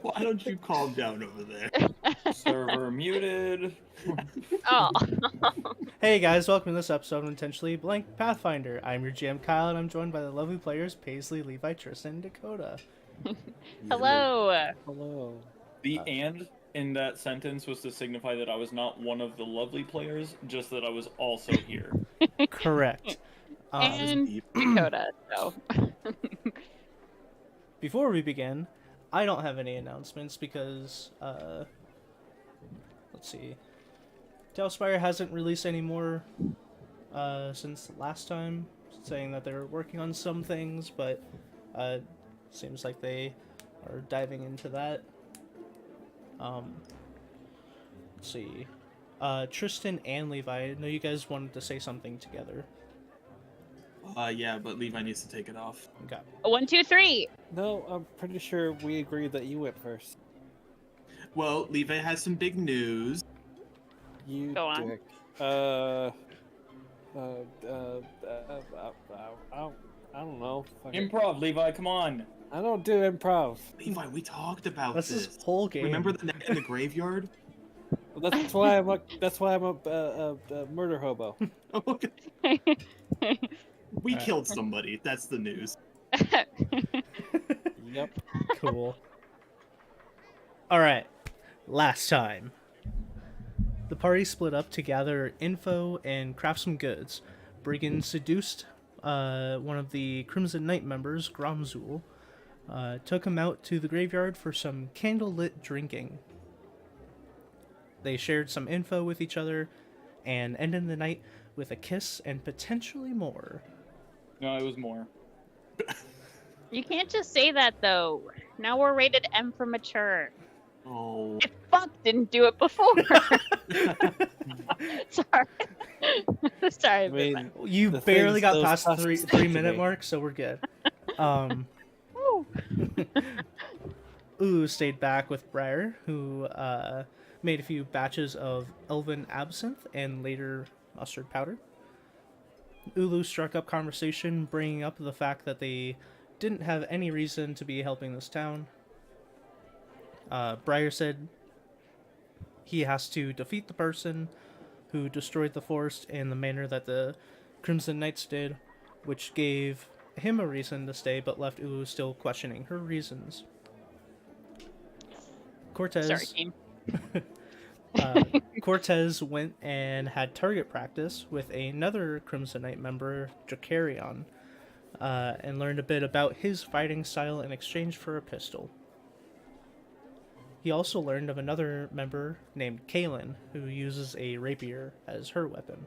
Why don't you calm down over there? Server muted. Oh. Hey guys, welcome to this episode of Intentionally Blank Pathfinder. I'm your GM Kyle, and I'm joined by the lovely players Paisley, Levi, Tristan, and Dakota. Hello. Hello. The "and" in that sentence was to signify that I was not one of the lovely players, just that I was also here. Correct. And Dakota. So. Before we begin, I don't have any announcements because, let's see, Talespire hasn't released any more since last time, saying that they're working on some things, but seems like they are diving into that. Let's see. Tristan and Levi, I know you guys wanted to say something together. Yeah, but Levi needs to take it off. Okay. 1, 2, 3. No, I'm pretty sure we agreed that you went first. Well, Levi has some big news. You Go on. dick. I don't know. Fuck it. Improv, Levi, come on. I don't do improv. Levi, we talked about That's this. this whole game. Remember the night in the graveyard? That's why I'm a murder hobo. Okay. We killed somebody. That's the news. Yep. Cool. Alright, last time. The party split up to gather info and craft some goods. Brigand seduced one of the Crimson Knight members, Gromzul, took him out to the graveyard for some candlelit drinking. They shared some info with each other and ended the night with a kiss and potentially more. No, it was more. You can't just say that, though. Now we're rated M for mature. Oh. If fuck didn't do it before. Sorry. Sorry. I mean, You The barely things got those past the husks three do to minute me. mark, so we're good. Woo. Ulu stayed back with Briar, who made a few batches of elven absinthe and later mustard powder. Ulu struck up conversation, bringing up the fact that they didn't have any reason to be helping this town. Briar said he has to defeat the person who destroyed the forest in the manner that the Crimson Knights did, which gave him a reason to stay, but left Ulu still questioning her reasons. Cortez, Sorry, team. Cortez went and had target practice with another Crimson Knight member, Jakarion, and learned a bit about his fighting style in exchange for a pistol. He also learned of another member named Kaylin, who uses a rapier as her weapon.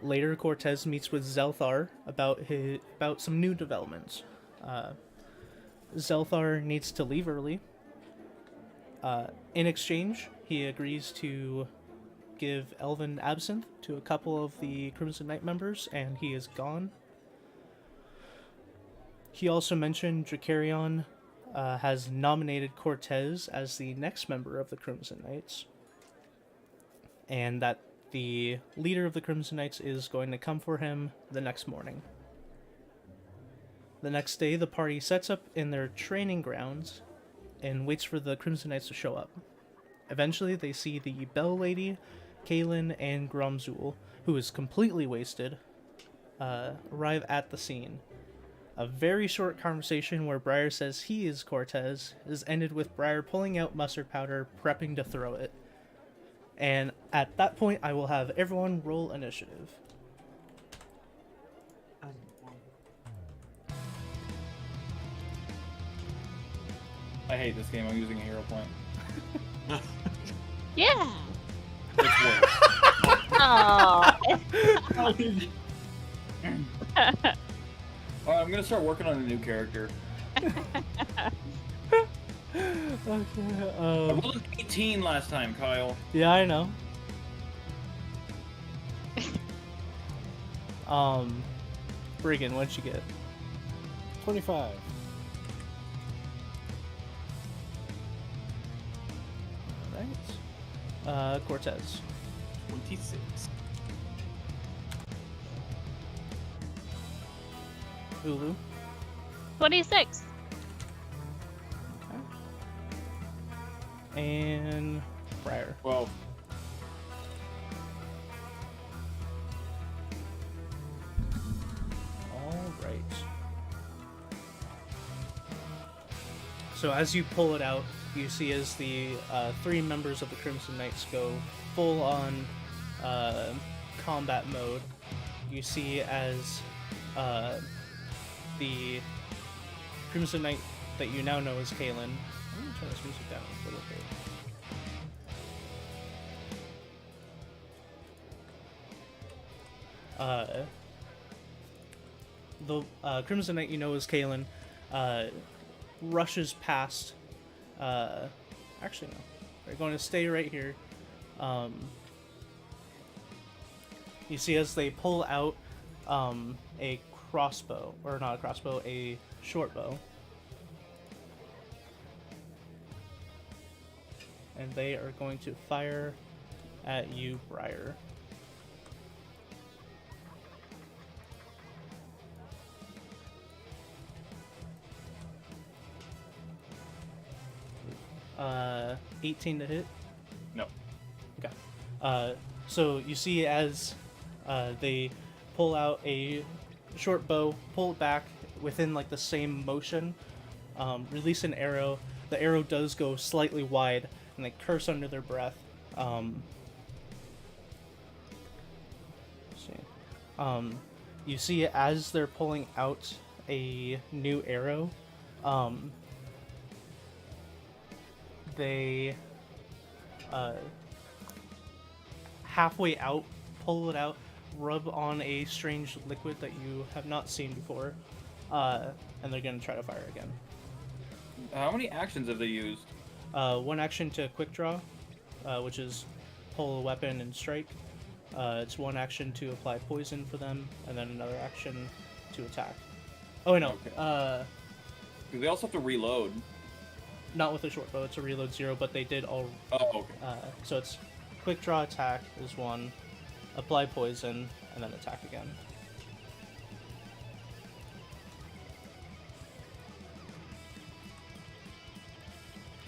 Later, Cortez meets with Zelthar about some new developments. Zelthar needs to leave early. In exchange, he agrees to give Elven Absinthe to a couple of the Crimson Knight members, and he is gone. He also mentioned Jakarion has nominated Cortez as the next member of the Crimson Knights, and that the leader of the Crimson Knights is going to come for him the next morning. The next day, the party sets up in their training grounds and waits for the Crimson Knights to show up. Eventually, they see the Bell Lady, Kaylin, and Gromzul, who is completely wasted, arrive at the scene. A very short conversation where Briar says he is Cortez is ended with Briar pulling out mustard powder, prepping to throw it. And at that point, I will have everyone roll initiative. I hate this game. I'm using a hero point. Yeah. It's worse. Oh. Alright, I'm gonna start working on a new character. I rolled an 18 last time, Kyle. Yeah, I know. Brigand, what'd you get? 25. Alright. Cortez. 26. Ulu. 26. and Briar. 12. All right. So as you pull it out, you see as the three members of the Crimson Knights go full on combat mode. You see as the Crimson Knight that you now know as Kaelin. I'm gonna turn this music down a little bit. The Crimson Knight you know as Kaelin rushes past. Actually, no. We're going to stay right here. You see as they pull out a crossbow, or not a crossbow, a short bow. And they are going to fire at you, Briar. Uh, 18 to hit. No. Okay. So you see as they pull out a short bow, pull it back within like the same motion, release an arrow. The arrow does go slightly wide, and they curse under their breath. Let's see. You see as they're pulling out a new arrow, they halfway out, pull it out, rub on a strange liquid that you have not seen before, and they're going to try to fire again. How many actions have they used? One action to quick draw, which is pull a weapon and strike. It's one action to apply poison for them, and then another action to attack. Oh, wait, no. Okay. They also have to reload. Not with a short bow, it's a reload 0, but they did all... Oh, okay. So it's quick draw attack is one, apply poison, and then attack again.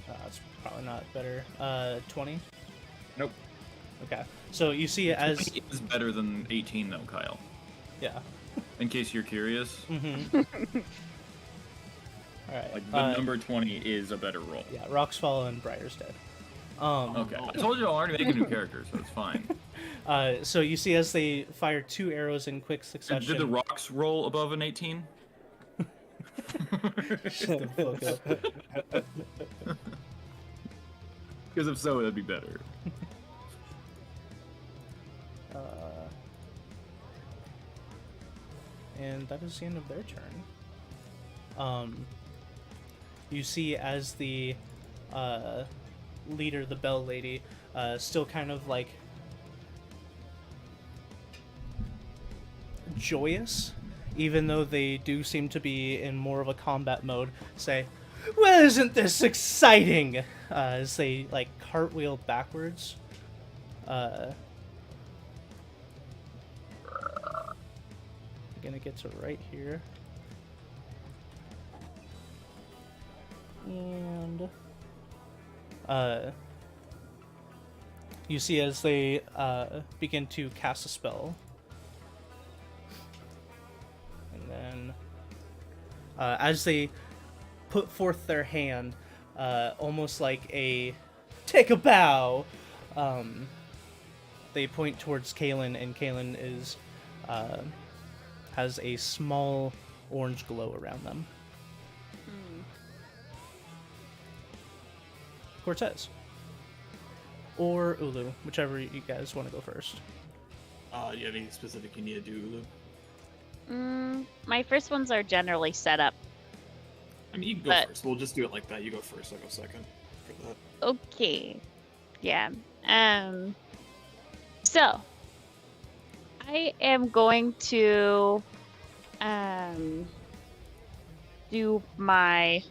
That's probably not better. 20? Nope. Okay. So you see it as... 20 is better than 18 though, Kyle. Yeah. In case you're curious. Mm-hmm. Alright. Like, the number 20 is a better roll. Yeah, Rocks fall and Briar's dead. Okay. I told you I'll already make a new character, so it's fine. So you see as they fire 2 arrows in quick succession... Did the rocks roll above an 18? Shut the fuck up. Because if so, that'd be better. And that is the end of their turn. You see as the leader, the Bell Lady, still kind of like joyous, even though they do seem to be in more of a combat mode, say, "Well, isn't this exciting?" As they like cartwheel backwards. Gonna get to right here. And you see as they begin to cast a spell. And then as they put forth their hand, almost like a take a bow, they point towards Kaelin, and Kaelin is has a small orange glow around them. Cortez. Or Ulu, whichever you guys want to go first. Do you have anything specific you need to do, Ulu? My first ones are generally set up. I mean, you can go first. We'll just do it like that. You go first, I'll go second for that. Okay. Yeah. So I am going to do my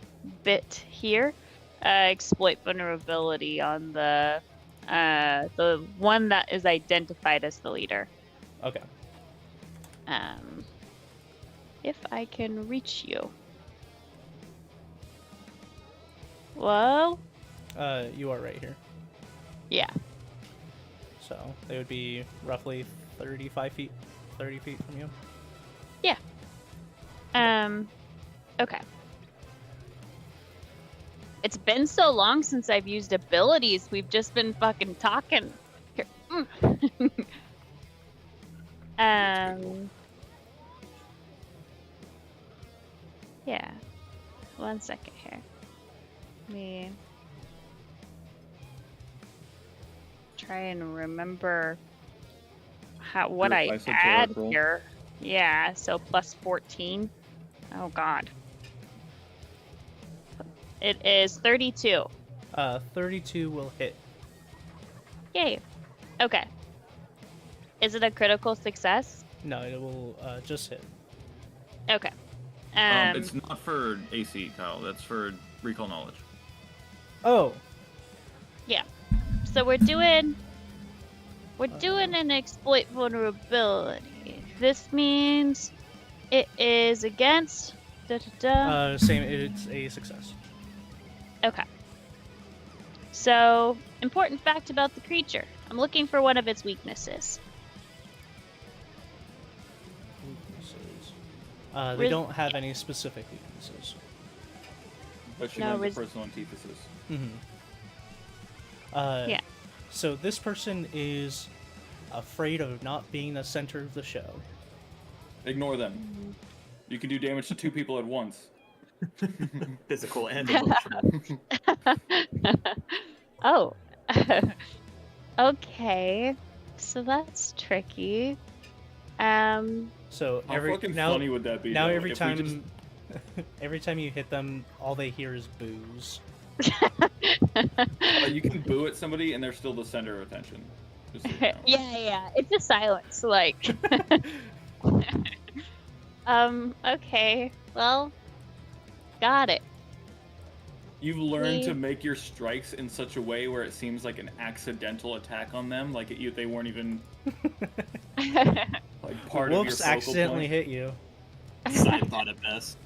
bit here. Exploit vulnerability on the one that is identified as the leader. Okay. If I can reach you. Well, You are right here. Yeah. So they would be roughly 35 feet, 30 feet from you. Yeah. Okay. It's been so long since I've used abilities. We've just been fucking talking. Here. Yeah. 1 second here. Let me try and remember what Sure, I I said add Tarot roll. here. Yeah, so plus 14. Oh god. It is 32. 32 will hit. Yay. Okay. Is it a critical success? No, it will just hit. Okay. It's not for AC, Kyle. That's for recall knowledge. Oh, Yeah. So we're doing an exploit vulnerability. This means it is against same. It's a success. Okay. So, important fact about the creature. I'm looking for one of its weaknesses. Weaknesses. They Res- don't have any specific weaknesses. But she No, learned res- the personal antithesis. Yeah. So this person is afraid of not being the center of the show. Ignore them. You can do damage to 2 people at once. Physical and emotional. Oh. Okay. So that's tricky. So How every fucking now funny would that be? now though, every if we time just- every time you hit them, all they hear is boos. you can boo at somebody and they're still the center of attention. Just so you know. Yeah. It's just silence, like. Okay. Well, got it. You've learned to Me. make your strikes in such a way where it seems like an accidental attack on them, like they weren't even like part of your Whoops! focal Accidentally point. hit you. Side thought at best.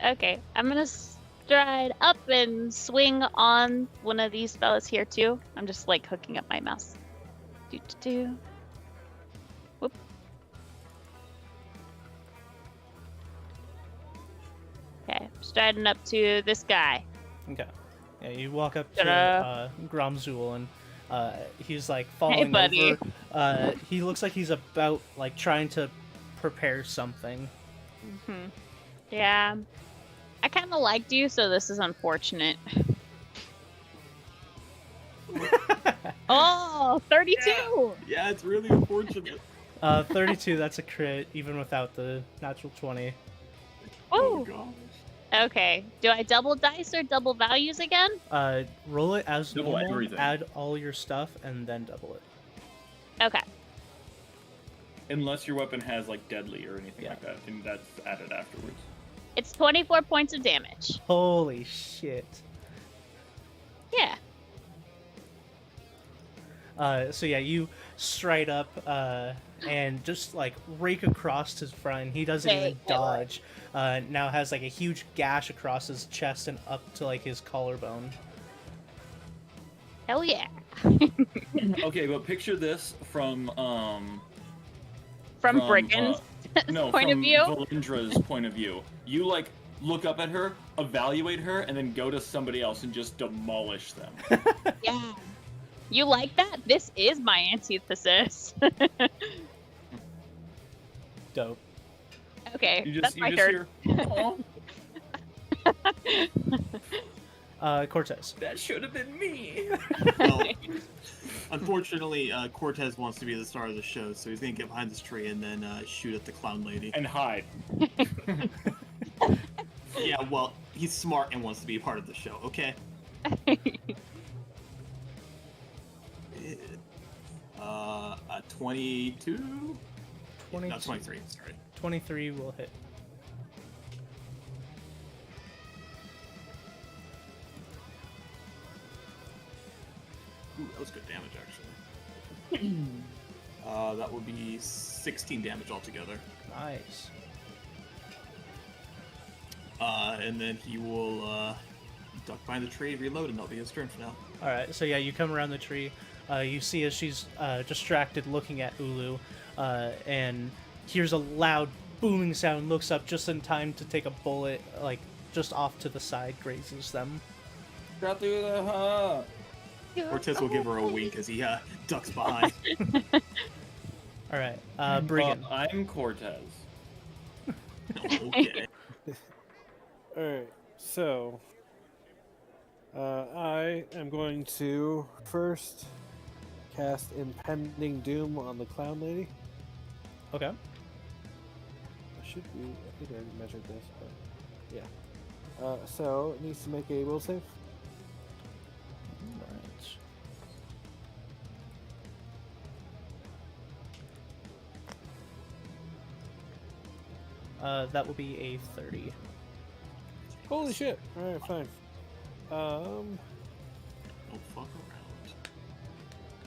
Okay, I'm gonna stride up and swing on one of these fellas here too. I'm just like hooking up my mouse. Do. Whoop. Okay, striding up to this guy. Okay. Yeah, you walk up to Ta-da. Gromzul and he's like falling buddy. over. He looks like he's about like trying to prepare something. Yeah, I kind of liked you, so this is unfortunate. Oh, 32! Yeah, it's really unfortunate. 32, that's a crit, even without the natural 20. Oh Woo! gosh. Okay, do I double dice or double values again? Roll it as Double normal, everything. add all your stuff, and then double it. Okay. Unless your weapon has like deadly or anything Yeah. like that, and that's added afterwards. It's 24 points of damage. Holy shit. Yeah. So yeah, you stride up and just like rake across his front. He doesn't Hey, even dodge. Now has like a huge gash across his chest and up to like his collarbone. Hell yeah. Okay, but picture this from From Brigand's no, point from of view? Valindra's point of view. You like look up at her, evaluate her, and then go to somebody else and just demolish them. Yeah. You like that? This is my antithesis. Dope. Okay, You that's just my you turn. just hear, Cortez. that should have been me. Well, unfortunately, Cortez wants to be the star of the show, so he's gonna get behind this tree and then shoot at the clown lady. And hide. Yeah, well, he's smart and wants to be a part of the show. Okay. A 22. 22. No, 23. Sorry. 23 will hit. Ooh, that was good damage, actually. That would be 16 damage altogether. Nice. And then he will duck behind the tree, reload, and that'll be his turn for now. All right, so yeah, you come around the tree. You see as she's distracted looking at Ulu, and hears a loud booming sound, looks up just in time to take a bullet, like, just off to the side, grazes them. Got through the heart. Cortez will give her a wink as he ducks behind. All right, Brigand. I'm Cortez. Okay. Alright, so I am going to first cast Impending Doom on the Clown Lady. Okay. I think I already measured this, but yeah. So it needs to make a will save. That will be a 30. Holy shit! Alright, fine. Don't fuck around.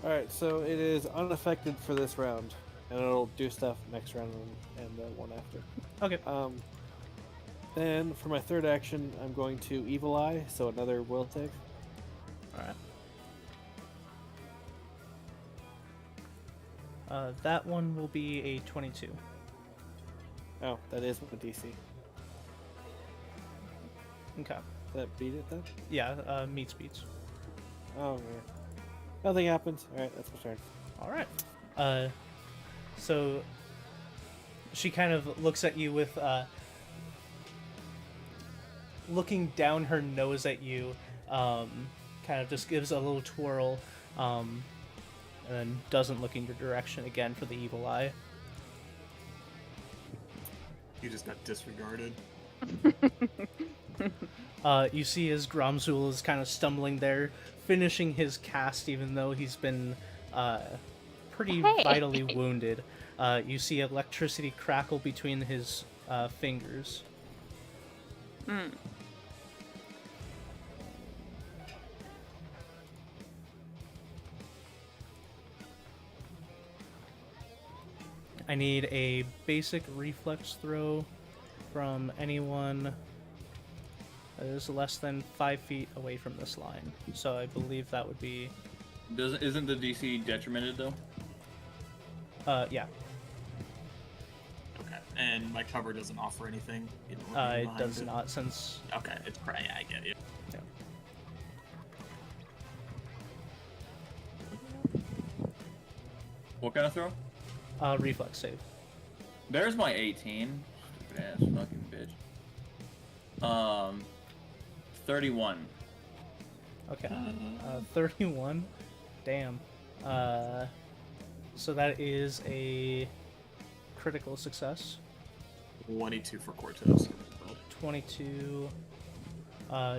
Alright, so it is unaffected for this round, and it'll do stuff next round and the one after. Okay. Then for my third action, I'm going to Evil Eye, so another will save. All right. That one will be a 22. Oh, that is my DC. Okay. That beat it then? Yeah, meets beats. Oh yeah. Nothing happens. Alright, that's my turn. All right. So she kind of looks at you with looking down her nose at you, kind of just gives a little twirl, and then doesn't look in your direction again for the evil eye. You just got disregarded. You see as Gromzul is kind of stumbling there, finishing his cast even though he's been pretty vitally wounded. You see electricity crackle between his fingers. I need a basic reflex throw from anyone that is less than 5 feet away from this line. So I believe that would be... Isn't the DC detrimented though? Yeah. Okay. And my cover doesn't offer anything. You know, It behind does not, since... Okay, it's probably, yeah, I get you. Yeah. What kind of throw? Reflex save. There's my 18. Stupid ass fucking bitch. 31. Okay. 31. Damn. So that is a critical success. 22 for Cortez. 22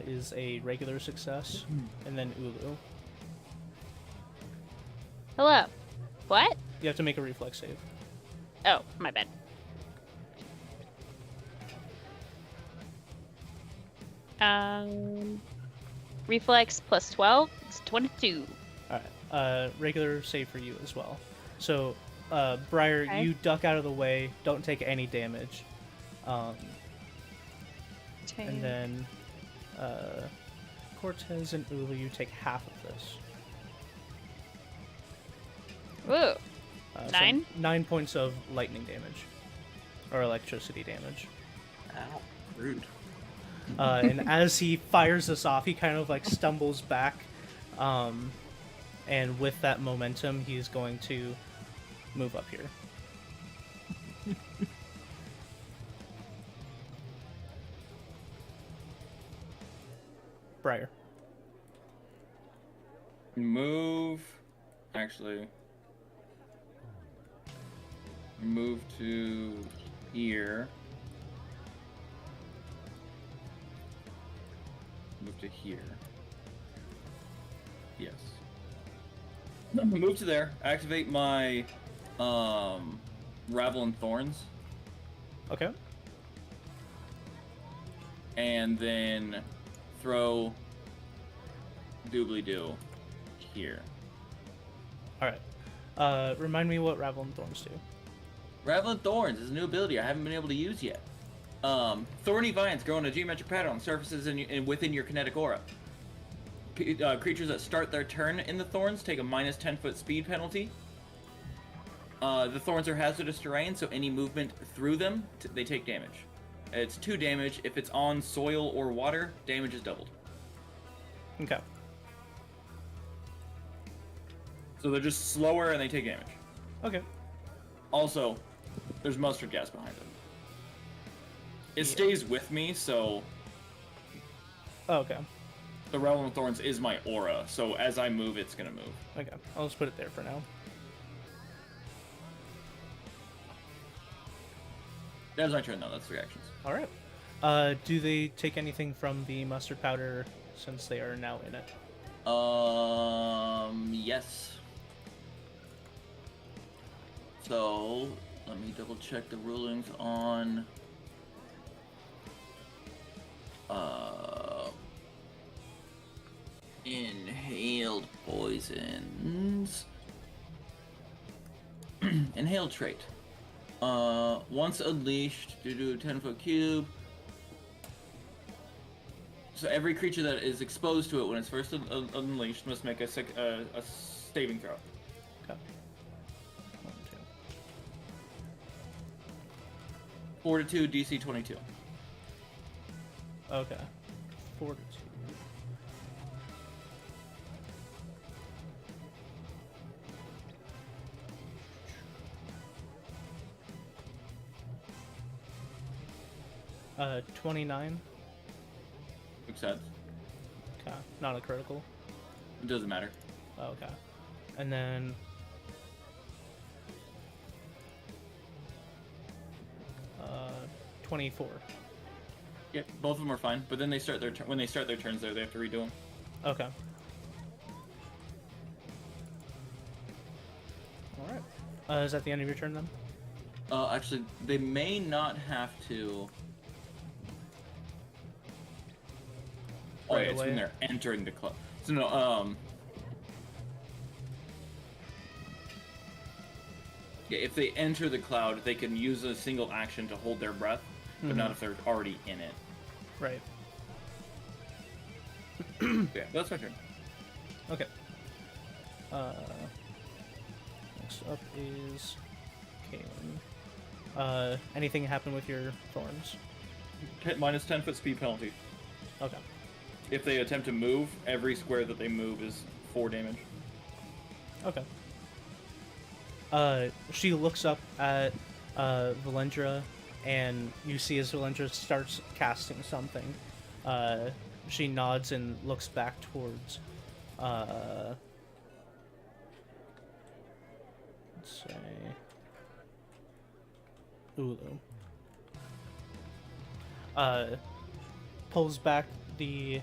is a regular success. And then Ulu. Hello. What? You have to make a reflex save. Oh, my bad. Reflex plus 12 is 22. Alright. Regular save for you as well. So, Briar, Okay. you duck out of the way, don't take any damage. Okay. And then Cortez and Ulu, you take half of this. Ooh. So 9? 9 points of lightning damage. Or electricity damage. Ow. Rude. And as he fires this off, he kind of like stumbles back. And with that momentum, he's going to move up here. Briar. Move. Actually. Move to here. Move to here. Yes. Move to there. Activate my Ravel and Thorns, Okay. and then throw Doobly Doo here. Alright. Remind me what Ravel and Thorns do. Ravel and Thorns is a new ability I haven't been able to use yet. Thorny vines grow in a geometric pattern on surfaces within your kinetic aura. Creatures that start their turn in the thorns take a minus 10-foot speed penalty. The thorns are hazardous terrain, so any movement through them, they take damage. It's 2 damage. If it's on soil or water, damage is doubled. Okay. So they're just slower and they take damage. Okay. Also, there's mustard gas behind it. It stays with me, so Oh, okay. the Realm of Thorns is my aura, so as I move, it's gonna move. Okay. I'll just put it there for now. That's my turn, though. That's 3 actions. All right. Do they take anything from the mustard powder since they are now in it? Yes. So, let me double check the rulings on... Inhaled poisons. Inhaled trait. Once unleashed, do 10-foot cube. So every creature that is exposed to it when it's first unleashed must make a saving throw. Okay. 1, 2. Fortitude DC 22. Okay. Fortitude. Uh, 29. Makes sense. Okay. Not a critical. It doesn't matter. Okay. And then 24. Yeah, both of them are fine. But then they start their when they start their turns there, they have to redo them. Okay. Alright. Is that the end of your turn then? Actually, they may not have to. Oh, Right yeah, it's away? when they're entering the club. So no, yeah, if they enter the cloud, they can use a single action to hold their breath, but not if they're already in it. Right. Yeah, that's my turn. Okay. Next up is Kaylin. Anything happen with your thorns? Minus 10-foot speed penalty. Okay. If they attempt to move, every square that they move is 4 damage. Okay. She looks up at Valendra, and you see as Valendra starts casting something, she nods and looks back towards, let's say, Ulu. Pulls back the,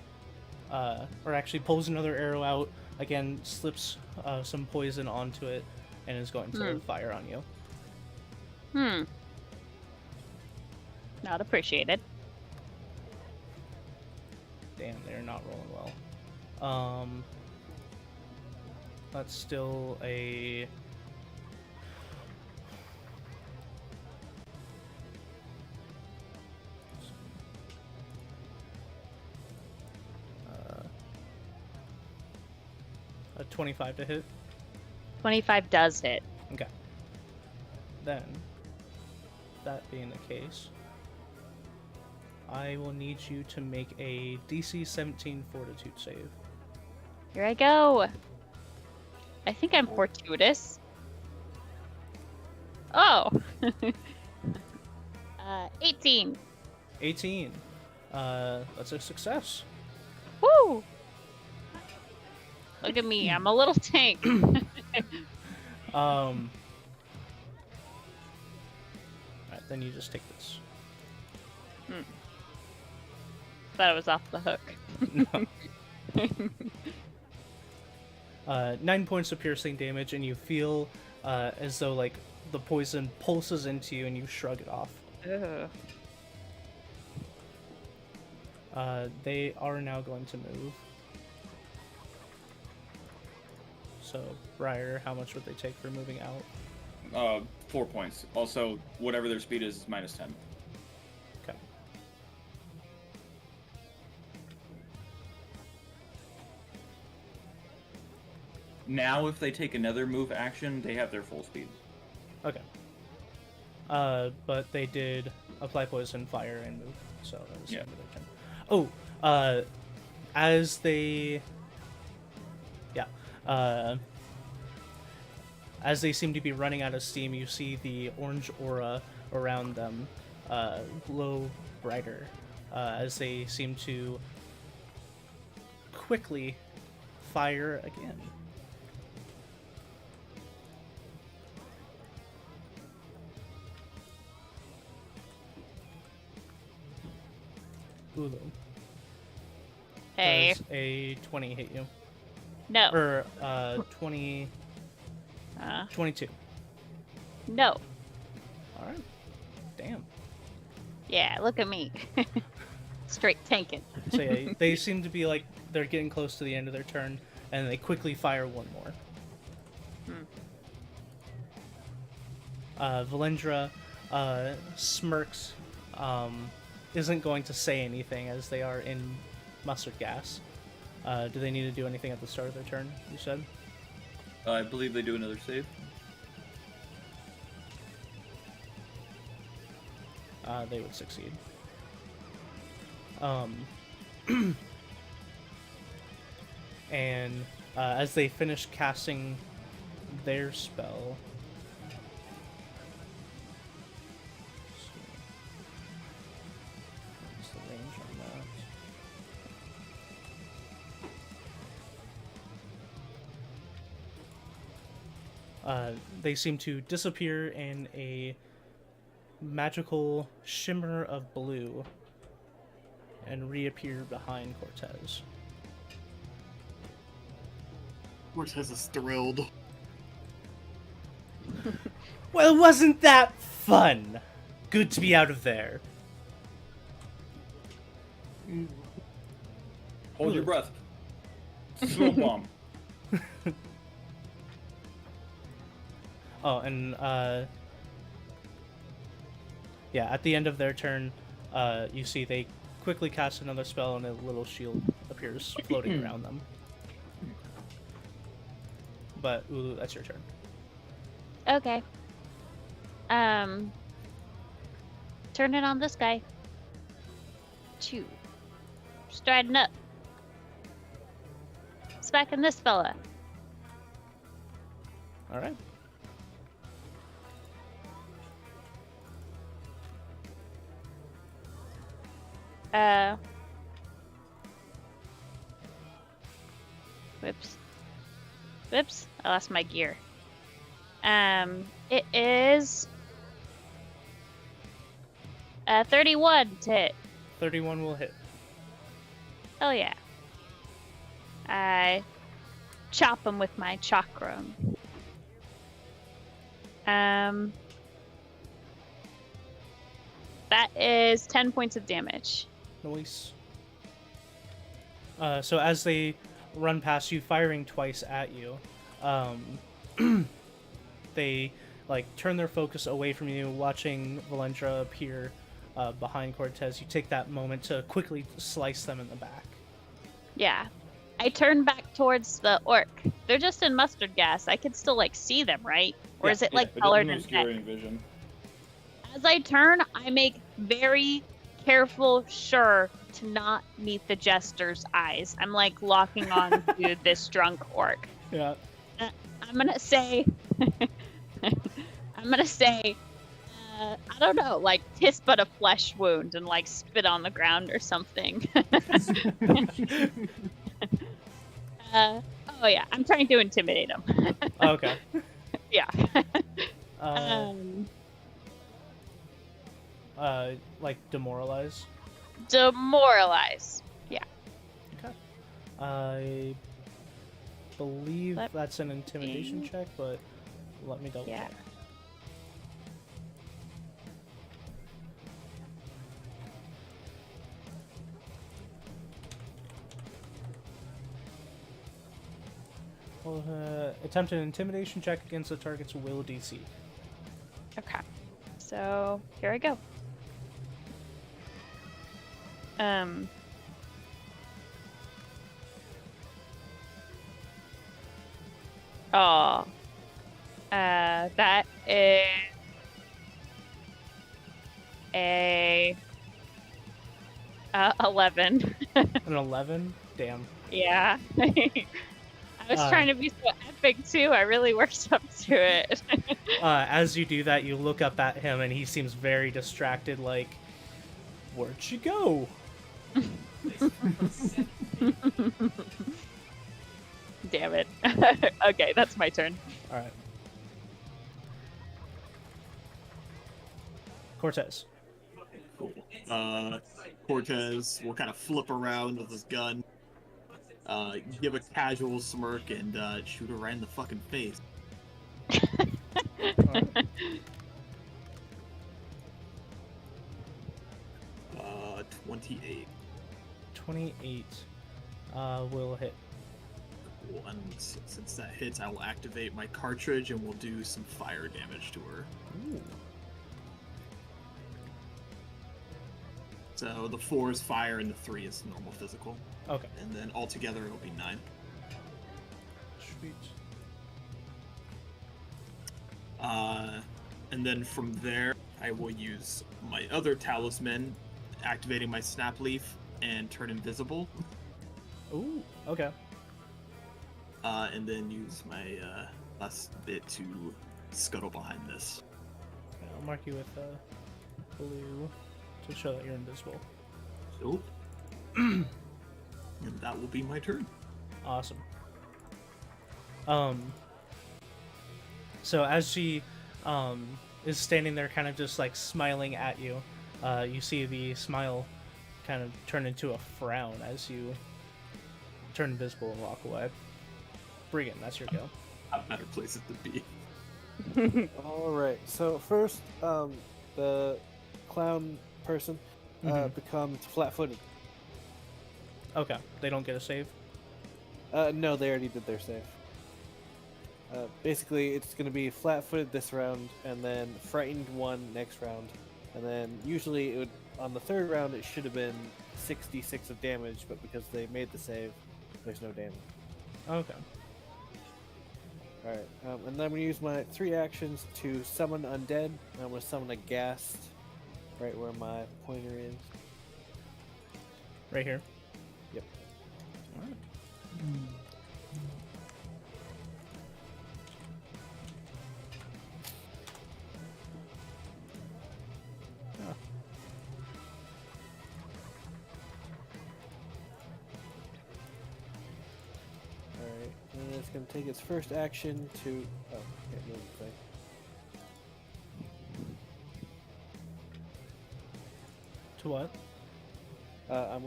or actually pulls another arrow out, again, slips some poison onto it, and is going to fire on you. Not appreciated. Damn, they're not rolling well. That's still a... a 25 to hit. 25 does hit. Okay. Then, that being the case, I will need you to make a DC 17 Fortitude save. Here I go. I think I'm fortuitous. Oh. 18. 18. That's a success. Woo! Look at me, I'm a little tank. Alright, then you just take this. Thought it was off the hook. No. 9 points of piercing damage, and you feel as though like the poison pulses into you, and you shrug it off. Ugh. They are now going to move. So, Briar, how much would they take for moving out? 4 points. Also, whatever their speed is minus 10. Okay. Now, if they take another move action, they have their full speed. Okay. But they did apply poison, fire, and move, so that was the Yeah. end of their turn. Oh, as they... Yeah. As they seem to be running out of steam, you see the orange aura around them glow brighter as they seem to quickly fire again. Ulu. Hey. Does a 20 hit you? No. Or 20... 22. No. Alright. Damn. Yeah, look at me. Straight tanking. So yeah, they seem to be like they're getting close to the end of their turn, and they quickly fire one more. Valendra smirks, isn't going to say anything as they are in mustard gas. Do they need to do anything at the start of their turn, you said? I believe they do another save. They would succeed. And as they finish casting their spell... What's the range on that? They seem to disappear in a magical shimmer of blue and reappear behind Cortez. Cortez is thrilled. Well, wasn't that fun? Good to be out of there. Hold your breath. Smoke bomb. Oh, and yeah, at the end of their turn, you see they quickly cast another spell and a little shield appears floating around them. But Ulu, that's your turn. Okay. Turn it on this guy. 2. Striding up. Smacking this fella. All right. Whoops. I lost my gear. It is 31 to hit. 31 will hit. Oh yeah. I chop him with my chakram. That is 10 points of damage. Nice. So as they run past you, firing twice at you, they like turn their focus away from you, watching Valendra appear behind Cortez. You take that moment to quickly slice them in the back. Yeah. I turn back towards the orc. They're just in mustard gas. I can still like see them, right? Or is it like colored in red? Vision. As I turn, I make very careful sure to not meet the jester's eyes. I'm like locking on to this drunk orc. Yeah. I'm gonna say, I don't know, like kiss but a flesh wound and like spit on the ground or something. Oh yeah, I'm trying to intimidate him. Okay. Yeah. Like demoralize. Demoralize. Yeah. Okay. I believe that's an intimidation check, but let me double check. Attempt an intimidation check against the target's will DC. Okay. So here I go. Oh. That is a 11. An 11? Damn. Yeah. I was trying to be so epic too. I really worked up to it. As you do that, you look up at him, and he seems very distracted, like, where'd she go? Damn it. Okay, that's my turn. All right. Cortez. Cool. Cortez will kind of flip around with his gun, give a casual smirk, and shoot her right in the fucking face. All right. 28. 28 will hit. Cool. And since that hits, I will activate my cartridge and we'll do some fire damage to her. Ooh. So the 4 is fire and the 3 is normal physical. Okay. And then altogether it'll be 9. Sweet. And then from there, I will use my other talisman, activating my snap leaf and turn invisible. Ooh. Okay. And then use my last bit to scuttle behind this. Yeah, I'll mark you with blue to show that you're invisible. So, and that will be my turn. Awesome. So as she is standing there, kind of just like smiling at you, you see the smile kind of turn into a frown as you turn invisible and walk away. Brigand, that's your go. A better place it to be. All right. So first, the clown person becomes flat-footed. Okay, they don't get a save. No, they already did their save. Basically, it's going to be flat-footed this round, and then frightened 1 next round, and then usually it would on the third round it should have been 66 of damage, but because they made the save, there's no damage. Okay. All right, and then I'm going to use my 3 actions to summon undead. I'm going to summon a ghast right where my pointer is. Right here. Yep. All right. Ah. Alright, and it's going to take its first action to... Oh, can't move the thing. To what? I'm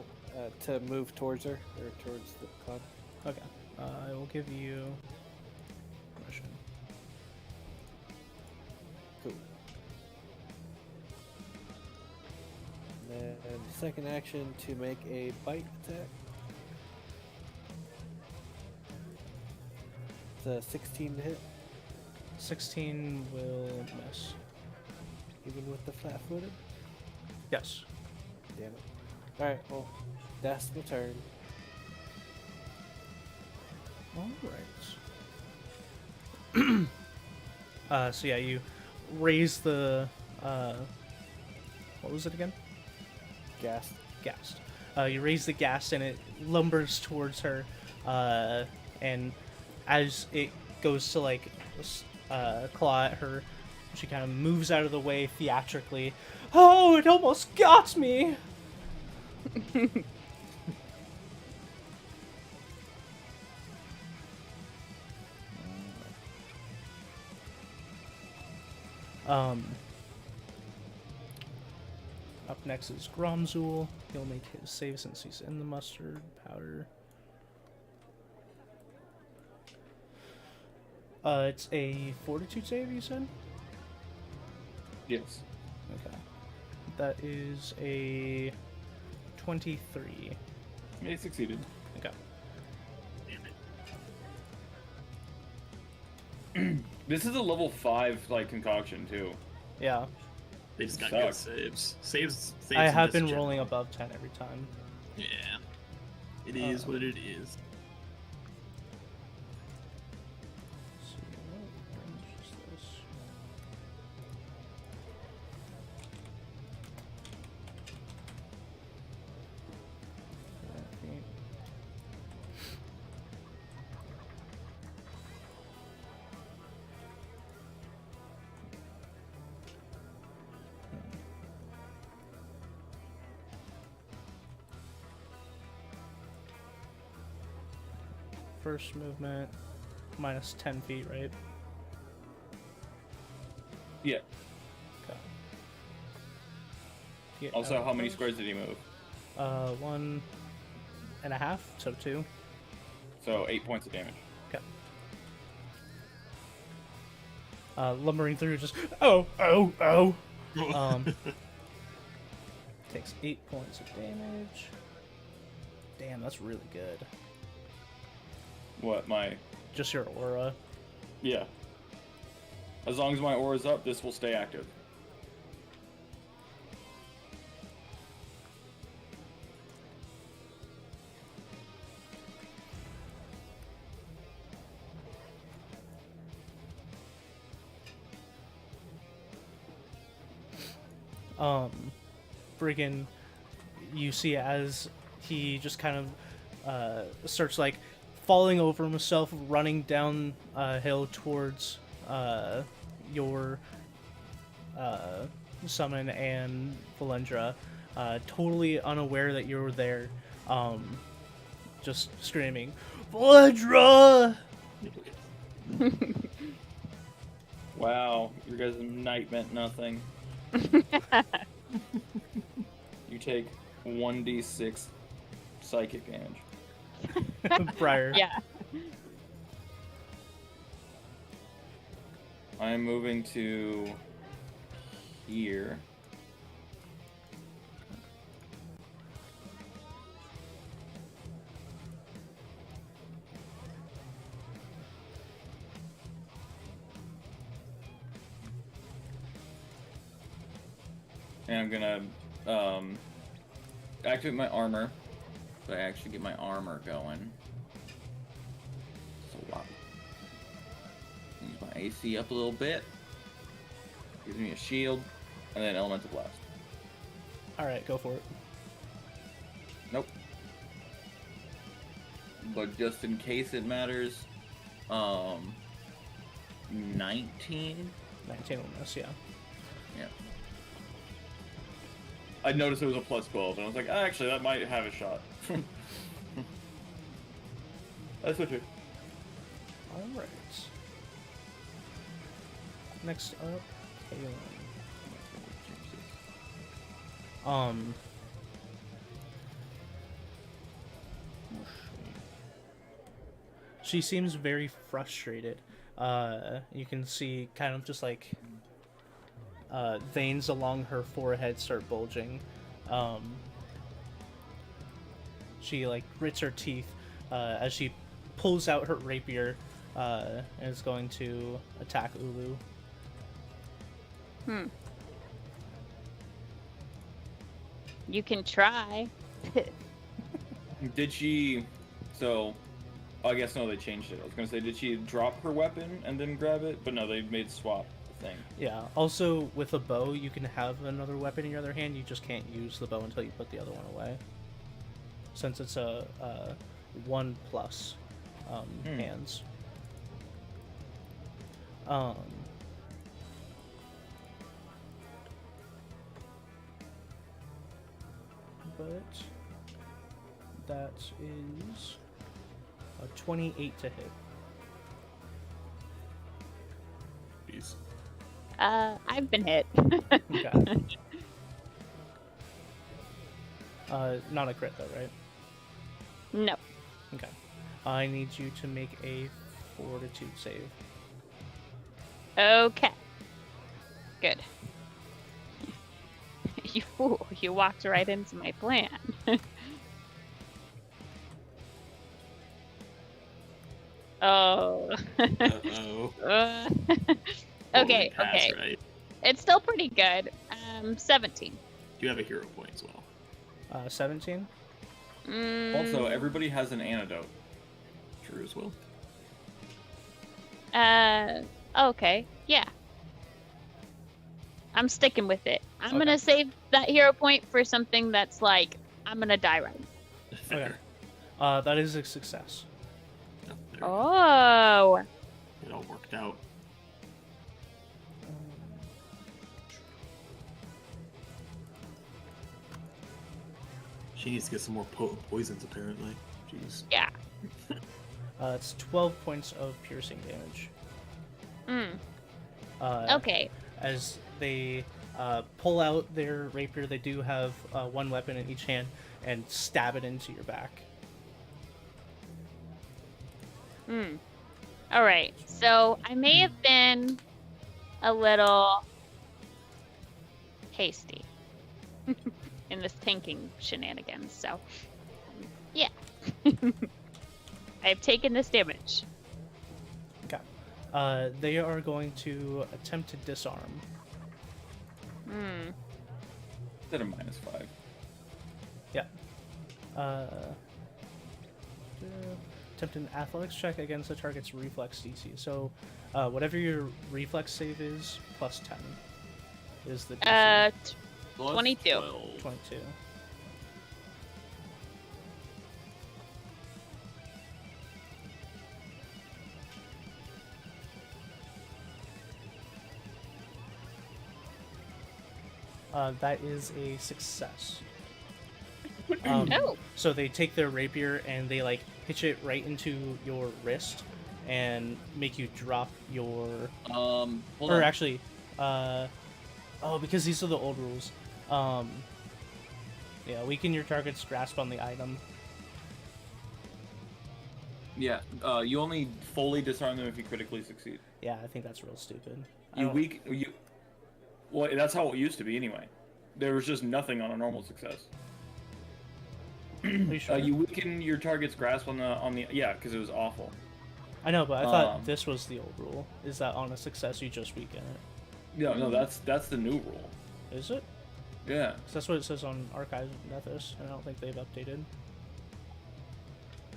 to move towards her, or towards the cloud. Okay. I will give you permission. Cool. And then second action to make a bite attack. It's a 16 to hit, 16 will miss. even with the flat-footed. Yes. Damn it. Alright, well, that's my turn. All right. So yeah, you raise the what was it again? Ghast. Ghast. You raise the ghast and it lumbers towards her, and as it goes to like claw at her, she kind of moves out of the way theatrically. Oh, it almost got me! Up next is Gromzul. He'll make his save since he's in the mustard powder. It's a fortitude save, you said? Yes. Okay. That is a 23. He succeeded. Okay. This is a level 5 like concoction too. Yeah. They just got Suck. good saves. Saves I in have this been gen. rolling above 10 every time. Yeah. It is what it is. first movement minus 10 feet, right? Yeah. Okay. Get Also, out how many first. squares did he move? 1.5, so 2. So 8 points of damage. Okay. Lumbering through, just oh. Takes 8 points of damage. Damn, that's really good. What, my... Just your aura. Yeah. As long as my aura's up, this will stay active. Friggin', you see as he just kind of starts like falling over himself, running down a hill towards your summon and Valendra, totally unaware that you're there, just screaming, Valendra! Wow, your guys' night meant nothing. You take 1d6 psychic damage. Briar. Yeah. I am moving to here. And I'm gonna activate my armor, so I actually get my armor going. So wow. Use my AC up a little bit. Gives me a shield, and then elemental blast. Alright, go for it. Nope. But just in case it matters, 19. 19 will miss, yeah. Yeah. I noticed it was a plus 12, and I was like, actually, that might have a shot. That's okay. Alright. Next up, Kaylin. She seems very frustrated. You can see kind of just like veins along her forehead start bulging. She like grits her teeth as she pulls out her rapier and is going to attack Ulu. You can try. Did she... So, I guess no, they changed it. I was going to say, did she drop her weapon and then grab it? But no, they made swap the thing. Yeah. Also, with a bow, you can have another weapon in your other hand. You just can't use the bow until you put the other one away. Since it's a 1+ hands. But that is a 28 to hit. Jeez. I've been hit. Okay. Not a crit though, right? No. Okay. I need you to make a fortitude save. Okay. Good. You fool. You walked right into my plan. Oh. Uh-oh. Okay, Pass, okay. right? It's still pretty good. 17. You have a hero point as well. 17? Also, everybody has an antidote. True as well. Okay. Yeah. I'm sticking with it. I'm Okay. gonna save that hero point for something that's like, I'm gonna die right. Fair. Okay. That is a success. Oh, there we go. Oh. It all worked out. She needs to get some more potent poisons, apparently. Jeez. Yeah. It's 12 points of piercing damage. Okay. As they pull out their rapier, they do have one weapon in each hand and stab it into your back. All right. So I may have been a little hasty in this tanking shenanigans. So, yeah. I have taken this damage. Okay. They are going to attempt to disarm. Instead of -5. Yeah. Attempt an athletics check against the target's reflex DC. So, whatever your reflex save is, plus 10 is the DC. Plus 22. 12. 22. That is a success. Oh. So they take their rapier and they like hitch it right into your wrist and make you drop your. Hold Or on. actually, because these are the old rules. Yeah, weaken your target's grasp on the item. Yeah, you only fully disarm them if you critically succeed. Yeah, I think that's real stupid. I You don't- weak you. Well, that's how it used to be anyway. There was just nothing on a normal success. Are you sure? You weaken your target's grasp on the yeah, because it was awful. I know, but I thought um, this was the old rule. Is that on a success you just weaken it? No, that's the new rule. Is it? Yeah. 'Cause that's what it says on Archives of Nethys, and I don't think they've updated.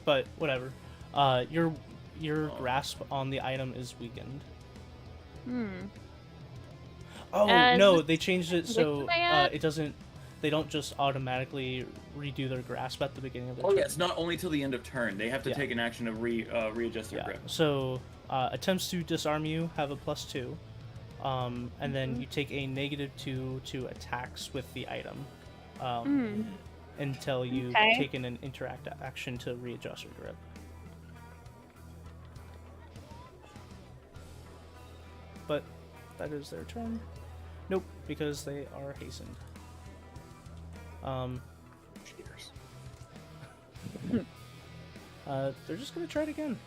But whatever. Your grasp on the item is weakened. Oh no, they changed it so am I at? it doesn't. They don't just automatically redo their grasp at the beginning of the Oh turn. yeah, it's not only till the end of turn. They have to Yeah. take an action to readjust their Yeah. grip. So attempts to disarm you have a +2, and then you take a -2 to attacks with the item, until you've Okay. taken an interact action to readjust your grip. But that is their turn. Nope, because they are hastened. Cheers. They're just gonna try it again.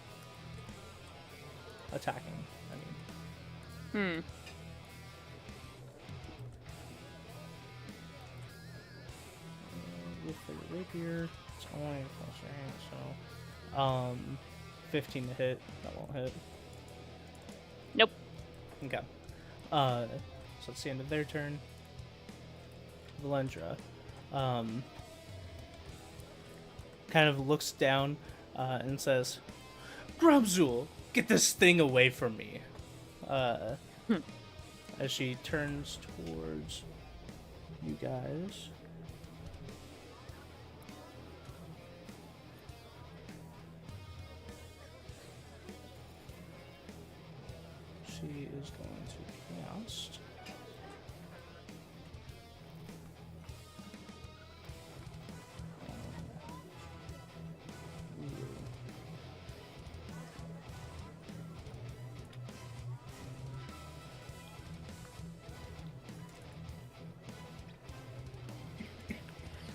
Attacking, I mean. With the rapier, it's only plus range, so 15 to hit. That won't hit. Nope. Okay. So it's the end of their turn. Valendra, kind of looks down and says, "Grumzul, get this thing away from me." As she turns towards you guys. She is going to cast.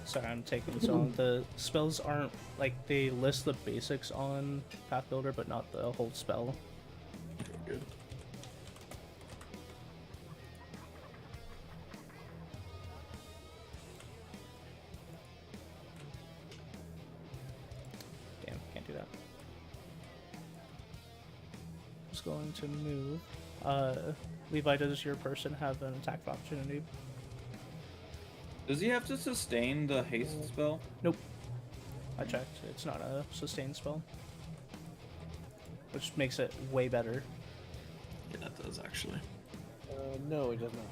Sorry, I'm taking so long. The spells aren't like they list the basics on Path Builder, but not the whole spell. Good. Damn, can't do that. Just going to move. Levi, does your person have an attack of opportunity? Does he have to sustain the haste spell? Nope. I checked. It's not a sustained spell. Which makes it way better. Yeah, that does actually. No, it does not.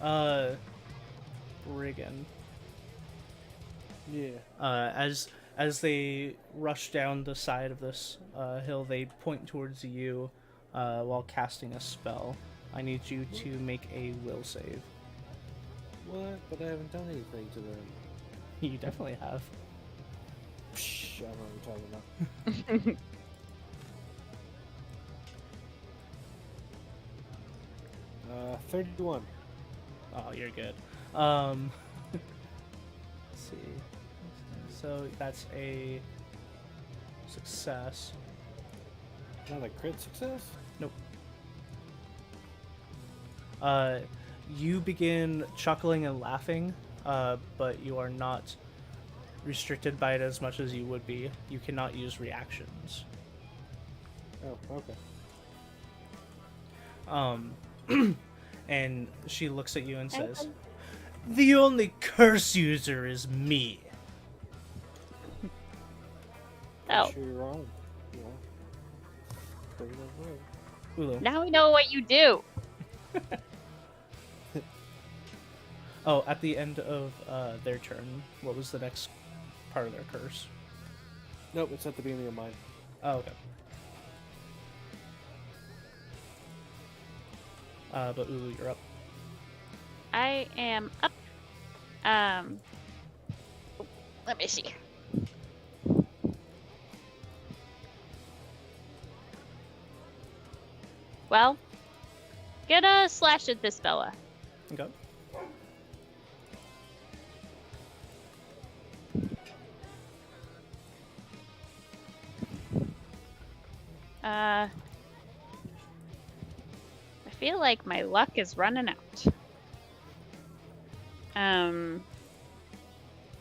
Brigand. Yeah. As they rush down the side of this hill, they point towards you while casting a spell. I need you to make a will save. What? But I haven't done anything to them. You definitely have. Psh, I don't know what you're talking about. 31. Oh, you're good. Let's see. So that's a success. Not a crit success? Nope. You begin chuckling and laughing, but you are not restricted by it as much as you would be. You cannot use reactions. Oh, okay. And she looks at you and says, "The only curse user is me." Oh, Sure you're wrong. You know. Bring it over. Ulu. now we know what you do. Oh, at the end of their turn, what was the next part of their curse? Nope, it's at the beginning of mine. Oh, okay. But Ulu, you're up. I am up. Let me see. Well, gonna slash at this fella. Okay. I feel like my luck is running out.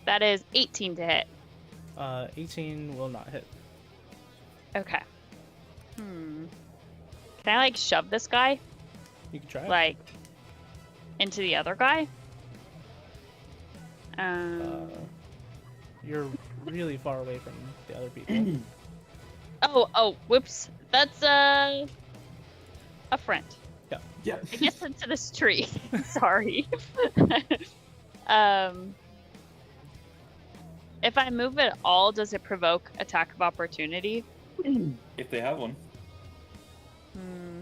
That is 18 to hit. 18 will not hit. Okay. Can I like shove this guy You can try it. like into the other guy? You're really far away from the other people. Oh, whoops. That's a friend. Yeah. I guess into this tree. Sorry. If I move at all, does it provoke attack of opportunity? If they have one. Hmm.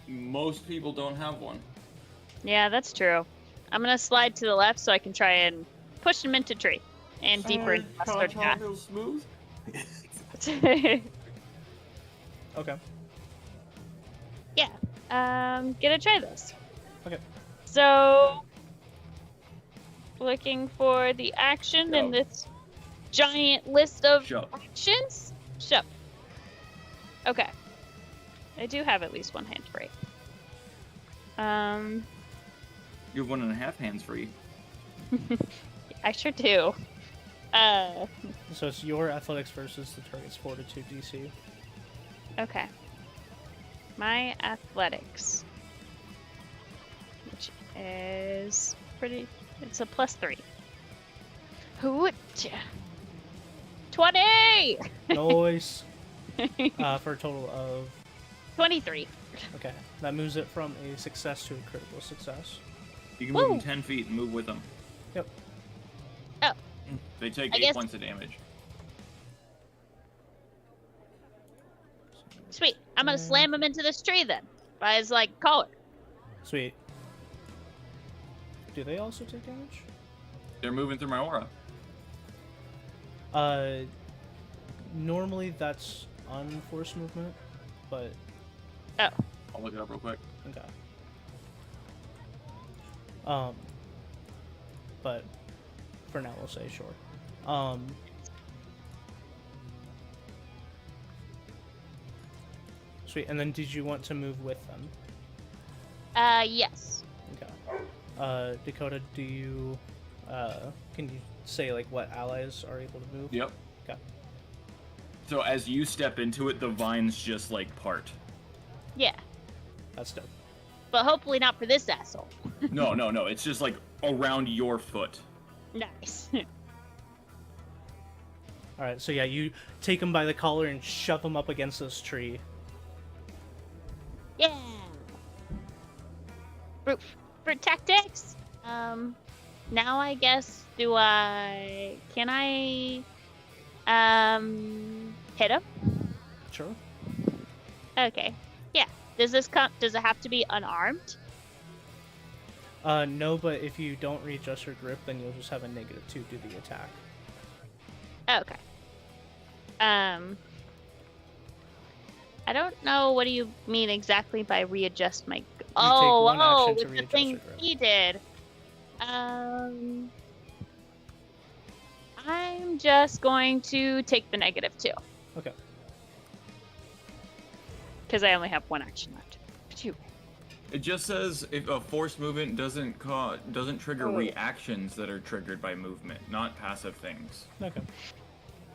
Most people don't have one. Yeah, that's true. I'm gonna slide to the left so I can try and push him into tree and deeper into mustard path. Smooth. Okay. Yeah. Gonna try this. Okay. So, looking for the action in Shove. this giant list of Shove. actions. Shove. Okay. I do have at least one hand free. You have 1.5 hands free. I sure do. So it's your athletics versus the target's fortitude DC. Okay. My athletics, which is pretty. It's a +3. Hoocha. 20. Nice. For a total of 23. okay. That moves it from a success to a critical success. You can move them Woo! 10 feet and move with them. Yep. Oh, They take I 8 guess- points of damage. sweet. I'm gonna slam him into this tree then, by his like collar. Sweet. Do they also take damage? They're moving through my aura. Normally that's unforced movement, but Oh, I'll look it up real quick. okay. But for now we'll say sure. Sweet. And then did you want to move with them? yes. Okay. Dakota, do you can you say like what allies are able to move? Yep. Okay. So as you step into it, the vines just like part. Yeah, That's dope. but hopefully not for this asshole. No. It's just like around your foot. Nice. All right. So yeah, you take him by the collar and shove him up against this tree. Yeah. For tactics, now I guess can I hit him? Sure. Okay. Yeah. Does it have to be unarmed? No, but if you don't readjust your grip, then you'll just have a -2 to the attack. Okay. I don't know what do you mean exactly by readjust my. Oh, one action to with the readjust thing your grip. he did. I'm just going to take the -2 Okay. because I only have one action left. Phew. It just says if a forced movement doesn't trigger Oh. reactions that are triggered by movement, not passive things. Okay.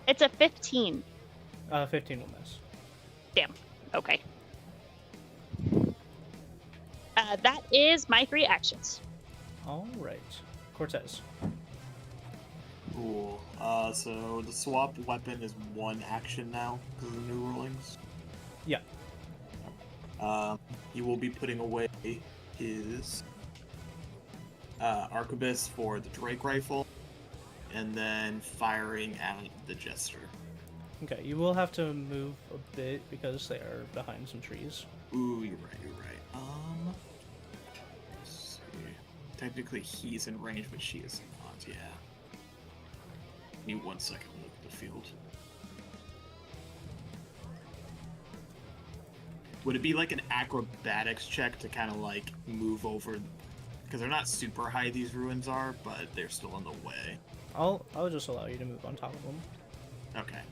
It's a 15. 15 will miss. Damn. Okay. That is my 3 actions. All right. Cortez. Cool. So the swap weapon is 1 action now because of the new rulings. Yeah. He will be putting away his arquebus for the Drake rifle, and then firing at the Jester. Okay, you will have to move a bit because they are behind some trees. Ooh, you're right. Let's see. Technically, he's in range, but she is not. Yeah. Give me 1 second to look at the field. Would it be like an acrobatics check to kind of like move over? Because they're not super high, these ruins are, but they're still in the way. I'll just allow you to move on top of them. Okay.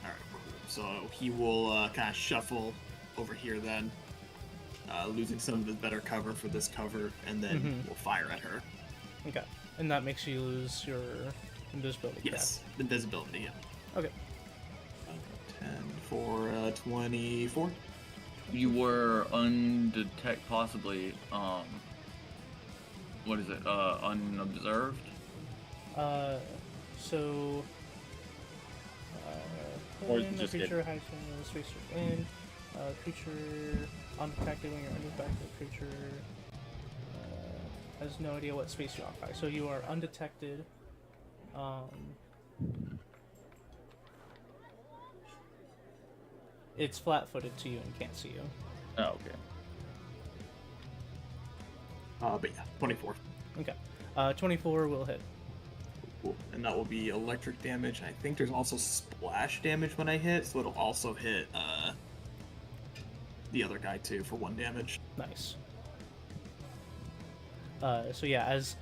Alright, cool. So he will kind of shuffle over here then, losing some of his better cover for this cover, and then we'll fire at her. Okay. And that makes you lose your invisibility. Yes, invisibility, yeah. Okay. 10 for 24. You were undetect, possibly. What is it? Unobserved. So. Or is it When a just creature hides in the space you're in, creature undetected when you're undetected. Creature has no idea what space you occupy. So you are undetected. It's flat-footed to you and can't see you. Oh, okay. But yeah, 24. Okay. 24 will hit. Cool. And that will be electric damage. I think there's also splash damage when I hit, so it'll also hit the other guy too for 1 damage. Nice. So yeah, as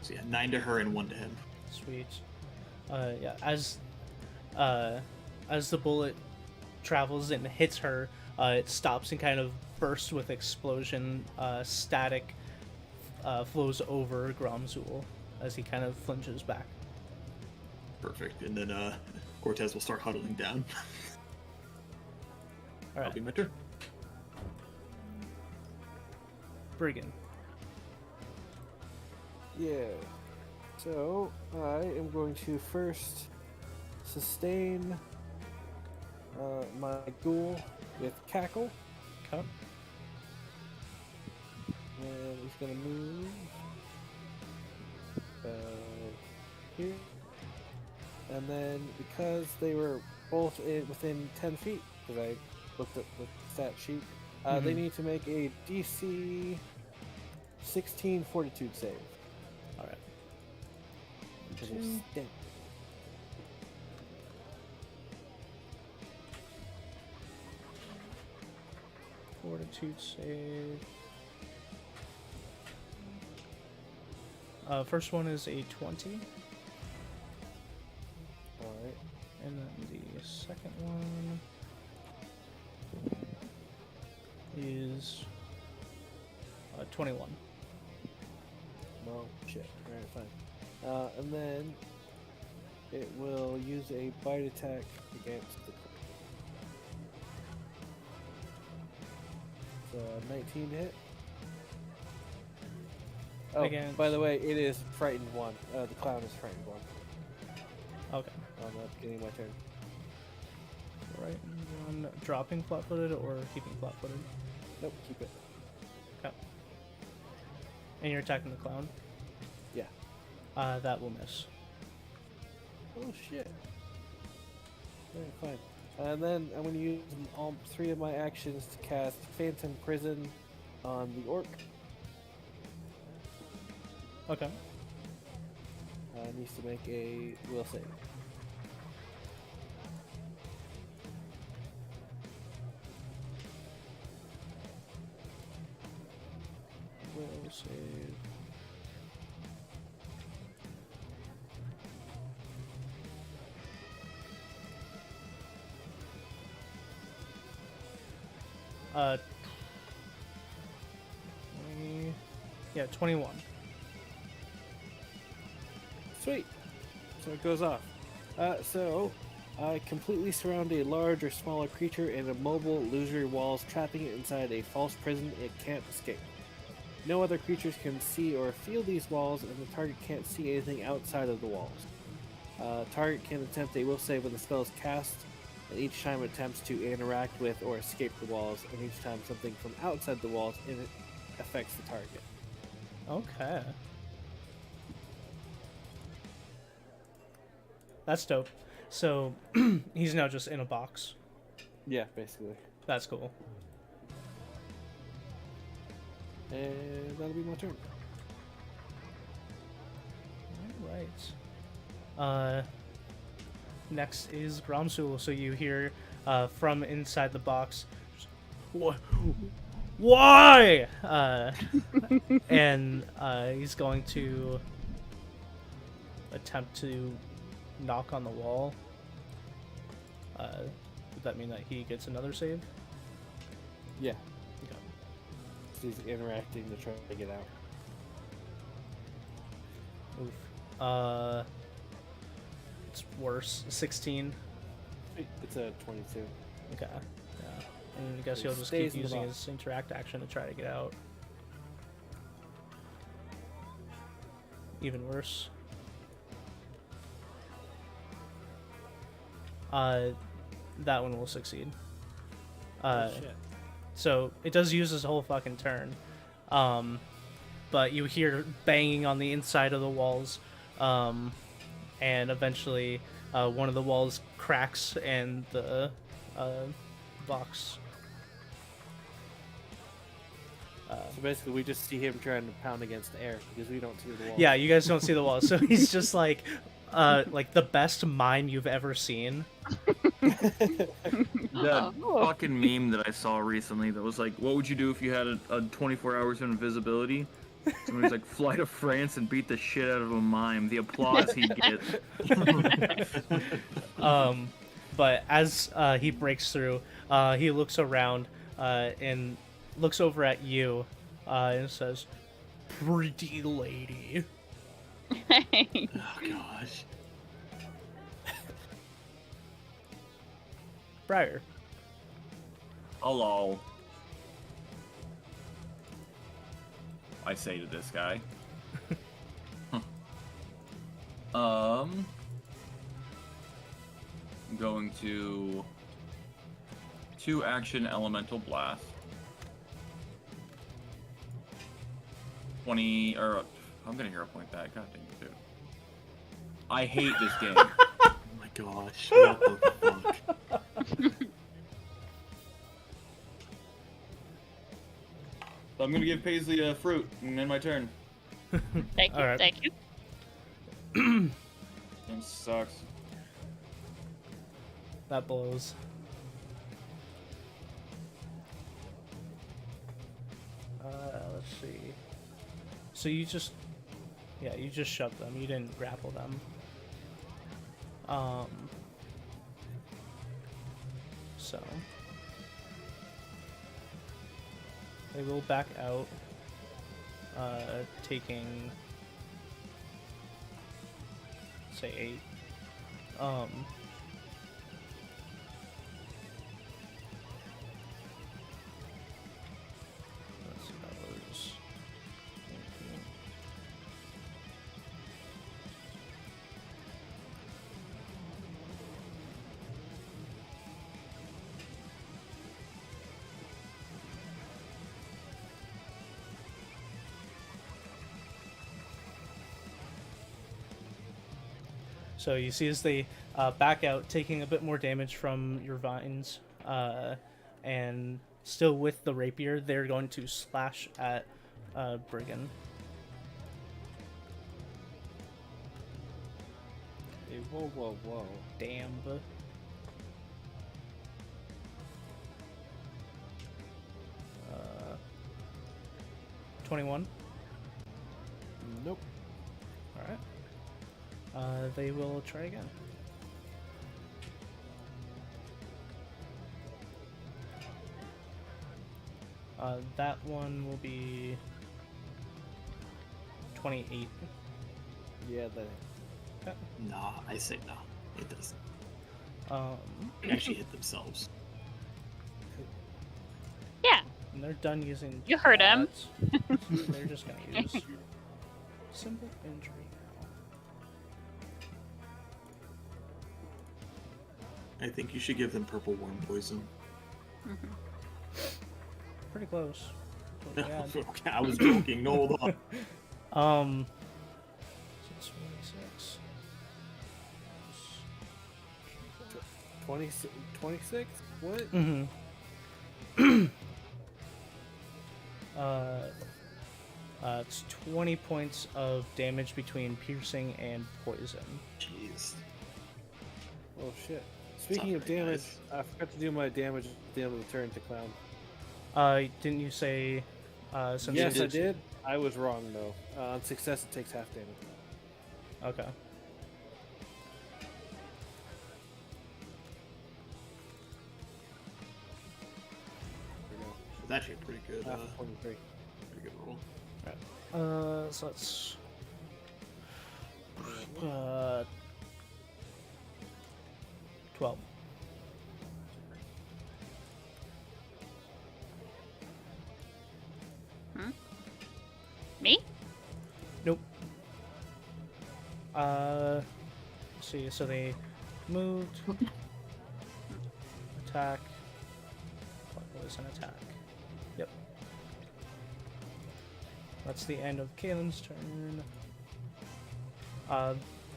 So yeah, 9 to her and 1 to him. sweet. Yeah, as the bullet travels and hits her, it stops and kind of bursts with explosion. Static flows over Gromzul as he kind of flinches back. Perfect. And then Cortez will start huddling down. All That'll right, be my turn. Brigand. Yeah. So I am going to first sustain my ghoul with Cackle. Okay. And he's gonna move here. And then because they were both within 10 feet, because I looked at the stat sheet, they need to make a DC 16 Fortitude save. All right. Because they're stamped. Fortitude save. First one is a 20, Alright. and then the second one is 21. Well, shit. Alright, fine. And then it will use a bite attack against the. So 19 to hit. Oh, Against- by the way, it is frightened 1. The clown is frightened 1. Okay. on the beginning of my turn. Right. One dropping flat-footed or keeping flat-footed. Nope, keep it. Okay. And you're attacking the clown. Yeah. That will miss. Oh shit. Alright, fine. And then I'm going to use all 3 of my actions to cast Phantom Prison on the orc. Okay. Needs to make a will save. Will save. Uh, 21. Sweet. So it goes off. So I completely surround a large or smaller creature in immobile illusory walls, trapping it inside a false prison it can't escape. No other creatures can see or feel these walls, and the target can't see anything outside of the walls. Target can attempt a will save when the spell is cast, and each time it attempts to interact with or escape the walls, and each time something from outside the walls affects the target. Okay. That's dope. So, he's now just in a box. Yeah, basically. That's cool. And that'll be my turn. Alright. Next is Gromsul. So you hear from inside the box, why? And he's going to attempt to knock on the wall. Would that mean that he gets another save? Yeah. Okay. So he's interacting to try to get out. Oof. It's worse. 16. It's a 22. Okay. Yeah. And I guess he'll just Stays keep in the using box. his interact action to try to get out. Even worse. That one will succeed. Shit. So it does use his whole fucking turn. But you hear banging on the inside of the walls. And eventually one of the walls cracks and the box. So basically, we just see him trying to pound against the air because we don't see the wall. Yeah, you guys don't see the wall, so he's just like the best mime you've ever seen. That fucking meme that I saw recently that was like, what would you do if you had a 24 hours of invisibility? Somebody's like, fly to France and beat the shit out of a mime. The applause he gets. But as he breaks through, he looks around and looks over at you and says, "Pretty lady." Oh gosh. Briar. Hello. I say to this guy. I'm going to 2 action elemental blast. 20 or I'm gonna hero point that. God dang it, dude. I hate this game. Oh my gosh. What the fuck? So I'm gonna give Paisley a fruit and end my turn. Thank you. Alright. Thank you. Game sucks. That blows. Let's see. So you just shoved them. You didn't grapple them. So they will back out, taking say 8. Let's see, that was 19. So you see as they back out, taking a bit more damage from your vines, and still with the rapier, they're going to slash at Brigand. Hey, whoa, whoa, whoa. Damn. 21. Nope. Alright. They will try again. That one will be 28. Yeah, that. Nah, I say nah. It doesn't. They Um, actually hit themselves. Yeah. and they're done using. You heard him. pods, so they're just gonna use simple injury now. I think you should give them purple worm poison. Pretty close. What we had. Okay, I was joking. No, hold on. So it's 26. 26? What? Mm-hmm. It's 20 points of damage between piercing and poison. Jeez. Oh shit. Speaking Not of very damage, nice. I forgot to do my damage at the end of the turn to Clown. Didn't you say since Yes, I it's- did. I was wrong though. On success, it takes half damage. Okay. There we go. It's actually a pretty good, Half of 23. pretty good roll. So let's 12. Me? Nope. Let's see, so they moved, attack. What was an attack? Yep. That's the end of Kaylin's turn.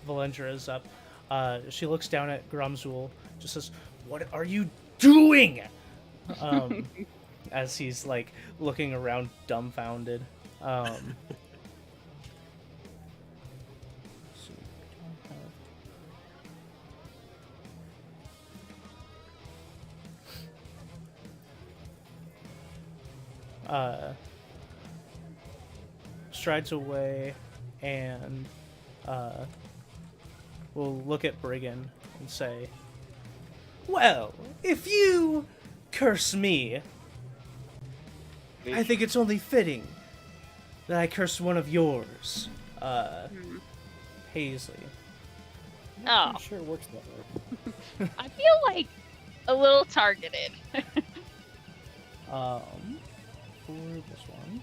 Valendra is up. She looks down at Gromzul, just says, "What are you doing?" As he's like looking around dumbfounded. So strides away and will look at Brigand and say, "Well, if you curse me, I think it's only fitting that I curse one of yours, Paisley." Oh, I'm sure it works that way. I feel like a little targeted. For this one.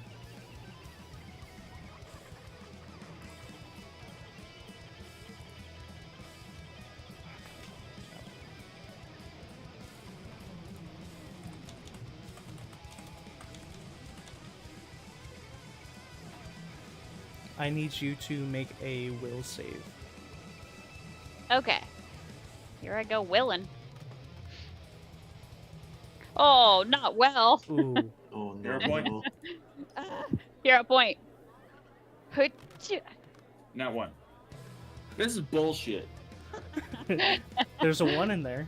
I need you to make a will save. Okay. Here I go willing. Oh, not well. Ooh. Oh no. Fair point. Here at point. Hooch- Not one. This is bullshit. There's a 1 in there.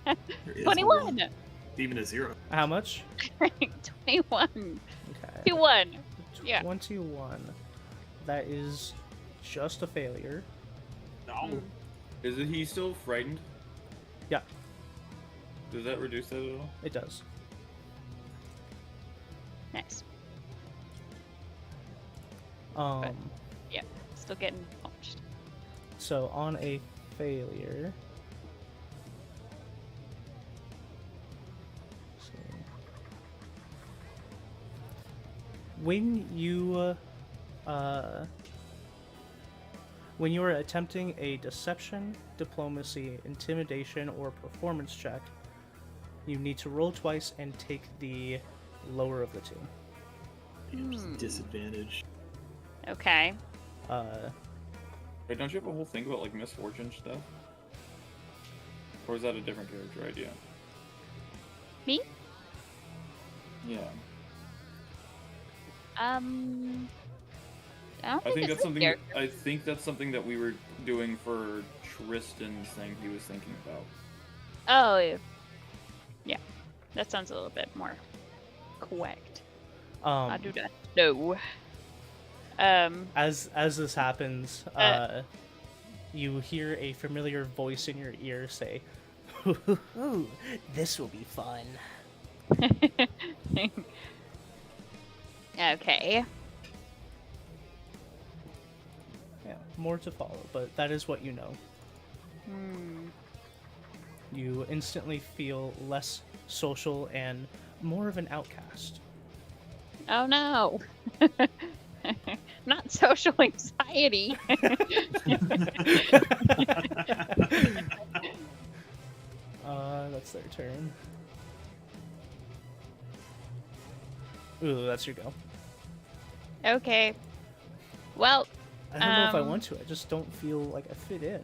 There is a 21. one. Even a 0. How much? 21. Okay. 2-1. Yeah. 21. That is just a failure. No. Is it he still frightened? Yeah, Does that reduce that at all? it does. Nice. Um, Still getting punched. so on a failure. let's see. When you are attempting a deception, diplomacy, intimidation, or performance check, you need to roll twice and take the lower of the two. Disadvantage. Okay. Wait, don't you have a whole thing about like misfortune stuff? Or is that a different character idea? Me? Yeah. I don't I think it's that's a something. character. I think that's something that we were doing for Tristan's thing. He was thinking about. Oh, yeah. That sounds a little bit more correct. I do that. No. As this happens, you hear a familiar voice in your ear say, "Ooh, this will be fun." Okay. Yeah, more to follow, but that is what you know. Hmm. You instantly feel less social and more of an outcast. Oh no. Not social anxiety. That's their turn. Ooh, that's your go. Okay. Well, I don't know if I want to. I just don't feel like I fit in.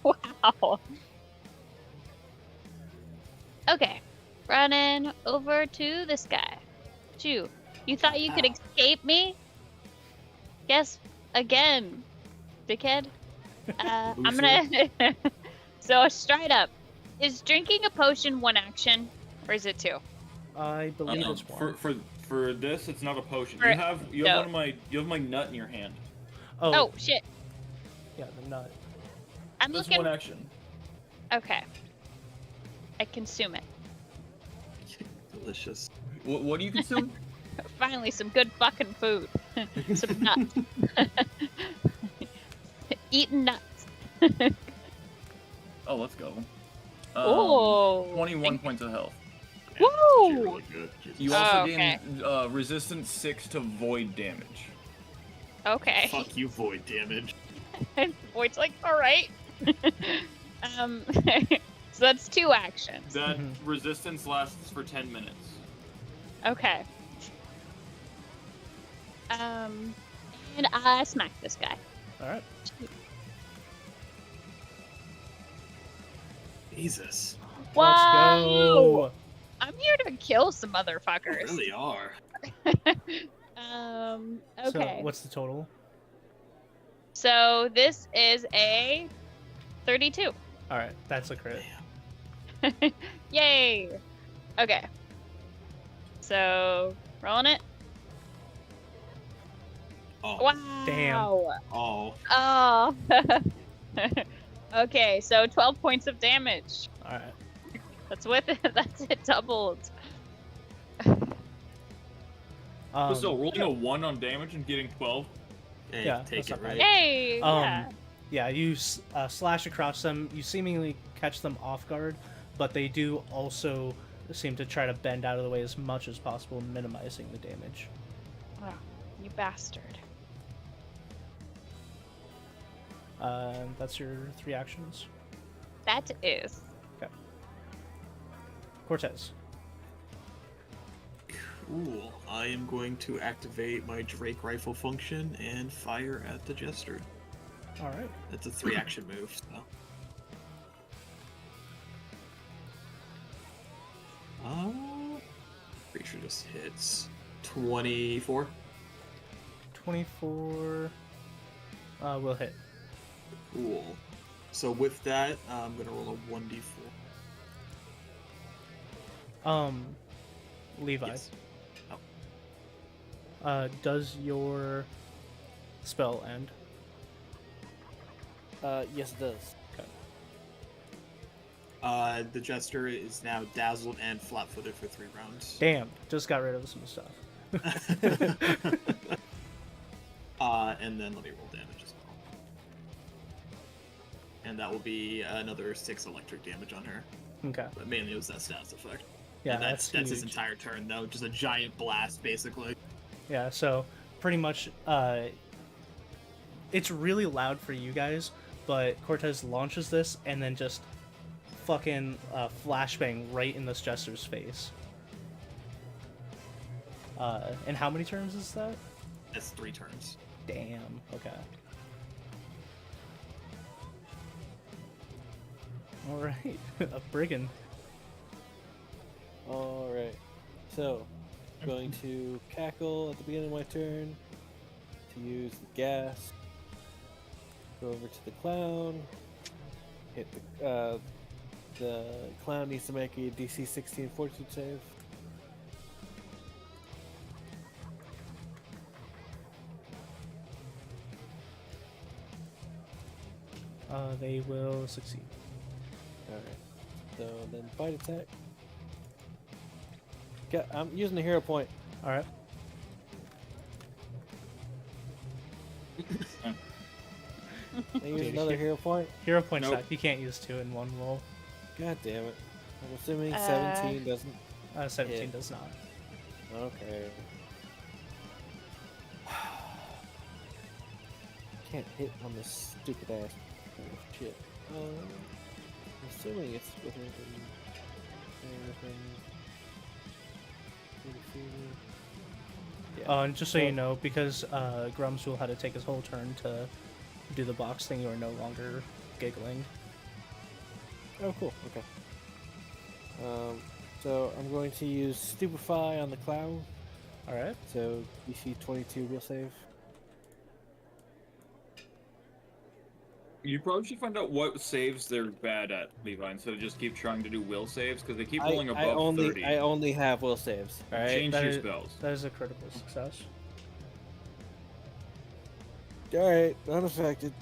wow. Okay. Running over to this guy. Chew. You thought you could escape me? Guess again, dickhead. I'm gonna. So straight up, is drinking a potion one action, or is it two? I believe it's one. For this, it's not a potion. For- You have no. you have my nut in your hand. Oh shit! Yeah, the nut. I'm That's looking. one action. Okay. I consume it. Delicious. What do you consume? Finally, some good fucking food. Some nuts. Eating nuts. Oh, let's go. Oh. 21 points of health. Woo! Really good. You Oh, also okay. gain resistance 6 to void damage. Okay. Fuck you, void damage. Void's like, all right. So that's two actions. That resistance lasts for 10 minutes. Okay. And I smack this guy. All right. Jesus. Whoa! Let's go. I'm here to kill some You motherfuckers. really are. Okay. So what's the total? So this is a 32. All right, that's a crit. Yay! Okay. So, rolling it. Oh. Wow! Damn. Oh. Oh! Okay, so 12 points of damage. All right. That's with it. That's it doubled. So rolling a 1 on damage and getting 12. Hey, Yeah, take that's it, not right? bad. Yay! Yeah. Yeah, you slash across them. You seemingly catch them off guard, but they do also seem to try to bend out of the way as much as possible, minimizing the damage. Oh, you bastard. That's your 3 actions. That is. Cortez. Cool. I am going to activate my Drake rifle function and fire at the Jester. All right. That's a 3-action move, so. Creature just hits 24. 24 will hit. Cool. So with that, I'm gonna roll a 1d4. Levi. Yes. Oh. Does your spell end? Yes, it does. The Jester is now dazzled and flat-footed for 3 rounds. Damn, just got rid of some stuff. And then let me roll damage as well. And that will be another 6 electric damage on her. Okay. But mainly it was that status effect. Yeah, And that's his huge. entire turn, though. Just a giant blast, basically. Yeah, so pretty much, it's really loud for you guys, but Cortez launches this and then just fucking flashbang right in this Jester's face. And how many turns is that? That's 3 turns. Damn. Okay. All right. A brigand. All right. So, I'm going to cackle at the beginning of my turn to use the gas. Go over to the clown. Hit the clown needs to make a DC 16 Fortitude save. They will succeed. All right. So then bite attack. I'm using a hero point. All right. I use Dude, another hero point. Hero points Nope. out. You can't use 2 in one roll. God damn it. I'm assuming Uh, 17 doesn't. 17 Yeah. does not. Okay. Can't hit on this stupid ass shit. I'm assuming it's within. Yeah. And just so you know, because Grumsul had to take his whole turn to do the box thing, you are no longer giggling. Oh, cool. Okay. So I'm going to use Stupefy on the clown. All right. So DC 22 will save. You probably should find out what saves they're bad at, Levi, instead of just keep trying to do will saves, because they keep rolling above 30. I only have will saves. All right. Change That your is- spells. That is a critical success. All right. Unaffected.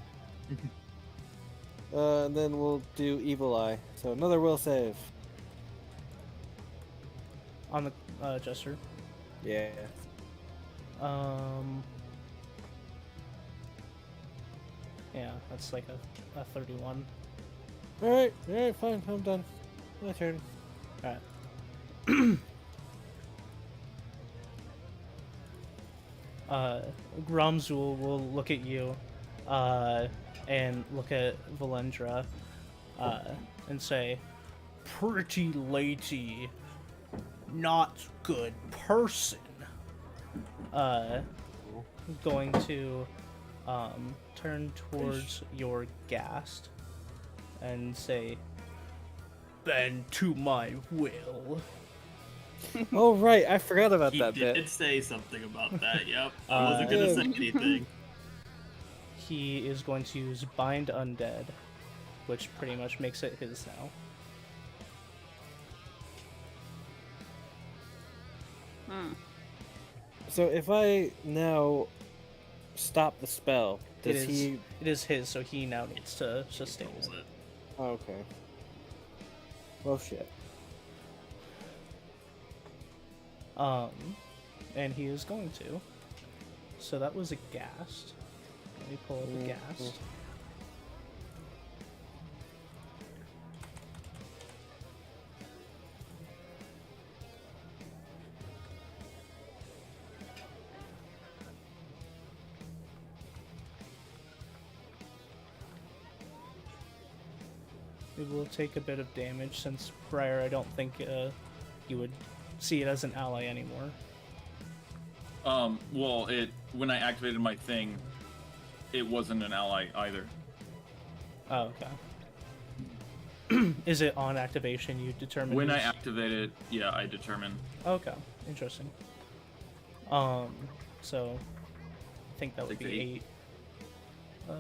And then we'll do Evil Eye. So another will save. On the Jester. Yeah. Yeah, that's like a 31. All right. Fine. I'm done. My turn. All right. Gromzul will look at you, and look at Valendra, and say, "Pretty lady, not good person." Going to turn towards your ghast and say, "Bend to my will." Oh right, I forgot about He that did bit. say something about that, yep. I wasn't gonna say anything. He is going to use Bind Undead, which pretty much makes it his now. So if I now stop the spell, It does he? is his, so he now needs to sustain Was it. it? Oh, okay. Well, shit. And he is going to. So that was a ghast. Let me pull up the ghast. It will take a bit of damage since prior I don't think you would see it as an ally anymore. Well, when I activated my thing, it wasn't an ally either. Oh, okay. Is it on activation you determine? When I who's- activate it, yeah, I determine. Okay, interesting. So I think that would Six, be eight. 8.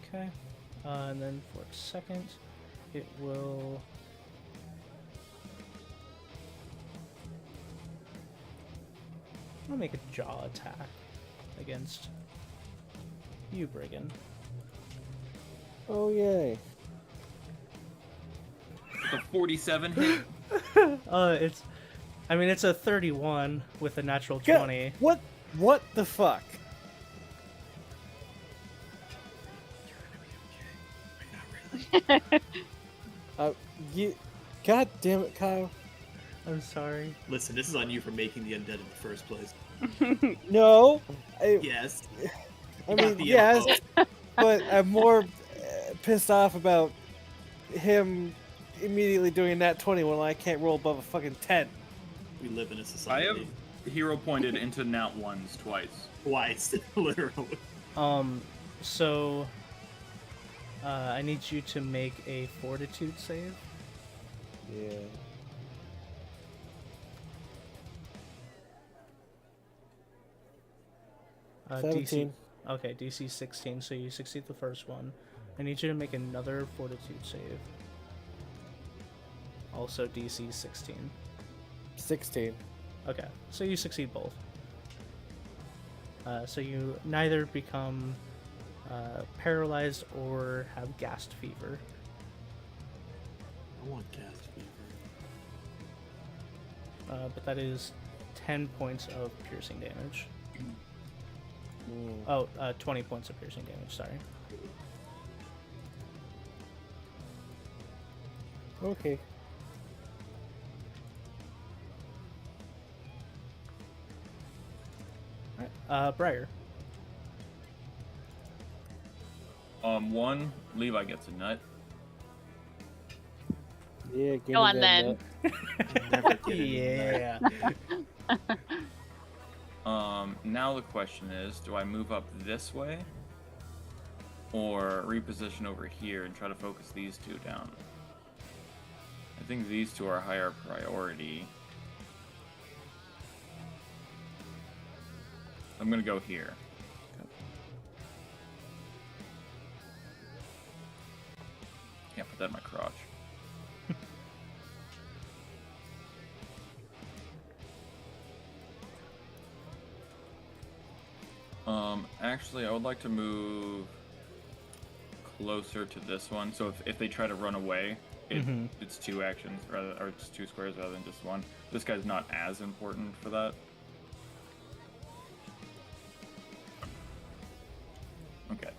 Okay, and then for a second, it will. I'm gonna make a jaw attack against you, Brigand. Oh yay! The 47 hit. It's a 31 with a natural Go- 20. What? What the fuck? You. God damn it, Kyle. I'm sorry. Listen, this is on you for making the undead in the first place. No. Yes. I Not mean, the yes, MO. but I'm more pissed off about him immediately doing that 20 when I can't roll above a fucking 10. We live in a I society. have hero pointed into nat ones twice. Twice, literally. So I need you to make a fortitude save. Yeah. DC, 17. okay, DC 16, so you succeed the first one. I need you to make another fortitude save. Also DC 16. 16. Okay, so you succeed both. So you neither become paralyzed or have gassed fever. I want gas fever. But that is 10 points of piercing damage. Mm. Oh, 20 points of piercing damage, sorry. Okay. Alright, Briar. One, Levi gets a nut. Yeah, give Go me on that then. nut. Never get it. Yeah. Now the question is, do I move up this way? Or reposition over here and try to focus these two down? I think these two are higher priority. I'm gonna go here. Can't put that in my crotch. Actually, I would like to move closer to this one. So if they try to run away, it's two actions rather, or it's two squares rather than just one. This guy's not as important for that. Okay.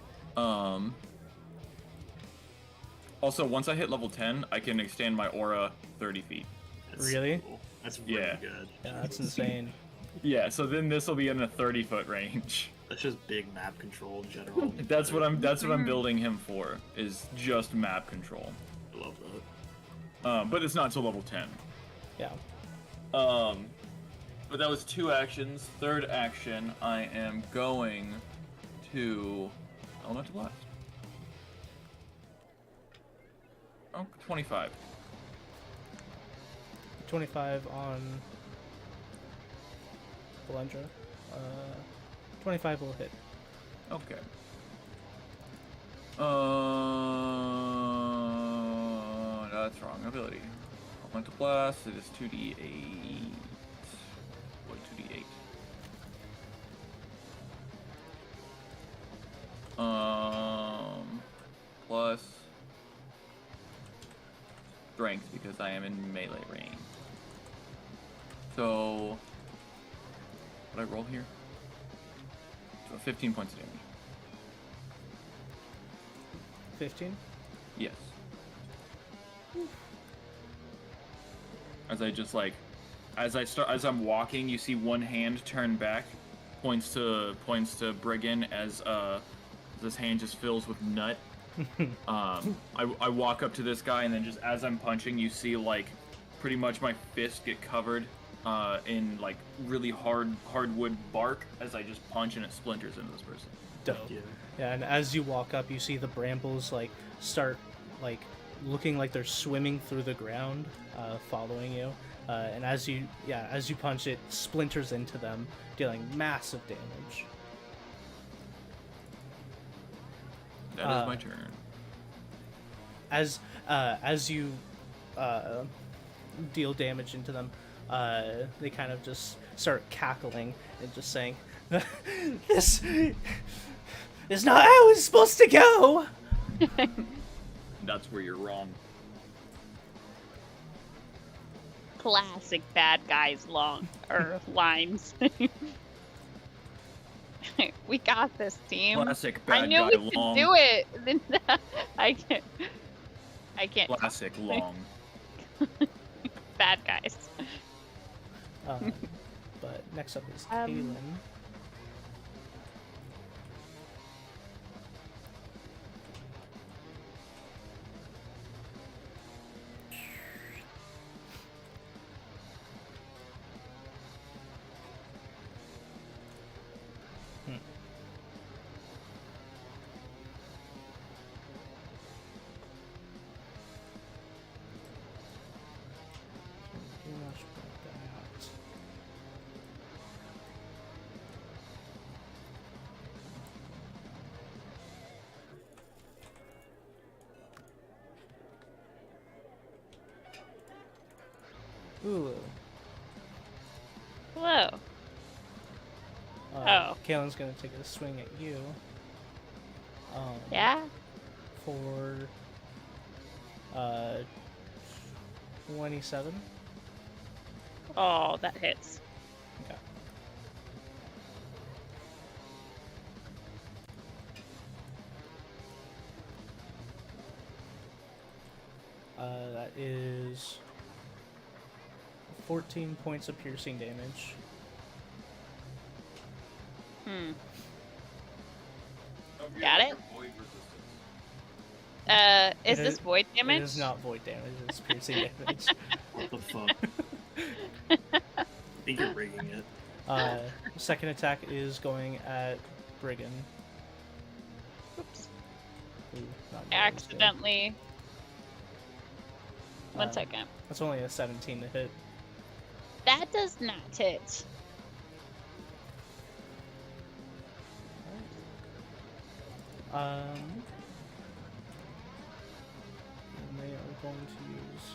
Also, once I hit level 10, I can extend my aura 30 feet. That's Really? Cool. That's really Yeah. good. Yeah, that's insane. Yeah, so then this will be in a 30-foot range. That's just big map control in general. That's what I'm building him for, is just map control. I love that. But it's not till level 10. Yeah. But that was two actions. Third action, I am going to Elemental Blast. Oh, 25. 25 on Belendra. 25 will hit. Okay. That's wrong ability. Elemental Blast, it is 2d8. What, 2d8? Plus strength because I am in melee range. So, what did I roll here? So 15 points of damage. 15? Yes. As I just like, as I'm walking, you see one hand turn back, points to Brigand as this hand just fills with nut. I walk up to this guy, and then just as I'm punching, you see like pretty much my fist get covered in like really hardwood bark as I just punch, and it splinters into this person. Dope. Yeah. Yeah, and as you walk up, you see the brambles like start like looking like they're swimming through the ground, following you. And as you punch, it splinters into them, dealing massive damage. That is my turn. As you deal damage into them, they kind of just start cackling and just saying, "This is not how it's supposed to go." That's where you're wrong. Classic bad guys lines. We got this, team. Classic bad I knew guy we long. could do it. I can't. Classic long. Bad guys. But next up is Um, Kaylin. Ooh. Hello. Oh. Kalen's gonna take a swing at you. Yeah? For 27. Oh, that hits. Okay. That is 14 points of piercing damage. Got it? Is this void damage? It is not void damage, it's piercing damage. What the fuck? I think you're rigging it. Second attack is going at Brigand. Oops. Ooh, not good. Accidentally. One Uh, second. That's only a 17 to hit. That does not hit. And they are going to use.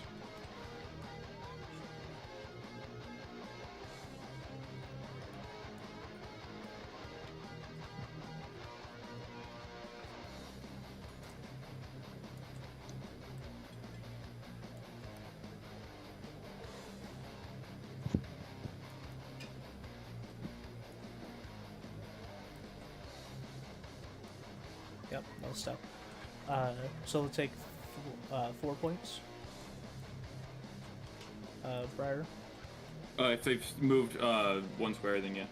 Yep, no step. So we'll take 4 points. Briar. If they've moved one square, then yeah.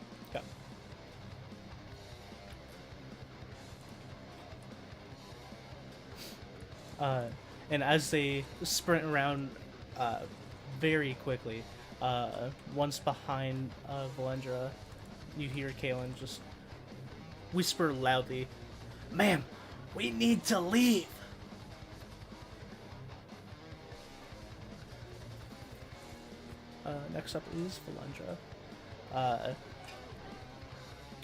Okay. And as they sprint around very quickly, once behind Valendra, you hear Kalen just whisper loudly, "Ma'am, we need to leave!" Next up is Valendra.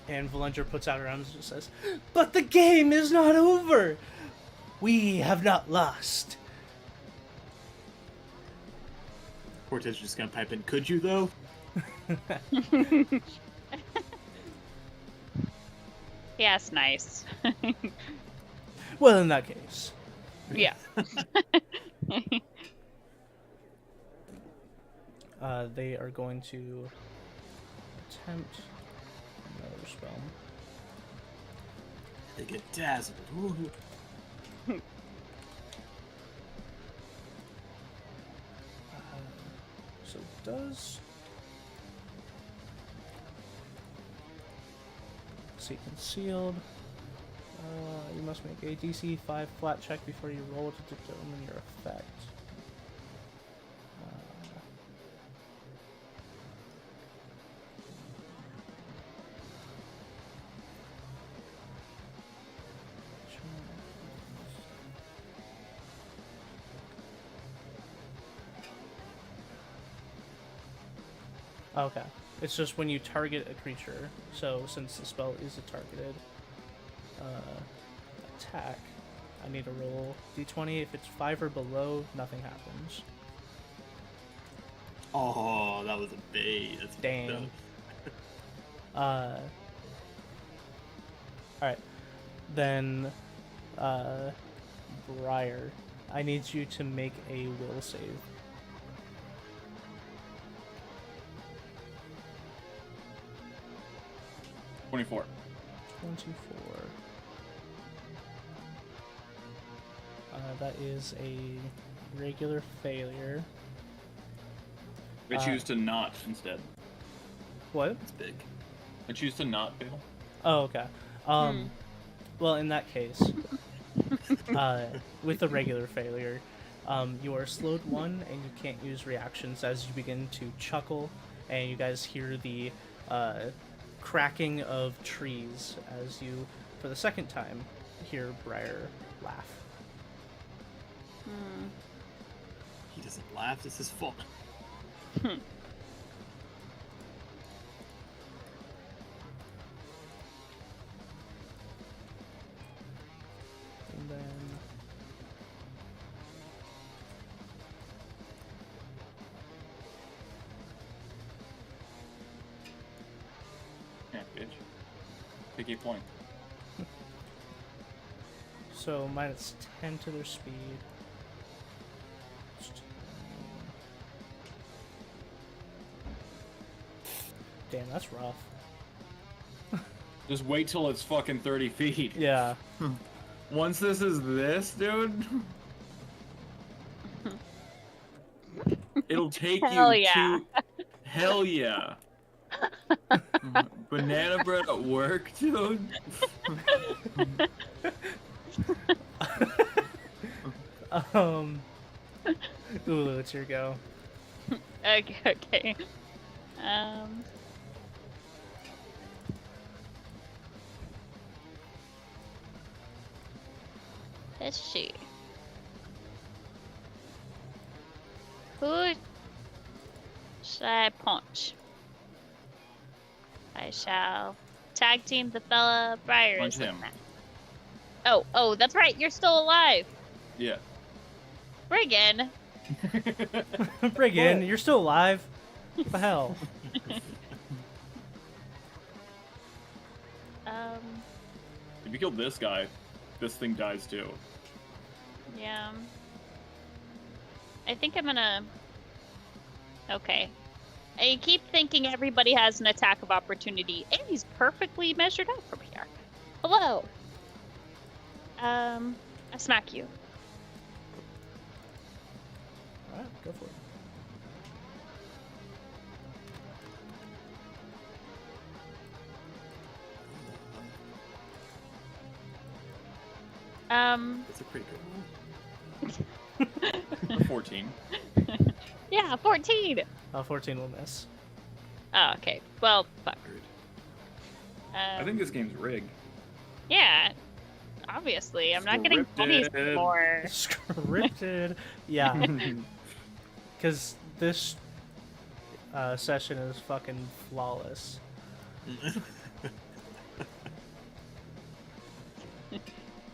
And Valendra puts out her arms and just says, "But the game is not over! We have not lost." Cortez is just gonna pipe in, "Could you, though?" Yes, nice. Well, in that case. Yeah. They are going to attempt another spell. They get dazzled. Ooh. So does... See, concealed. You must make a DC 5 flat check before you roll to determine your effect. Okay. It's just when you target a creature. So since the spell is a targeted attack, I need to roll d20. If it's 5 or below, nothing happens. Oh, that was a bait. That's Damn. Alright. Then, Briar, I need you to make a will save. $24. 24. That is a regular failure. I choose to not instead. What? It's big. I choose to not fail. Oh, okay. Well, in that case, with a regular failure, you are slowed 1 and you can't use reactions as you begin to chuckle, and you guys hear the cracking of trees as you, for the second time, hear Briar laugh. He doesn't laugh. This is fun. And then Pick a point. So minus 10 to their speed. Damn, that's rough. Just wait till it's fucking 30 feet. Yeah. Once this is this, dude, it'll take Hell you yeah. to. Hell yeah. Banana bread at work, dude. Ulu, it's your go. Okay. Let's see. Who should I punch? I shall tag team the fella Briar. Punch him. Oh, that's right. You're still alive. Yeah. Brigand. Brigand, you're still alive. What the hell? If you kill this guy, this thing dies too. Yeah. I think I'm gonna... Okay. I keep thinking everybody has an attack of opportunity, and he's perfectly measured out from here. Hello. I smack you. Alright, go for it. That's a pretty good roll. 14. Yeah, 14. 14 will miss. Oh, okay. Well, fuck. I think this game's rigged. Yeah. Obviously, I'm not getting bunnies Scripted. anymore. Scripted. Yeah. Because this session is fucking flawless.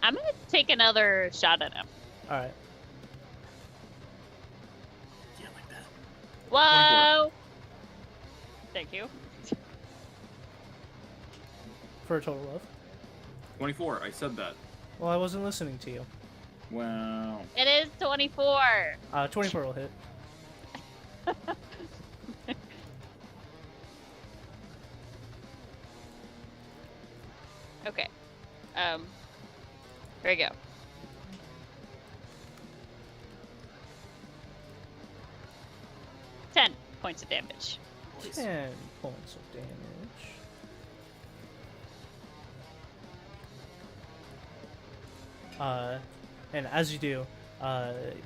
I'm gonna take another shot at him. Alright. Yeah, like that. Whoa! Thank you. For a total of? 24, I said that. Well, I wasn't listening to you. Wow. It is 24. 24 will hit. Okay. Here we go. Ten points of damage. 10 points of damage. And as you do,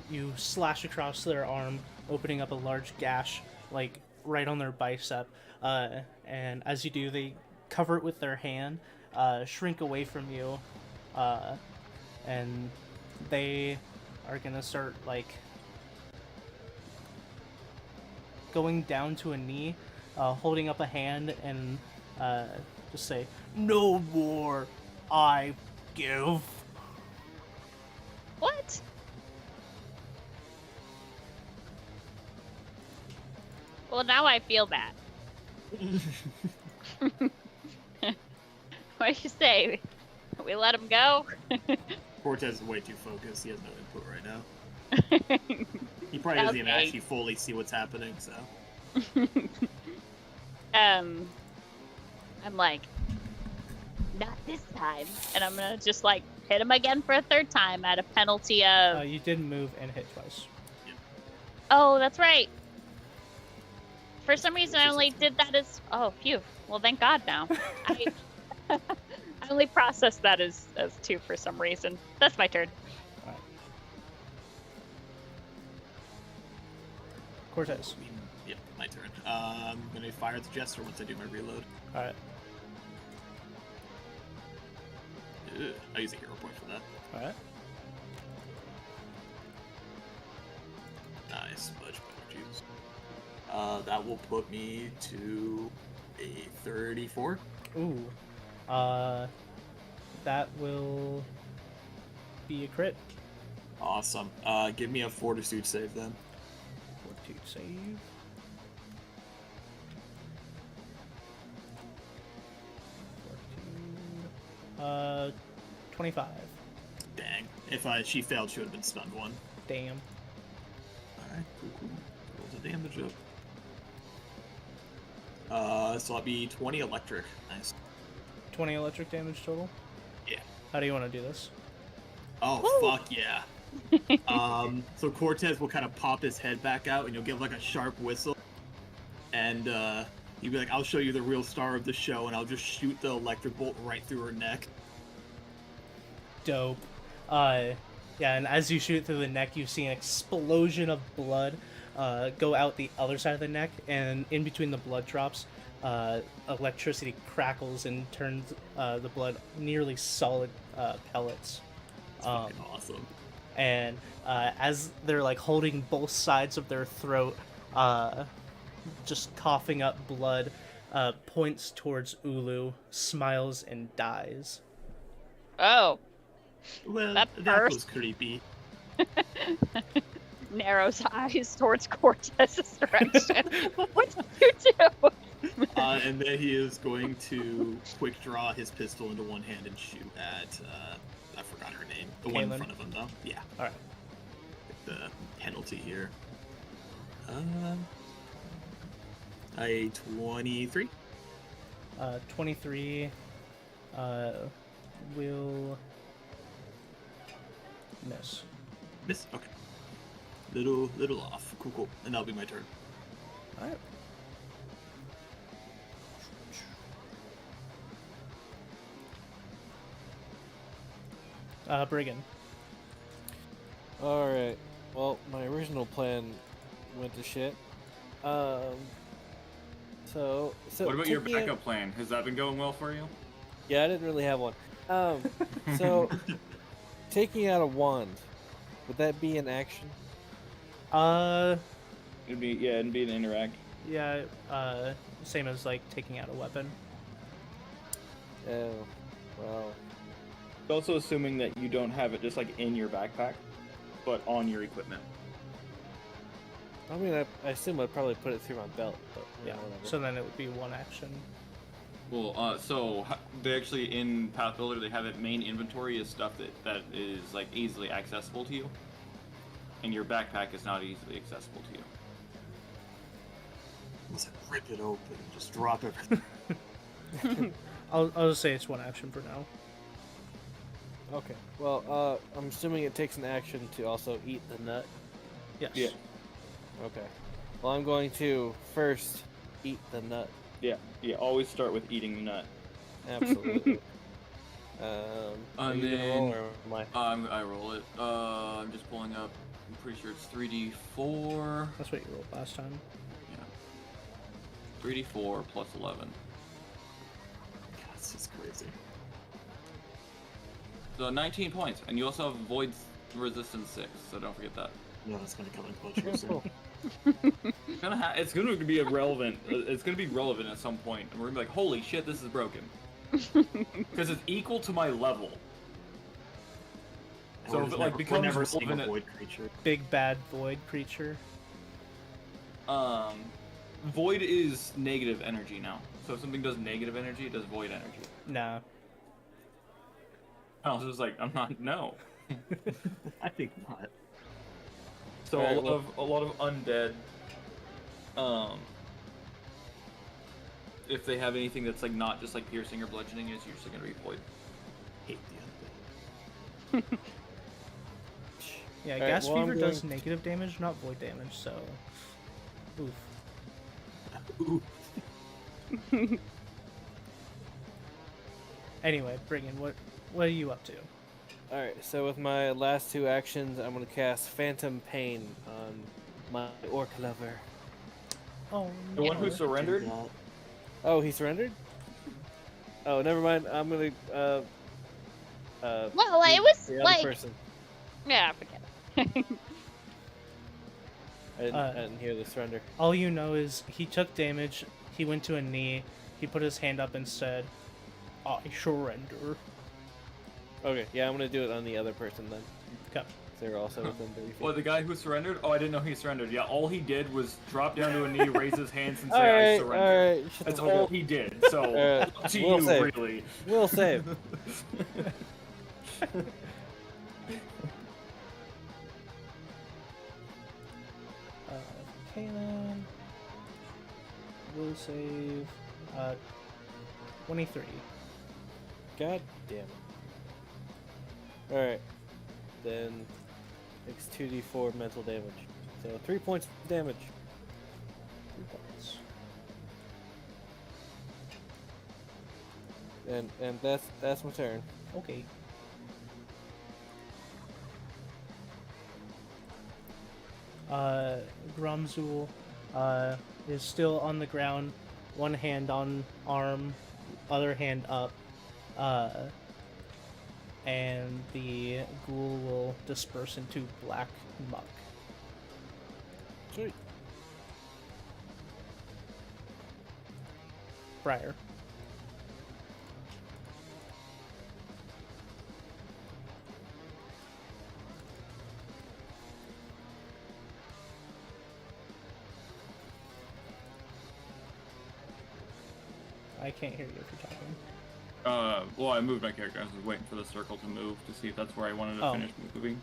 you slash across their arm, opening up a large gash, like right on their bicep. And as you do, they cover it with their hand, shrink away from you, and they are gonna start like going down to a knee, holding up a hand, and just say, "No more, I give." What? Well, now I feel bad. What do you say? We let him go? Cortez is way too focused. He has no input right now. He probably doesn't even Okay. actually fully see what's happening, so. I'm like, not this time. And I'm gonna just like hit him again for a third time at a penalty of... You did move and hit twice. Oh, that's right. For some reason, I only did that as... Oh, phew. Well, thank God now. I only processed that as 2 for some reason. That's my turn. Alright. Cortez. Yep, my turn. I'm gonna fire at the Jester once I do my reload. Alright. I'll use a hero point for that. Alright. Nice, much better juice. That will put me to a 34. Ooh. That will be a crit. Awesome. Give me a fortitude save then. Fortitude save. Fortitude. 25. Dang. If she failed, she would have been stunned one. Damn. Alright, cool. Roll the damage up. So that'll be 20 electric. Nice. 20 electric damage total? Yeah. How do you want to do this? Oh, fuck yeah. So Cortez will kind of pop his head back out, and you'll give like a sharp whistle. And, he'll be like, I'll show you the real star of the show, and I'll just shoot the electric bolt right through her neck. Dope. Yeah, and as you shoot through the neck, you see an explosion of blood go out the other side of the neck, and in between the blood drops, electricity crackles and turns the blood nearly solid pellets. It's fucking awesome. And as they're like holding both sides of their throat, just coughing up blood, points towards Ulu, smiles, and dies. Oh, Well, That that first- was creepy. narrows eyes towards Cortez's direction. What did you do? And then he is going to quick draw his pistol into one hand and shoot at, I forgot her name. The one in Kaylin? front of him, though. Yeah. Alright. The penalty here. A 23. 23 will miss. Miss. Okay. Little off. Cool. And that'll be my turn. Alright. Brigand. Alright. Well, my original plan went to shit. So What about your taking it- backup plan? Has that been going well for you? Yeah, I didn't really have one. So taking out a wand, would that be an action? It'd be an interact. Yeah, same as like taking out a weapon. Oh, well. It's also assuming that you don't have it just like in your backpack, but on your equipment. I mean, I assume I'd probably put it through my belt, but Yeah. whatever. So then it would be one action. Well, they actually in Path Builder they have it main inventory is stuff that is like easily accessible to you, and your backpack is not easily accessible to you. Let's rip it open and just drop everything. I'll just say it's one action for now. Okay. Well, I'm assuming it takes an action to also eat the nut. Yes. Yeah. Okay. Well, I'm going to first eat the nut. Yeah. Always start with eating the nut. Absolutely. Are And you gonna roll then- or am I? I roll it. I'm just pulling up. I'm pretty sure it's 3d4. That's what you rolled last time. Yeah. 3d4 plus 11. God, this is crazy. So 19 points, and you also have void resistance 6. So don't forget that. Yeah, that's gonna come in closer soon. It's gonna be irrelevant. It's gonna be relevant at some point, and we're gonna be like, "Holy shit, this is broken," because it's equal to my level. So if it like we're becomes never seeing a relevant, void creature. Big bad void creature. void is negative energy now. So if something does negative energy, it does void energy. Nah. I was just like, I'm not. No. I think not. So Alright, a lot of undead. If they have anything that's like not just like piercing or bludgeoning, it's usually gonna be void. Hate the undead. Yeah, Alright, gas well, I'm fever does going- negative damage, not void damage, so. Oof. Ooh. Anyway, Brigand, what are you up to? Alright, so with my last two actions, I'm going to cast Phantom Pain on my orc lover. Oh, The one who no. surrendered? Do that. Oh, he surrendered? Oh, never mind. I'm going to, Well, it was the other like, person. yeah, forget it. I didn't hear the surrender. All you know is he took damage, he went to a knee, he put his hand up and said, I surrender. Okay, yeah, I'm going to do it on the other person then. Okay. They're also within 30 feet. Well, the guy who surrendered? Oh, I didn't know he surrendered. Yeah, all he did was drop down to a knee, raise his hands, and say, I Alright, surrender. alright. shut the That's fuck all up. he did. So, Alright, up to we'll you, save. really. We'll save. Kaylin will save 23. God damn it. Alright. Then takes 2d4 mental damage. So 3 points of damage. 3 points. And that's my turn. Okay. Gromzul is still on the ground, one hand on arm, other hand up, and the ghoul will disperse into black muck. Sweet. Briar. I can't hear you if you're talking. Well, I moved my character. I was waiting for the circle to move to see if that's where I wanted to Oh. finish moving.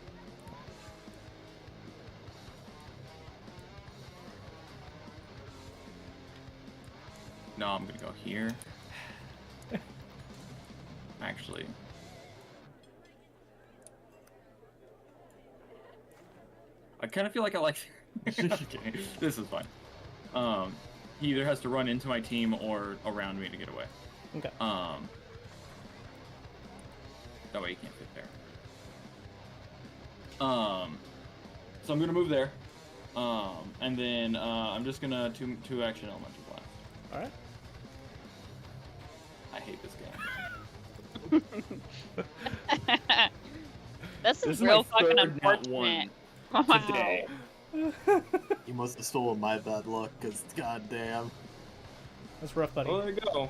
No, I'm gonna go here. Actually. I kind of feel like I like... Okay, this is fine. He either has to run into my team or around me to get away. Okay. That way he can't fit there. So I'm gonna move there. And then I'm just gonna two action elemental blast. All right. I hate this game. This This is is my real fucking third nat unfortunate. one Wow. today. You must have stolen my bad luck, because goddamn. That's rough, buddy. Well, there you go.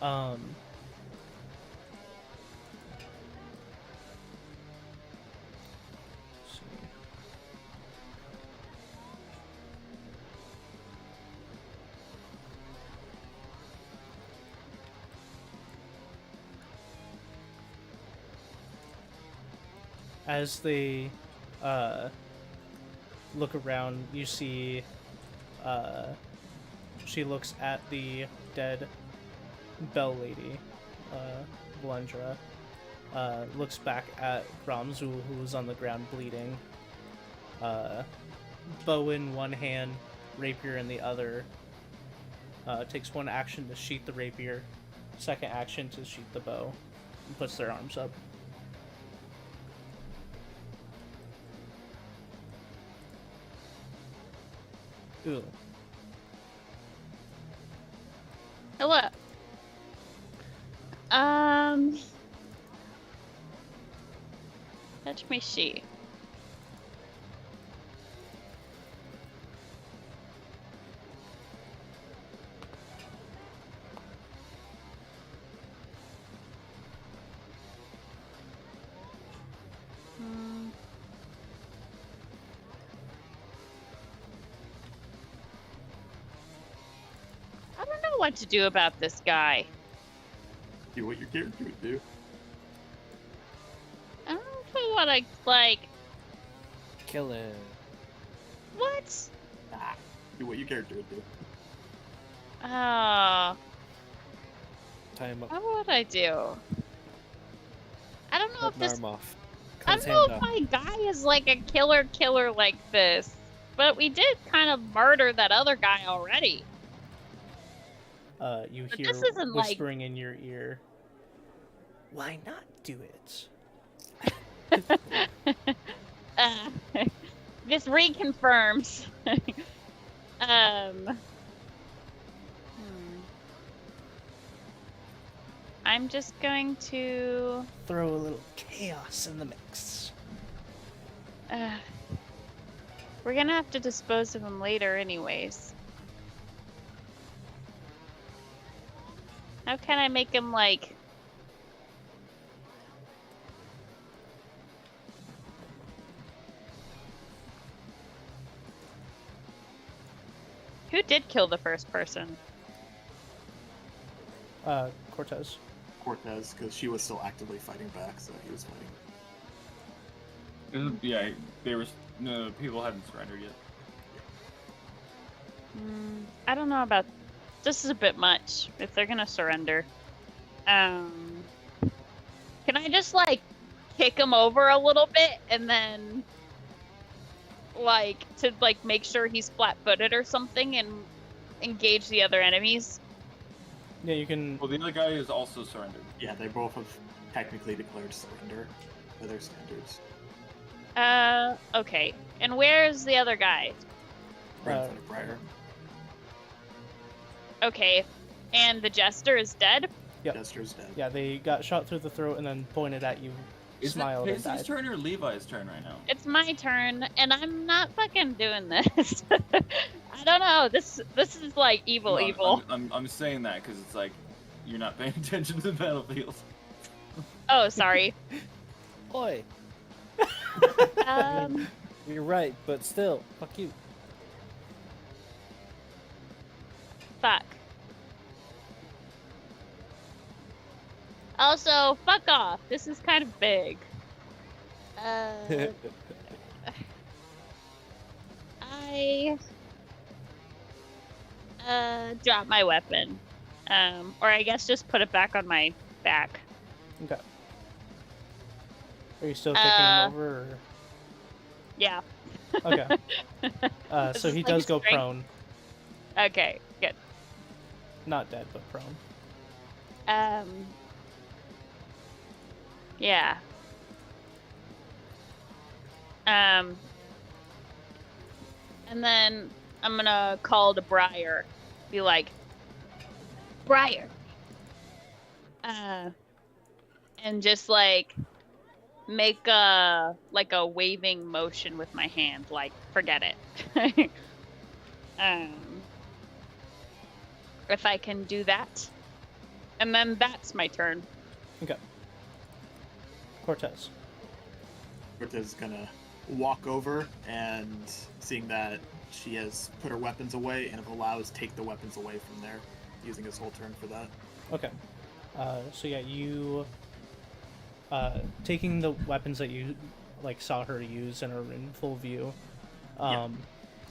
Alright. Let's see. As they look around, you see she looks at the dead Bell Lady, Blundra, looks back at Gromzul, who was on the ground bleeding, bow in one hand, rapier in the other, takes one action to sheath the rapier, second action to sheath the bow, and puts their arms up. Ooh. Hello. Let me see. I don't know what to do about this guy. Do what your character would do. I don't know if I want to, like, Kill him. what? Do what your character would do. Oh, Tie him up. what would I do? I don't know Cut if an this. arm off. I Cut his don't know hand if off. my guy is like a killer like this, but we did kind of murder that other guy already. You But hear this isn't like- whispering in your ear. Why not do it? This reconfirms. I'm just going to. Throw a little chaos in the mix. We're gonna have to dispose of him later, anyways. How can I make him like? Who did kill the first person? Cortez. Cortez, because she was still actively fighting back, so he was fighting. Yeah, no people hadn't surrendered yet. I don't know about. This is a bit much. If they're gonna surrender, can I just like kick him over a little bit and then like to like make sure he's flat-footed or something and engage the other enemies? Yeah, you can. Well, the other guy is also surrendered. Yeah, they both have technically declared surrender by their standards. Okay. And where's the other guy? Right in front of Briar. Okay. And the jester is dead? Yep. Jester's dead. Yeah, they got shot through the throat and then pointed at you, Is smiled it and died. Paisley's turn or Levi's turn right now? It's my turn, and I'm not fucking doing this. I don't know. This is like evil. I'm saying that because it's like you're not paying attention to the battlefield. Oh, sorry. Oi, Um, you're right, but still, fuck you. fuck. Also, fuck off. This is kind of big. I drop my weapon. Or I guess just put it back on my back. Okay. Are you still kicking him over? Or... Yeah. Okay. This So is he like does a go strength- prone. Okay, good. Not dead, but prone. Yeah. And then I'm gonna call to Briar. Be like, Briar. And just like make a waving motion with my hand, like forget it. If I can do that. And then that's my turn. Okay. Cortez. Cortez is gonna walk over and seeing that she has put her weapons away and if allows take the weapons away from there, using his whole turn for that. Okay. So yeah, you taking the weapons that you like saw her use and are in full view.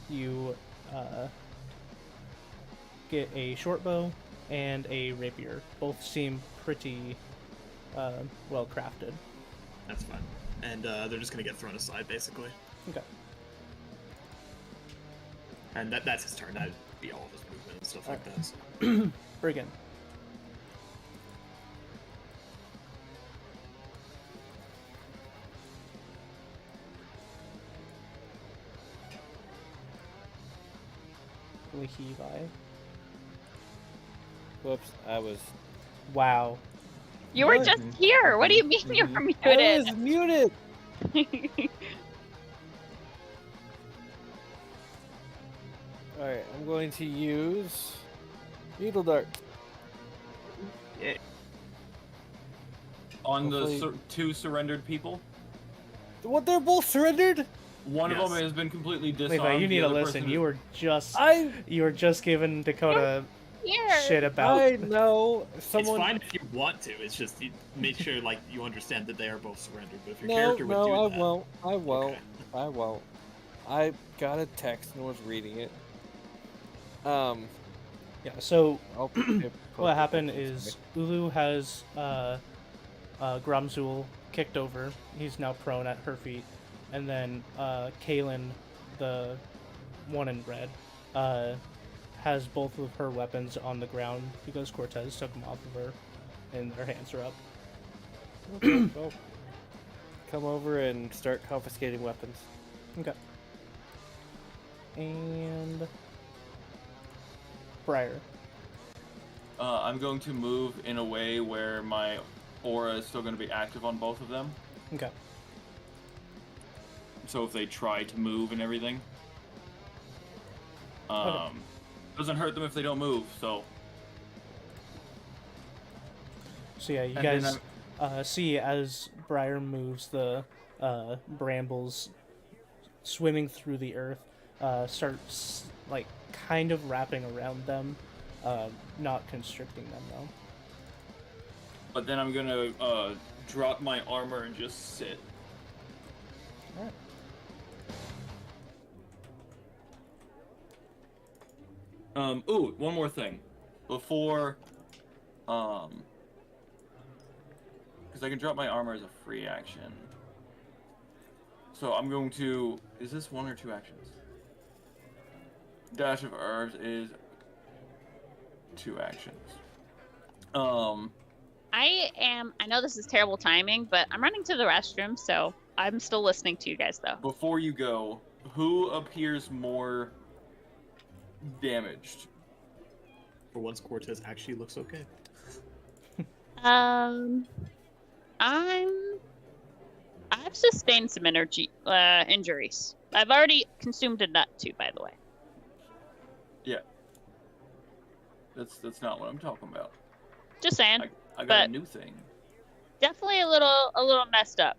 You get a short bow and a rapier. Both seem pretty well crafted. That's fine. And they're just gonna get thrown aside basically. Okay. And that's his turn. That'd be all of his movement and stuff like that. So. Brigand. Levi. Whoops, I was. Wow. You were What? just here. What do you mean you were I was muted? muted. All right, I'm going to use needle dart. On the Hopefully- two surrendered people, What? They're both surrendered? one Yes. of them has been completely disarmed. Levi, you the need to other listen. person You were just I giving Dakota Here. shit about. I know It's someone. fine if you want to. It's just you make sure like you understand that they are both surrendered. But if your No, character would do no, I that, won't. I won't. Okay. I won't. I got a text and was reading it. Yeah. So I'll what happened is Ulu has Gromzul kicked over. He's now prone at her feet, and then Kaylin, the one in red, has both of her weapons on the ground because Cortez took them off of her, and their hands are up. Well, come over and start confiscating weapons. Okay. And Briar. I'm going to move in a way where my aura is still going to be active on both of them. Okay. So if they try to move and everything, doesn't hurt them if they don't move. So So yeah, you And then guys see as Briar moves the brambles swimming through the earth, starts like kind of wrapping around them, not constricting them though. But then I'm gonna drop my armor and just sit. Alright. Ooh, one more thing. Before, because I can drop my armor as a free action. So I'm going to, is this 1 or 2 actions? Dash of Herbs is 2 actions. I know this is terrible timing, but I'm running to the restroom, so I'm still listening to you guys though. Before you go, who appears more damaged? For once, Cortez actually looks okay. I've sustained some injuries. I've already consumed a nut too, by the way. Yeah. That's not what I'm talking about. Just saying. I got but a new thing. definitely a little messed up.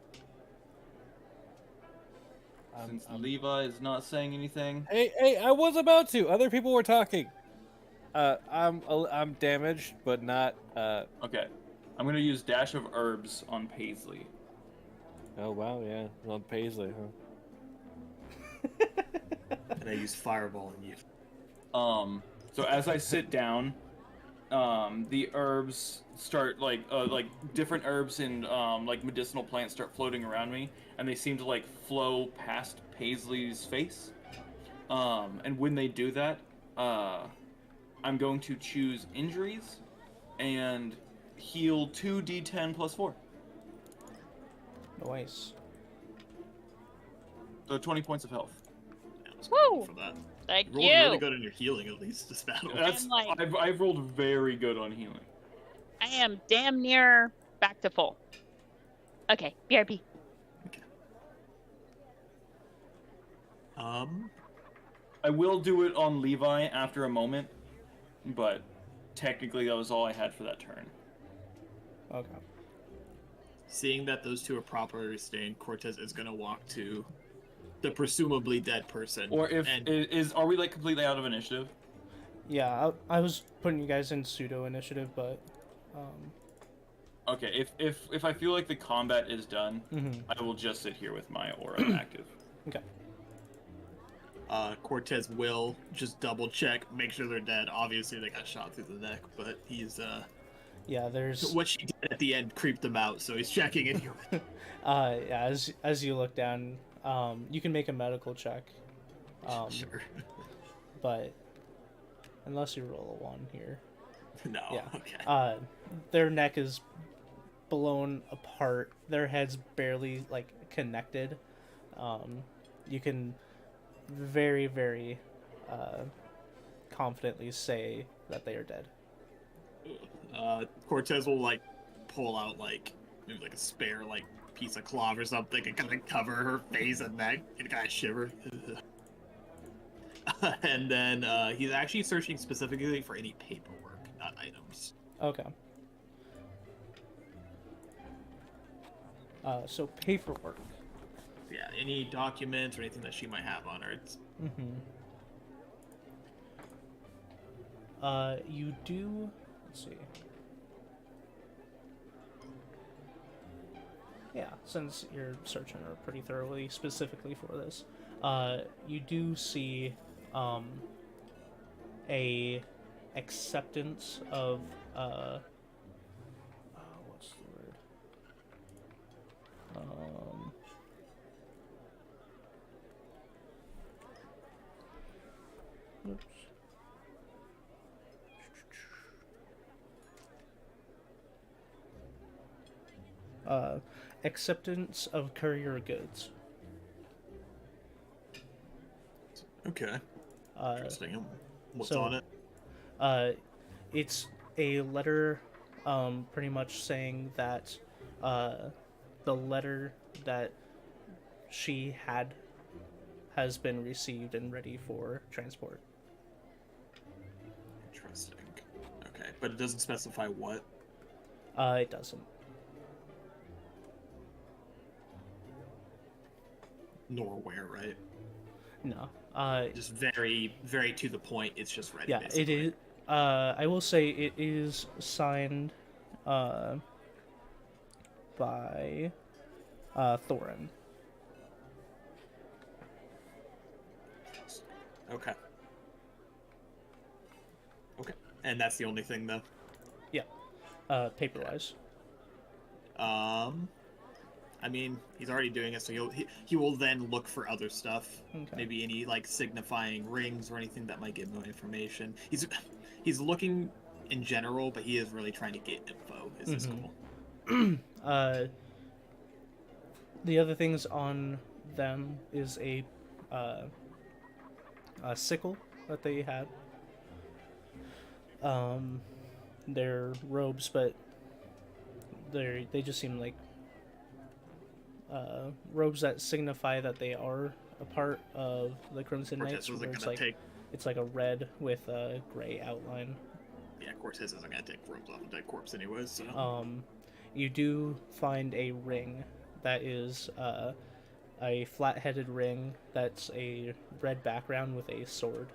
Since Levi is not saying anything. Hey! I was about to. Other people were talking. I'm damaged, but not. Okay. I'm gonna use Dash of Herbs on Paisley. Oh wow, yeah, on Paisley, huh? And I use Fireball on you. So as I sit down, the herbs start like different herbs and like medicinal plants start floating around me, and they seem to like flow past Paisley's face. And when they do that, I'm going to choose injuries and heal 2d10 plus 4. Nice. So 20 points of health. Yeah, let's Woo! go for that. Thank You rolled you. really good in your healing, at least, this battle. That's like- I've rolled very good on healing. I am damn near back to full. Okay, BRB. I will do it on Levi after a moment, but technically that was all I had for that turn. Okay. Seeing that those two are properly restrained, Cortez is gonna walk to the presumably dead person. Or if and are we like completely out of initiative? Yeah, I was putting you guys in pseudo initiative, but Okay, if I feel like the combat is done, mhm. I will just sit here with my aura active. Okay. Cortez will just double check, make sure they're dead. Obviously, they got shot through the neck, but he's Yeah, there's what she did at the end creeped him out, so he's checking in here. yeah, as you look down, you can make a medical check. Sure. But unless you roll a 1 here. No. Yeah. Okay. Their neck is blown apart. Their head's barely like connected. You can very, very confidently say that they are dead. Cortez will like pull out like maybe like a spare like piece of cloth or something and kind of cover her face and neck and kind of shiver. And then he's actually searching specifically for any paperwork, not items. Okay. So paperwork. Yeah, any documents or anything that she might have on her. It's... You do. Let's see. Yeah, since you're searching her pretty thoroughly, specifically for this, you do see a acceptance of what's the word? Oops. Acceptance of courier goods. Okay. Interesting. What's so, on it? It's a letter, pretty much saying that the letter that she had has been received and ready for transport. Interesting. Okay, but it doesn't specify what. It doesn't. Nor where, right? No. Just very, very to the point. It's just ready. Yeah, basically. it is. I will say it is signed by Thorin. Okay. Okay. And that's the only thing, though. Yeah. Paper-wise. I mean, he's already doing it, so he will then look for other stuff. Okay. Maybe any like signifying rings or anything that might give more information. He's looking in general, but he is really trying to get info. Is his goal? The other things on them is a sickle that they had. Their robes, but they just seem like robes that signify that they are a part of the Crimson Knights. Cortez Where isn't it's gonna like take. it's like a red with a gray outline. Yeah, Cortez isn't gonna take robes off a dead corpse anyways. So. You do find a ring that is a flat-headed ring that's a red background with a sword.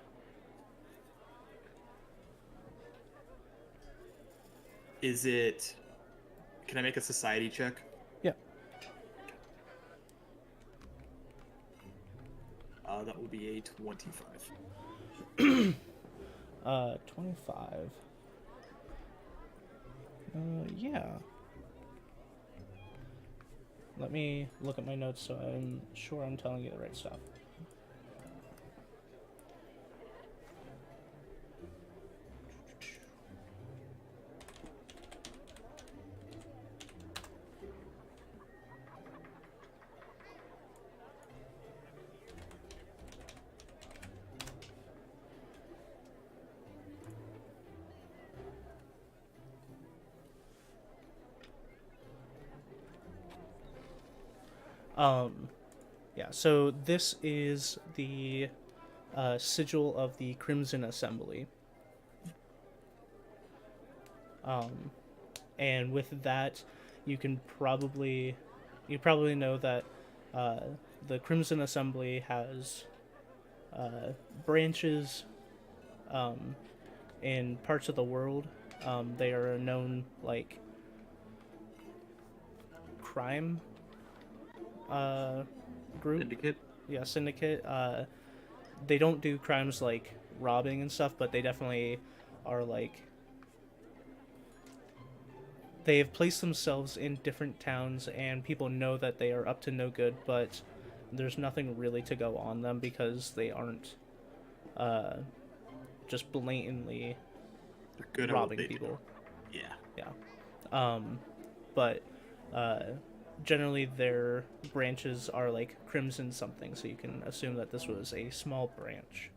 Is it? Can I make a society check? Yeah. That will be a 25. 25. Yeah. Let me look at my notes so I'm sure I'm telling you the right stuff. Yeah, so this is the sigil of the Crimson Assembly. And with that, you probably know that the Crimson Assembly has branches in parts of the world. They are known like crime group. Syndicate. Yeah, syndicate. They don't do crimes like robbing and stuff, but they definitely are like. They have placed themselves in different towns, and people know that they are up to no good, but there's nothing really to go on them because they aren't just blatantly They're good at what robbing they do. people. Yeah. Yeah. But generally their branches are like crimson something, so you can assume that this was a small branch.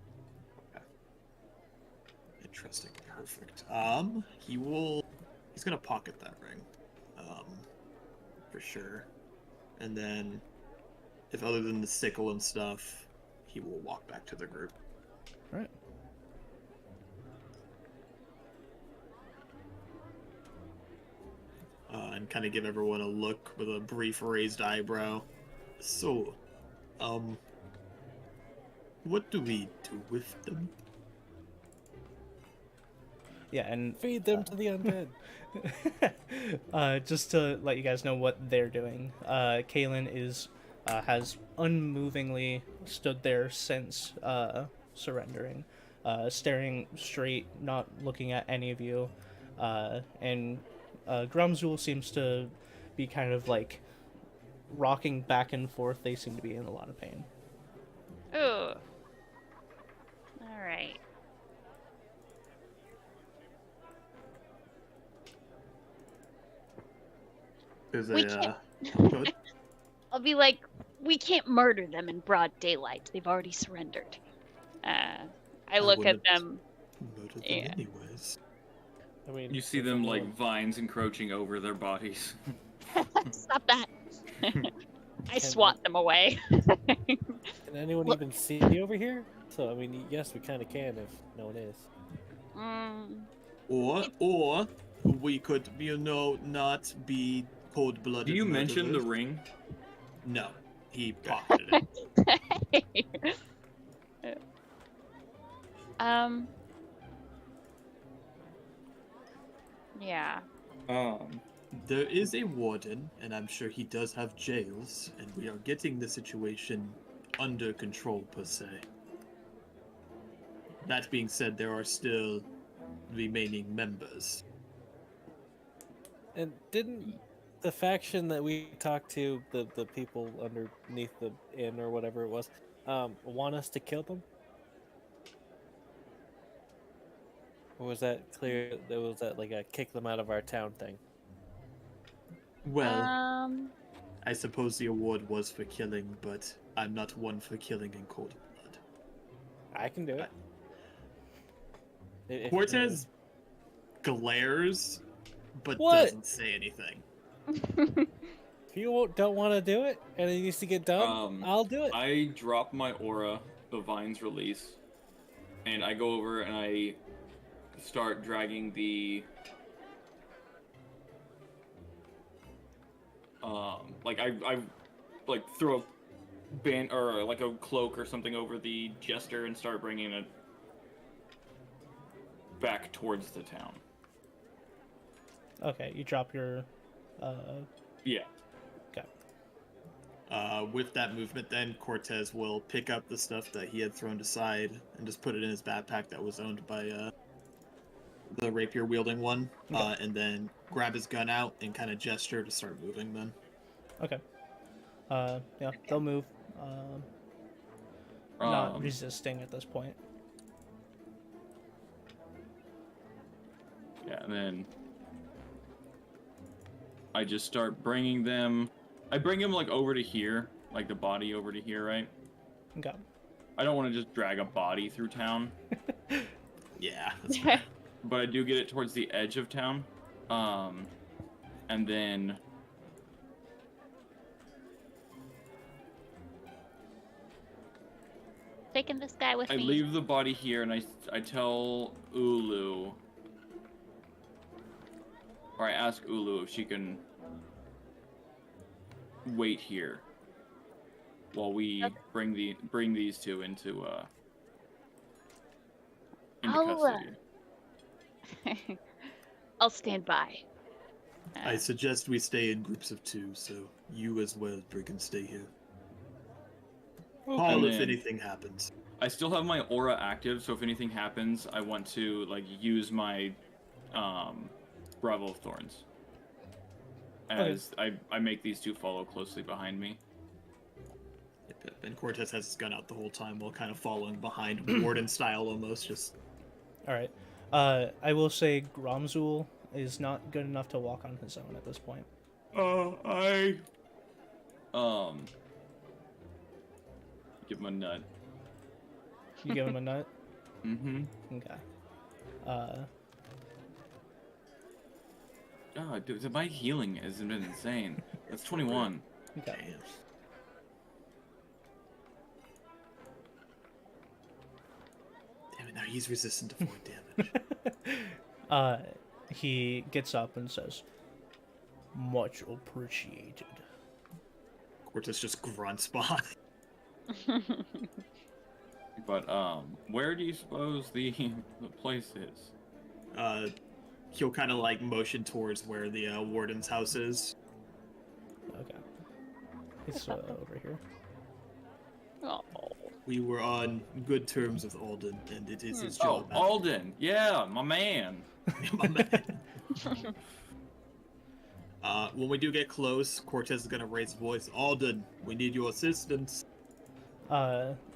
Interesting. Perfect. He's gonna pocket that ring. For sure. And then, if other than the sickle and stuff, he will walk back to the group. All right. And kind of give everyone a look with a brief raised eyebrow. So, what do we do with them? Yeah, and Feed them to the undead. just to let you guys know what they're doing, Kaylin has unmovingly stood there since surrendering, staring straight, not looking at any of you, and Grumzul seems to be kind of like rocking back and forth. They seem to be in a lot of pain. Ooh. Alright. There's We a. can't- Go ahead. I'll be like, we can't murder them in broad daylight. They've already surrendered. I look at wouldn't them. Murder them Yeah. anyways. I mean, You see if them anyone- like vines encroaching over their bodies. Stop that. I swat them away. Can anyone Look- even see over here? So, I mean, yes, we kind of can if no one is. Or we could, not be cold-blooded. Do you mention the murderers. ring? No, he pocketed it. Um. Yeah. There is a warden, and I'm sure he does have jails, and we are getting the situation under control, per se. That being said, there are still remaining members. And didn't the faction that we talked to, the people underneath the inn or whatever it was, want us to kill them? Or was that clear? That was that like a kick them out of our town thing? Well, Um. I suppose the award was for killing, but I'm not one for killing in cold blood. I can do it. If- Cortez glares, but What? doesn't say anything. If you don't want to do it and it needs to get done, I'll do it. I drop my aura, the vines release, and I go over and I start dragging the I like throw a band or like a cloak or something over the jester and start bringing it back towards the town. Okay, you drop your. Yeah. Okay. With that movement, then Cortez will pick up the stuff that he had thrown aside and just put it in his backpack that was owned by the rapier wielding one, Okay. and then grab his gun out and kind of gesture to start moving. Then. Okay. Yeah, they'll move. Not resisting at this point. Yeah, and then I just start bringing them. I bring them like over to here, like the body over to here, right? Okay. I don't want to just drag a body through town, Yeah. That's fair. but I do get it towards the edge of town, and then Taking this guy with I me. leave the body here, and I tell Ulu, or I ask Ulu if she can wait here while we bring these two into custody. I'll stand by. I suggest we stay in groups of 2, so you as well, Brigand, stay here. Call And if then anything happens. I still have my aura active, so if anything happens, I want to like use my Bravo of Thorns as I make these two follow closely behind me. Yep. And Cortez has his gun out the whole time while kind of following behind, warden style almost. Just All right. I will say Gromzul is not good enough to walk on his own at this point. I give him a nut. You give him a nut. Mm-hmm. Okay. Oh, dude, my healing has been insane. That's 21. Okay. damn. Damn it! Now he's resistant to void damage. He gets up and says, "Much appreciated." Cortez just grunts behind. But where do you suppose the place is? He'll kind of like motion towards where the warden's house is. Okay. It's over here. Oh. We were on good terms with Alden, and it is his Oh, job. Alden. Yeah, my man. My man. When we do get close, Cortez is gonna raise his voice. Alden, we need your assistance.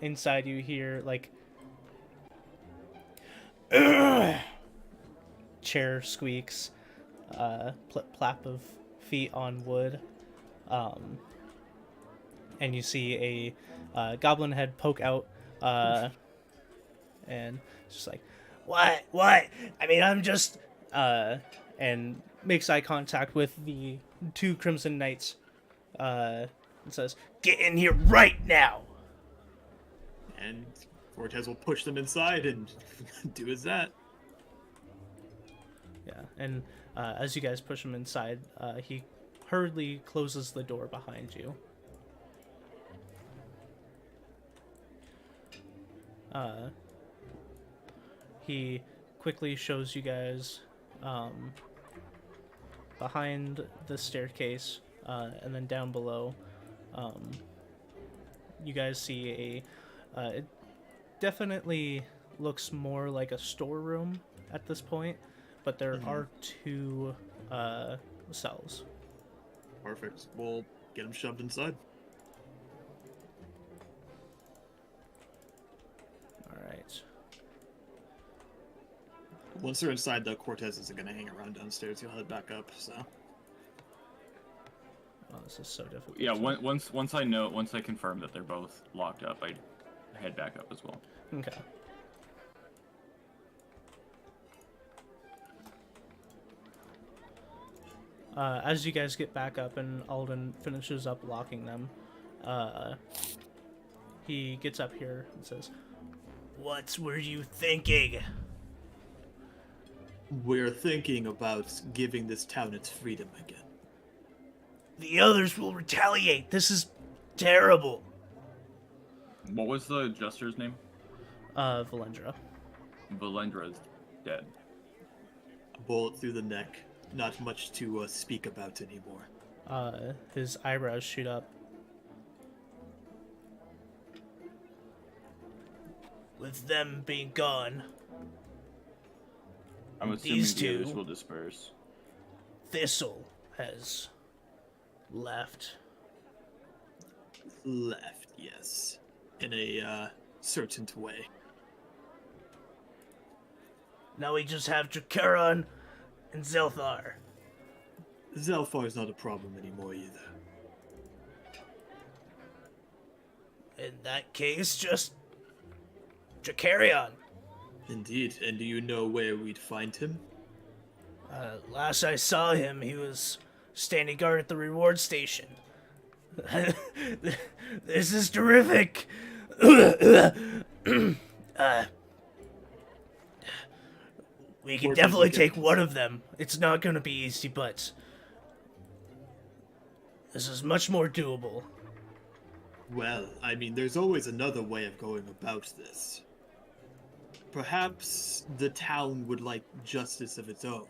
Inside you hear like chair squeaks, plap of feet on wood, and you see a goblin head poke out, and it's just like, what? I mean, I'm just, and makes eye contact with the 2 Crimson Knights, and says, "Get in here right now!" And Cortez will push them inside and do as that. Yeah, and as you guys push him inside, he hurriedly closes the door behind you. he quickly shows you guys behind the staircase, and then down below, you guys see it definitely looks more like a storeroom at this point, but there are two cells. Perfect. We'll get him shoved inside. All right. Once they're inside, though, Cortez isn't going to hang around downstairs. He'll head back up, so... Oh, this is so difficult. Yeah, once I confirm that they're both locked up, I head back up as well. Okay. As you guys get back up and Alden finishes up locking them, he gets up here and says, "What were you thinking?" We're thinking about giving this town its freedom again. The others will retaliate. This is terrible. What was the jester's name? Valendra. Valendra's dead. A bullet through the neck. Not much to speak about anymore. His eyebrows shoot up. With them being gone, I'm assuming these the two- others will disperse. Thistle has left. Left, yes. In a certain way. Now we just have Dracaron and Zelthar. Zelfar's not a problem anymore either. In that case, just Dracarion. Indeed, and do you know where we'd find him? Last I saw him, he was standing guard at the reward station. This is terrific. We can definitely take one of them. It's not going to be easy, but this is much more doable. Well, I mean, there's always another way of going about this. Perhaps the town would like justice of its own.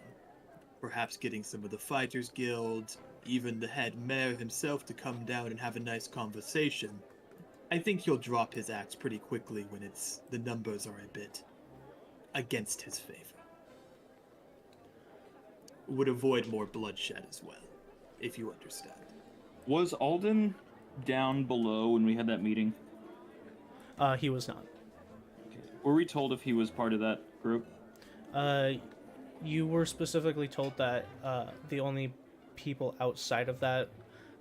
Perhaps getting some of the Fighters Guild, even the head mayor himself to come down and have a nice conversation. I think he'll drop his axe pretty quickly when the numbers are a bit against his favor. Would avoid more bloodshed as well, if you understand. Was Alden down below when we had that meeting? He was not. Were we told if he was part of that group? You were specifically told that the only people outside of that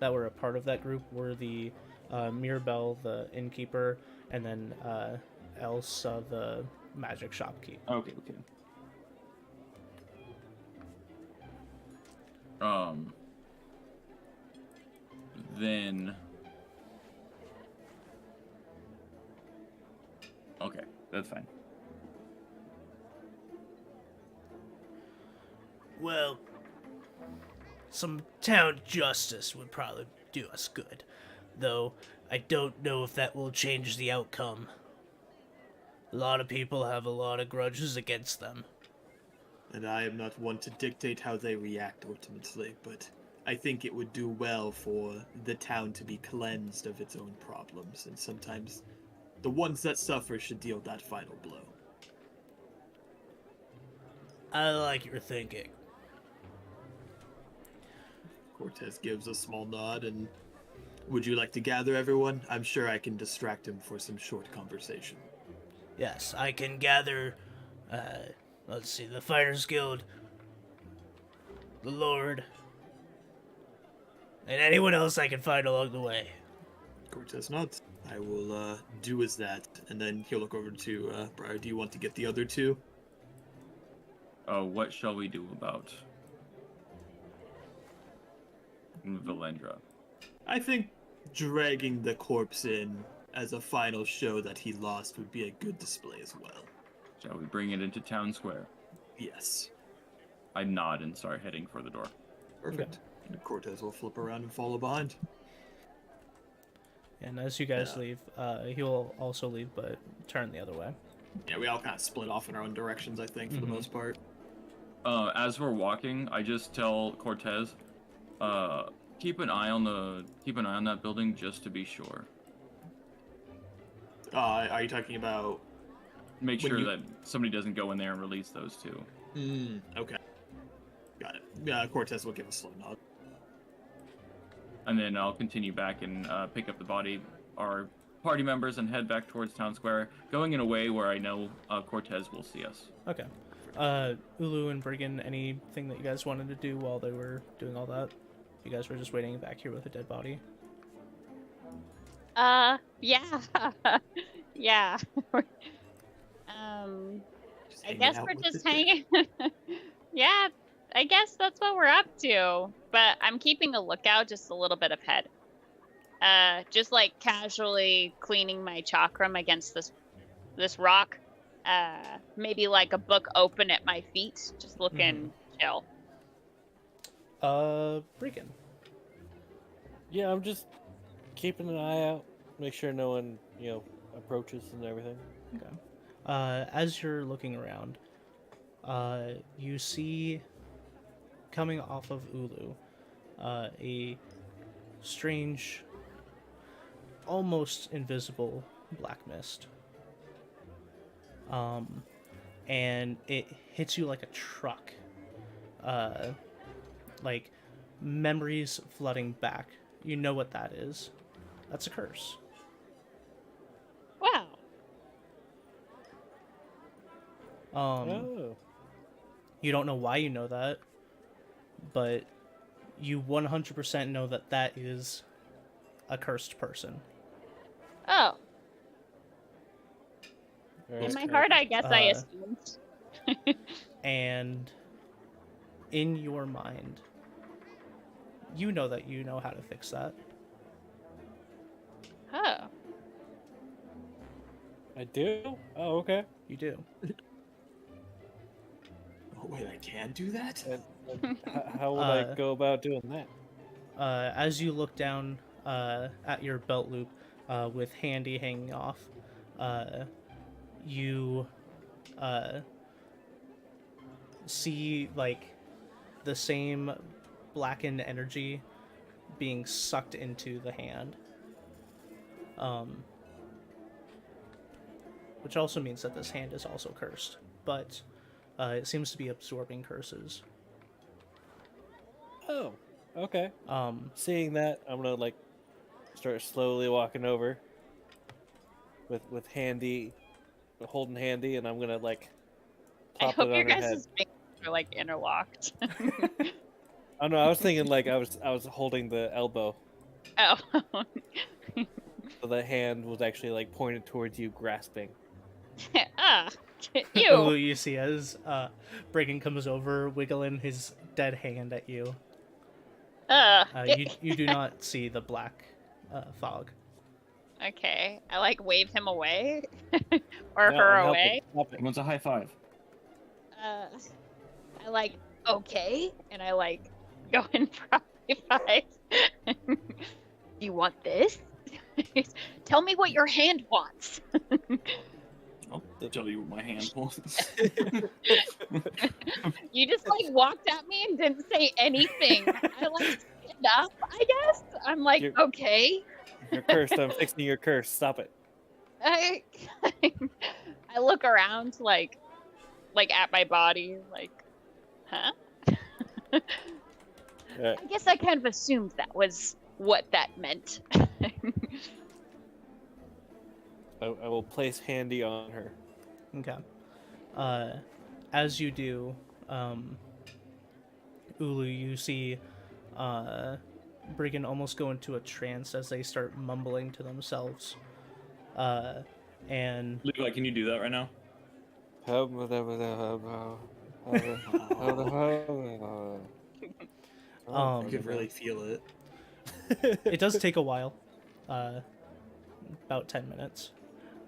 were a part of that group were the Mirabelle, the innkeeper, and then Elsa, the magic shopkeep. Okay. Then... Okay, that's fine. Well, some town justice would probably do us good, though I don't know if that will change the outcome. A lot of people have a lot of grudges against them. And I am not one to dictate how they react ultimately, but I think it would do well for the town to be cleansed of its own problems, and sometimes the ones that suffer should deal that final blow. I like your thinking. Cortez gives a small nod, and would you like to gather everyone? I'm sure I can distract him for some short conversation. Yes, I can gather, let's see, the Fighters Guild, the Lord, and anyone else I can find along the way. Cortez nods. I will do as that, and then he'll look over to Briar. Do you want to get the other two? What shall we do about Valendra? I think dragging the corpse in as a final show that he lost would be a good display as well. Shall we bring it into town square? Yes. I nod and start heading for the door. Perfect. And Cortez will flip around and follow behind. And as you guys leave, he will also leave, but turn the other way. Yeah, we all kind of split off in our own directions, I think, for the most part. As we're walking, I just tell Cortez, keep an eye on that building just to be sure. Are you talking about? Make When sure you- that somebody doesn't go in there and release those two. Okay. Got it. Yeah, Cortez will give a slow nod. And then I'll continue back and pick up the body, our party members, and head back towards Town Square, going in a way where I know Cortez will see us. Okay. Ulu and Brigand, anything that you guys wanted to do while they were doing all that? You guys were just waiting back here with a dead body? Yeah. yeah. Just I hanging guess out we're with just the- hanging. Yeah, I guess that's what we're up to. But I'm keeping a lookout just a little bit ahead. Just like casually cleaning my chakram against this rock. Maybe like a book open at my feet, just looking chill. Brigand. Yeah, I'm just keeping an eye out, make sure no one, approaches and everything. Okay. As you're looking around, you see coming off of Ulu, a strange, almost invisible black mist. And it hits you like a truck. Like memories flooding back. You know what that is. That's a curse. Wow. Oh. You don't know why you know that, but you 100% know that that is a cursed person. Oh. Alright. In my heart, I guess I Uh, assumed. And in your mind, you know that you know how to fix that. Oh. I do? Oh, okay. You do. Oh wait, I can do that. And how would I go about doing that? As you look down at your belt loop with Handy hanging off, you see like the same blackened energy being sucked into the hand. Which also means that this hand is also cursed, but it seems to be absorbing curses. Oh, okay. Seeing That, I'm gonna start slowly walking over with Handy, holding Handy, and I'm gonna I plop hope it your on her head. guys' fingers are like interlocked. Oh no, I was thinking I was holding the elbow, Oh. so the hand was actually pointed towards you, grasping. Ah. Oh, Ew. you see as Brigand comes over, wiggling his dead hand at you. You do not see the black fog. Okay. I wave him away. Or No, her I'm helping. away. Stop it. He wants a high five. I okay, and I go in for a high five. Do you want this? Tell me what your hand wants. I'll tell you what my hand wants. You just walked at me and didn't say anything. I stand up, I guess. I'm You're- okay. You're cursed. I'm fixing your curse. Stop it. I I look around at my body, huh? Alright. I guess I kind of assumed that was what that meant. I will place Handy on her. Okay. As you do, Ulu, you see Brigand almost go into a trance as they start mumbling to themselves. And Levi, can you do that right now? You could really feel it. it does take a while, about 10 minutes.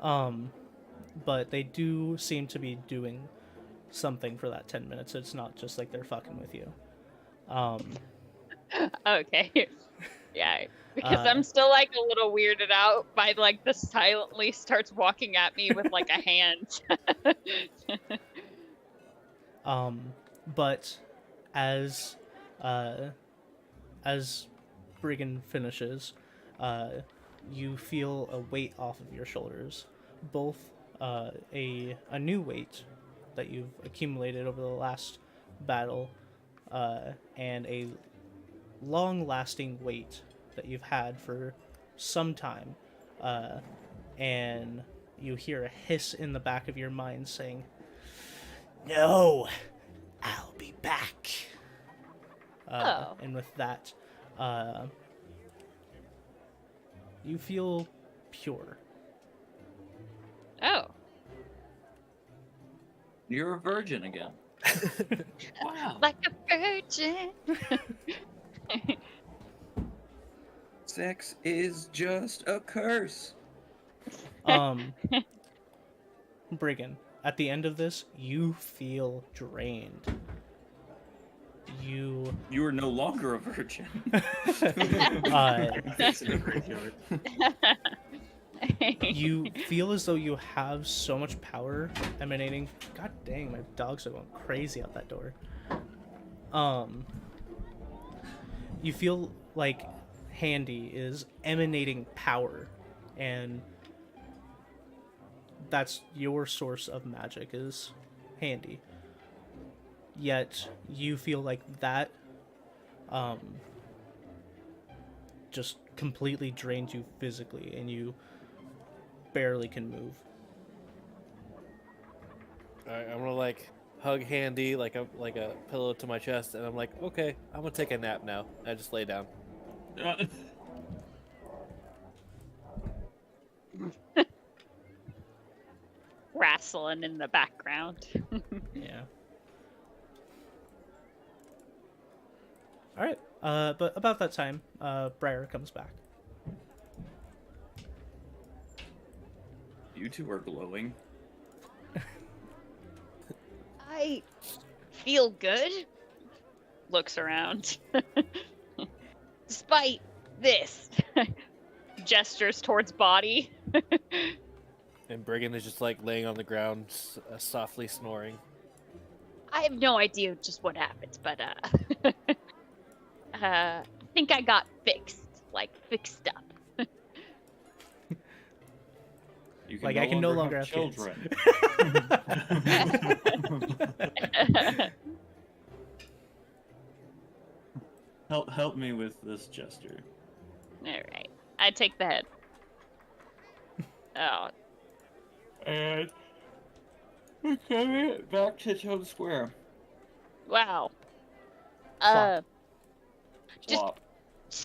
But they do seem to be doing something for that 10 minutes. It's not just they're fucking with you. Okay. Yeah, because I'm still like a little weirded out by like the silently starts walking at me with like a hand. But as uh, as Brigand finishes, you feel a weight off of your shoulders, both a new weight that you've accumulated over the last battle, and a long-lasting weight that you've had for some time, and you hear a hiss in the back of your mind saying, "No, I'll be back." Oh. And with that, you feel pure. Oh. You're a virgin again. Wow. Like a virgin. Sex is just a curse. Brigand, at the end of this, you feel drained. You are no longer a virgin. Face in the graveyard. You feel as though you have so much power emanating. God dang, my dogs are going crazy out that door. You feel like Handy is emanating power, and that's your source of magic is Handy. Yet you feel like that just completely drains you physically, and you barely can move. Alright, I'm gonna like hug Handy like a pillow to my chest, and I'm like, okay, I'm gonna take a nap now. I just lay down. Wrestling in the background. Yeah. All right. But about that time, Briar comes back. You two are glowing. I feel good. Looks around. Despite this. Gestures towards body. And Brigand is just like laying on the ground, softly snoring. I have no idea just what happened, but I think I got fixed. Like fixed up. You Like, I can no longer have kids. children. Help me with this gesture. Alright. I take the head. Oh. And we carry it back to Toad Square. Wow. Just Flop.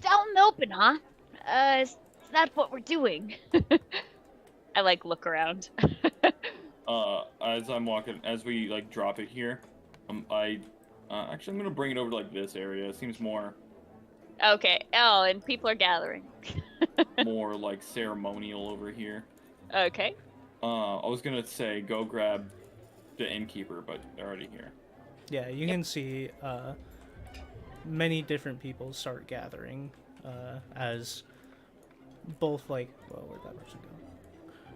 out in the open, huh? Is that what we're doing? I like look around. As I'm walking, as we like drop it here, actually I'm gonna bring it over to like this area. It seems more Okay. Oh, and people are gathering. more like ceremonial over here. Okay. I was gonna say go grab the innkeeper, but they're already here. Yeah, you can see many different people start gathering as both like, well, where'd that person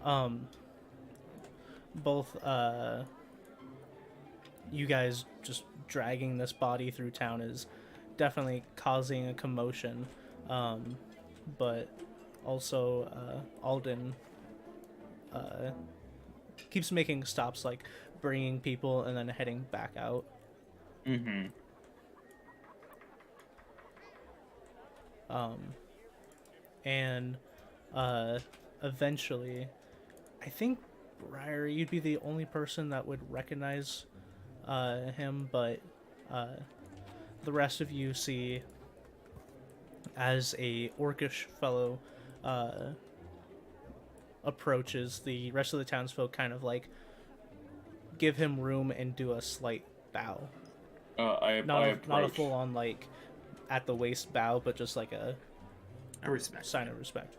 go? Both you guys just dragging this body through town is definitely causing a commotion, but also Alden keeps making stops, like bringing people and then heading back out. Mm-hmm. And eventually, I think Briar, you'd be the only person that would recognize him, but the rest of you see as a orcish fellow approaches, the rest of the townsfolk kind of like give him room and do a slight bow. Not a full on like at the waist bow, but just like a respect. sign of respect.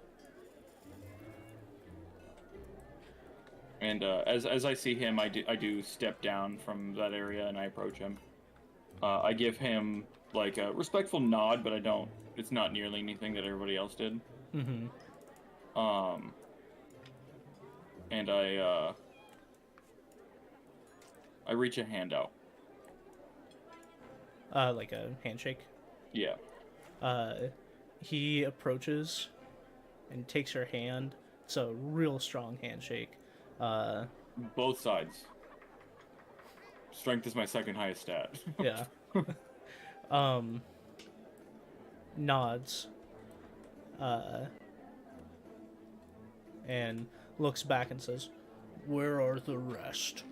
And as I see him, I do step down from that area and I approach him. I give him like a respectful nod, but I don't. It's not nearly anything that everybody else did. Mm-hmm. And I reach a hand out. Like a handshake. Yeah. He approaches and takes your hand. It's a real strong handshake. Both sides. Strength is my second highest stat. Yeah. Nods. And looks back and says, "Where are the rest?"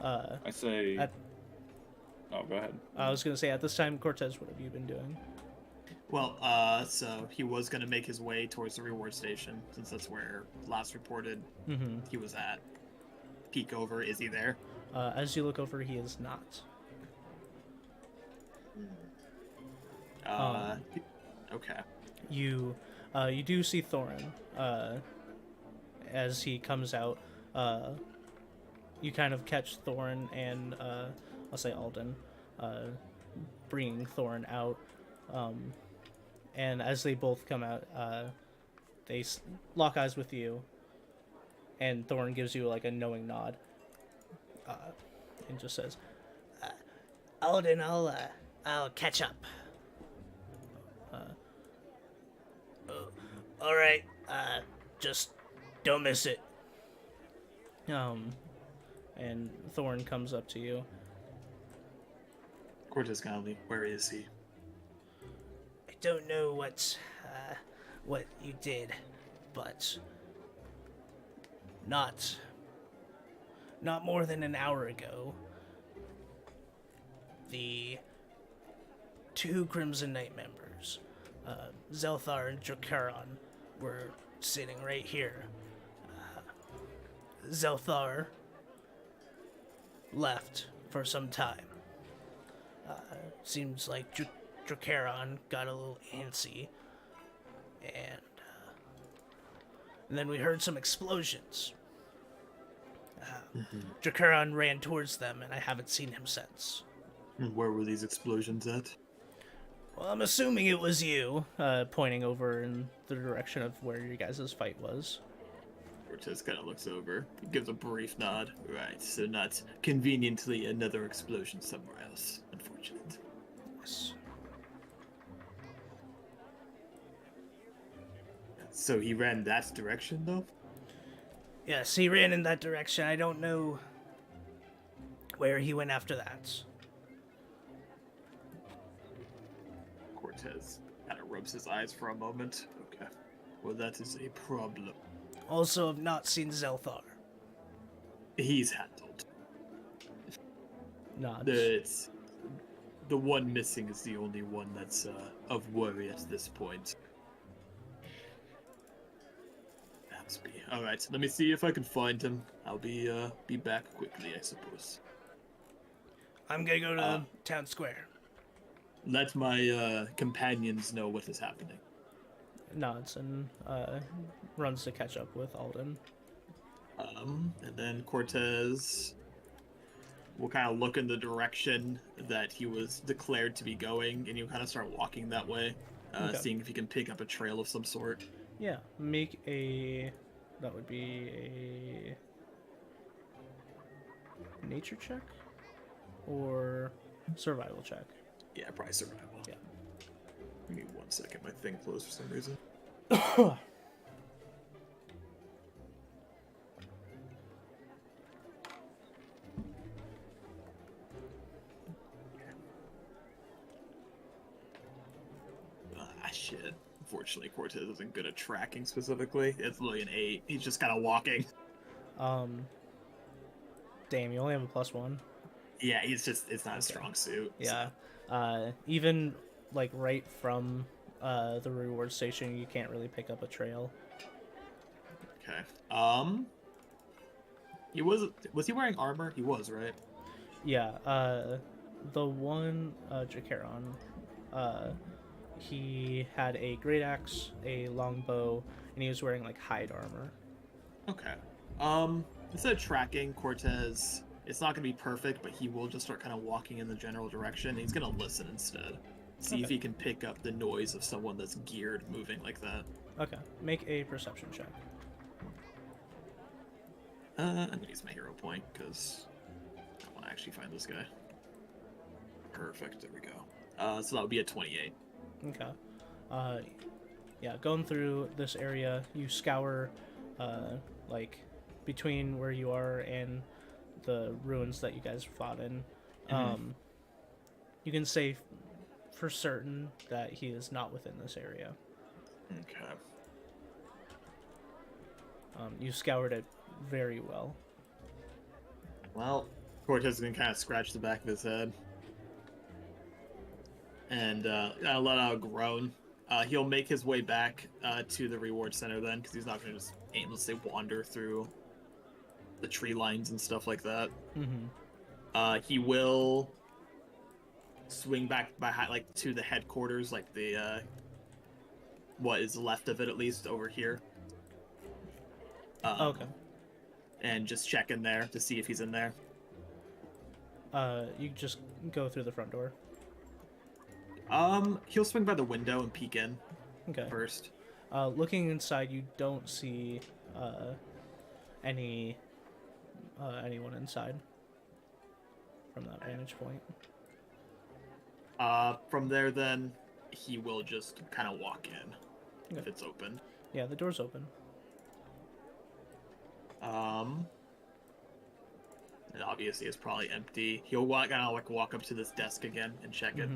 I say. Oh, go ahead. I was gonna say, at this time, Cortez, what have you been doing? Well, so he was gonna make his way towards the reward station, since that's where last reported Mm-hmm. he was at. Peek over, is he there? As you look over, he is not. Okay. You do see Thorin. As he comes out, you kind of catch Thorin and I'll say Alden, bringing Thorin out. And as they both come out, they lock eyes with you, and Thorin gives you like a knowing nod, and just says, "Alden, I'll catch up." All right, just don't miss it. And Thorin comes up to you. Cortez Connolly, where is he? I don't know what you did, but not more than an hour ago, the two Crimson Knight members, Zelthar and Dracaron, were sitting right here. Zelthar left for some time. Seems like Dracaron got a little antsy, and then we heard some explosions. Dracaron ran towards them, and I haven't seen him since. Where were these explosions at? Well, I'm assuming it was you, pointing over in the direction of where your guys' fight was. Cortez kind of looks over, gives a brief nod. Right, so not conveniently another explosion somewhere else. Unfortunate. Yes. So he ran that direction, though? Yes, he ran in that direction. I don't know where he went after that. Cortez kind of rubs his eyes for a moment. Okay. Well, that is a problem. Also, have not seen Zelthar. He's handled. Nods. The one missing is the only one that's of worry at this point. All right, let me see if I can find him. I'll be back quickly, I suppose. I'm gonna go to the town square. Let my companions know what is happening. Nods and runs to catch up with Alden. And then Cortez will kind of look in the direction that he was declared to be going, and you'll kind of start walking that way, seeing if you can pick up a trail of some sort. Yeah, make a... That would be a... nature check? Or survival check? Yeah, probably survival. Yeah. Give me 1 second, my thing closed for some reason. Shit. Unfortunately, Cortez isn't good at tracking specifically. It's literally an 8. He's just kind of walking. Damn, you only have a +1. Yeah, it's not a strong suit. Yeah. Even, like, right from the reward station, you can't really pick up a trail. Okay. Was he wearing armor? He was, right? Yeah, the one, Dracaron, he had a great axe, a longbow, and he was wearing, like, hide armor. Okay. Instead of tracking, Cortez, it's not going to be perfect, but he will just start kind of walking in the general direction. He's going to listen instead. See if Okay. he can pick up the noise of someone that's geared moving like that. Okay, make a perception check. I'm gonna use my hero point because I want to actually find this guy. Perfect. There we go. So that would be a 28. Okay. Yeah, going through this area, you scour, like, between where you are and the ruins that you guys fought in. You can say for certain that he is not within this area. Okay. You scoured it very well. Well, Cortez can kind of scratch the back of his head and let out a groan. He'll make his way back to the reward center then, because he's not going to just aimlessly wander through the tree lines and stuff like that. He will swing back like to the headquarters, like the what is left of it, at least over here. Okay. And just check in there to see if he's in there. You just go through the front door. He'll swing by the window and peek in Okay. first. Looking inside, you don't see anyone inside from that vantage point. From there, then he will just kind of walk in if it's open. Yeah, the door's open. And obviously it's probably empty. He'll walk up to this desk again and check it,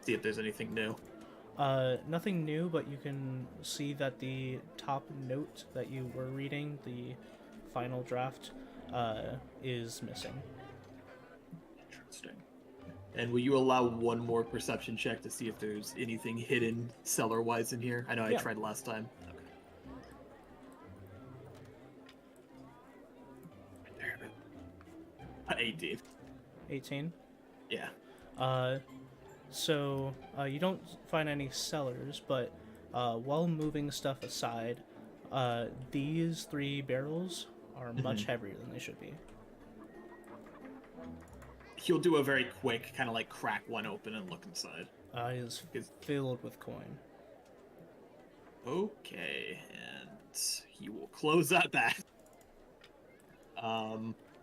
see if there's anything new. Nothing new, but you can see that the top note that you were reading, the final draft, is missing. Interesting. And will you allow one more perception check to see if there's anything hidden cellar-wise in here? I know I tried last time. Okay. There. 18. 18? Yeah. So you don't find any cellars, but while moving stuff aside, these 3 barrels are much heavier than they should be. He'll do a very quick kind of like crack one open and look inside. It is filled with coin. Okay, and he will close that back.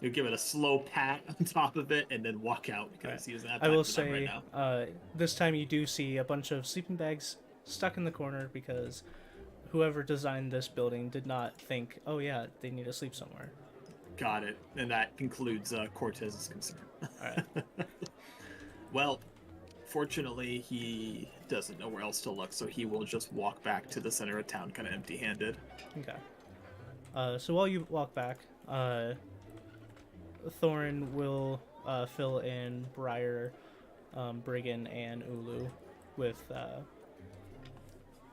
You'll give it a slow pat on top of it and then walk out because he doesn't have time I will for them right say, now. this time you do see a bunch of sleeping bags stuck in the corner because whoever designed this building did not think, oh yeah, they need to sleep somewhere. Got it. And that concludes Cortez's concern. Alright. Well, fortunately, he doesn't know where else to look, so he will just walk back to the center of town kind of empty-handed. Okay. So while you walk back, Thorin will fill in Briar, Briggan, and Ulu with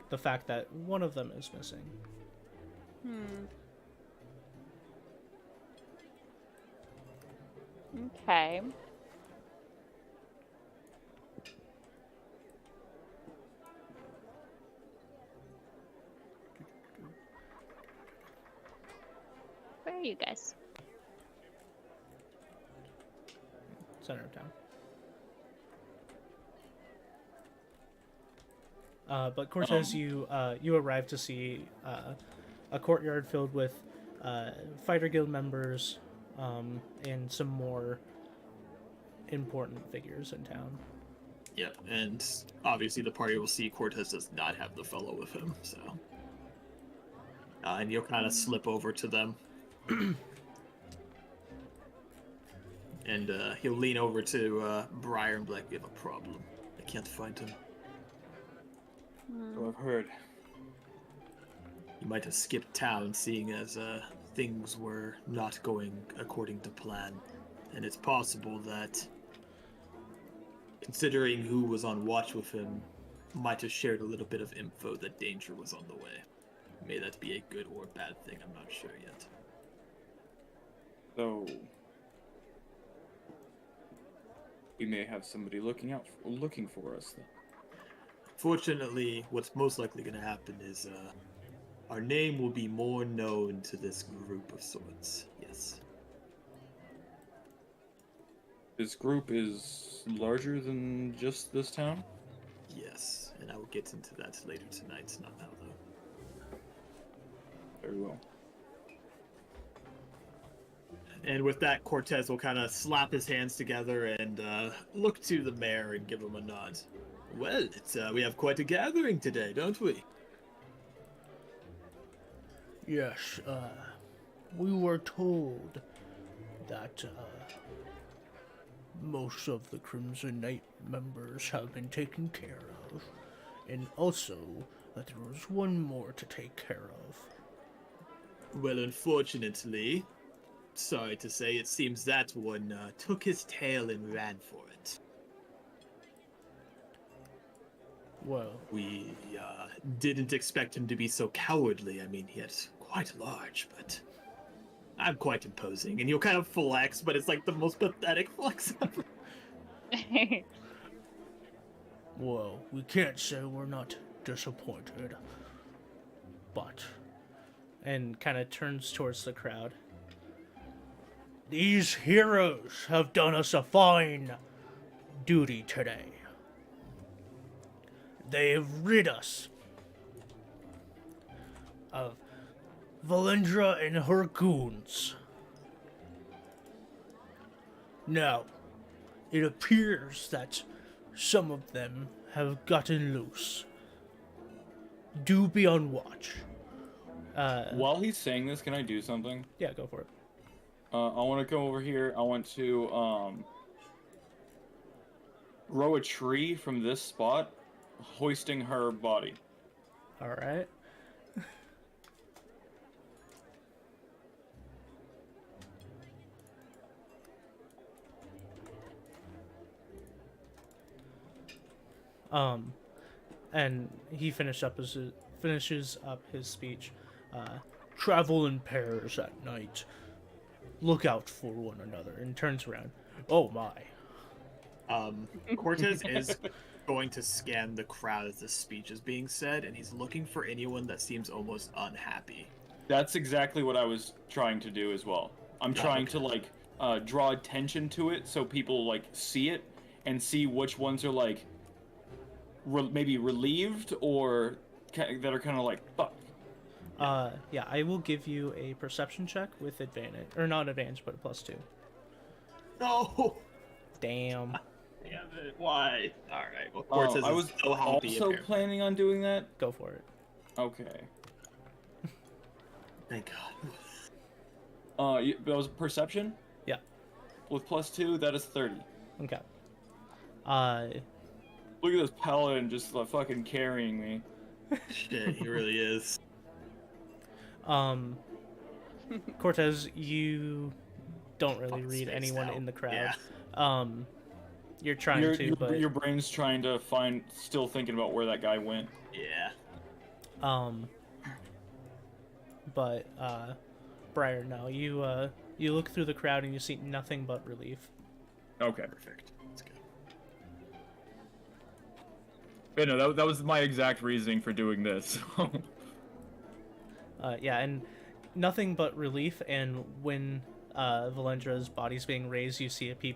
the fact that one of them is missing. Okay. Where are you guys? Center of town. But Cortez, you arrive to see a courtyard filled with fighter guild members and some more important figures in town. Yep, and obviously the party will see Cortez does not have the fellow with him, so... and you'll kind of slip over to them. And he'll lean over to Briar and be like, we have a problem. I can't find him. So I've heard. You might have skipped town, seeing as things were not going according to plan. And it's possible that, considering who was on watch with him, might have shared a little bit of info that danger was on the way. May that be a good or bad thing, I'm not sure yet. So we may have somebody looking for us then. Fortunately, what's most likely going to happen is our name will be more known to this group of sorts. Yes. This group is larger than just this town? Yes, and I will get into that later tonight. Not now, though. Very well. And with that, Cortez will kind of slap his hands together and look to the mayor and give him a nod. Well, we have quite a gathering today, don't we? Yes, we were told that, most of the Crimson Knight members have been taken care of, and also that there was one more to take care of. Well, unfortunately, sorry to say, it seems that one took his tail and ran for it. Well, We didn't expect him to be so cowardly. I mean, he's quite large, but I'm quite imposing. And he'll kind of flex, but it's like the most pathetic flex ever. well, we can't say we're not disappointed, but... And kind of turns towards the crowd. These heroes have done us a fine duty today. They have rid us of Valendra and her goons. Now, it appears that some of them have gotten loose. Do be on watch. While he's saying this, can I do something? Yeah, go for it. I want to come over here. I want to grow a tree from this spot, hoisting her body. All right. And he finishes up his speech. Travel in pairs at night. Look out for one another. And turns around. Oh my. Cortez is going to scan the crowd as the speech is being said, and he's looking for anyone that seems almost unhappy. That's exactly what I was trying to do as well. I'm trying to like draw attention to it so people like see it and see which ones are like maybe relieved or that are kind of like fuck. Yeah, I will give you a perception check with advantage, or not advantage, but a +2. No! Damn. Damn it, why? Alright, well, Cortez I was is so happy. also apparently. planning on doing that. Go for it. Okay. Thank God. That was perception? Yeah. With +2, that is 30. Okay. Look at this paladin just fucking carrying me. Shit, he really is. Cortez, you don't really Fuck, read spaced anyone out. in the crowd. Yeah. You're trying but your brain's trying to still thinking about where that guy went. Yeah. But Briar, no, you look through the crowd and you see nothing but relief. Okay. Perfect. That's good. Yeah, no, that was my exact reasoning for doing this. Yeah, and nothing but relief. And when Valendra's body's being raised, you see a few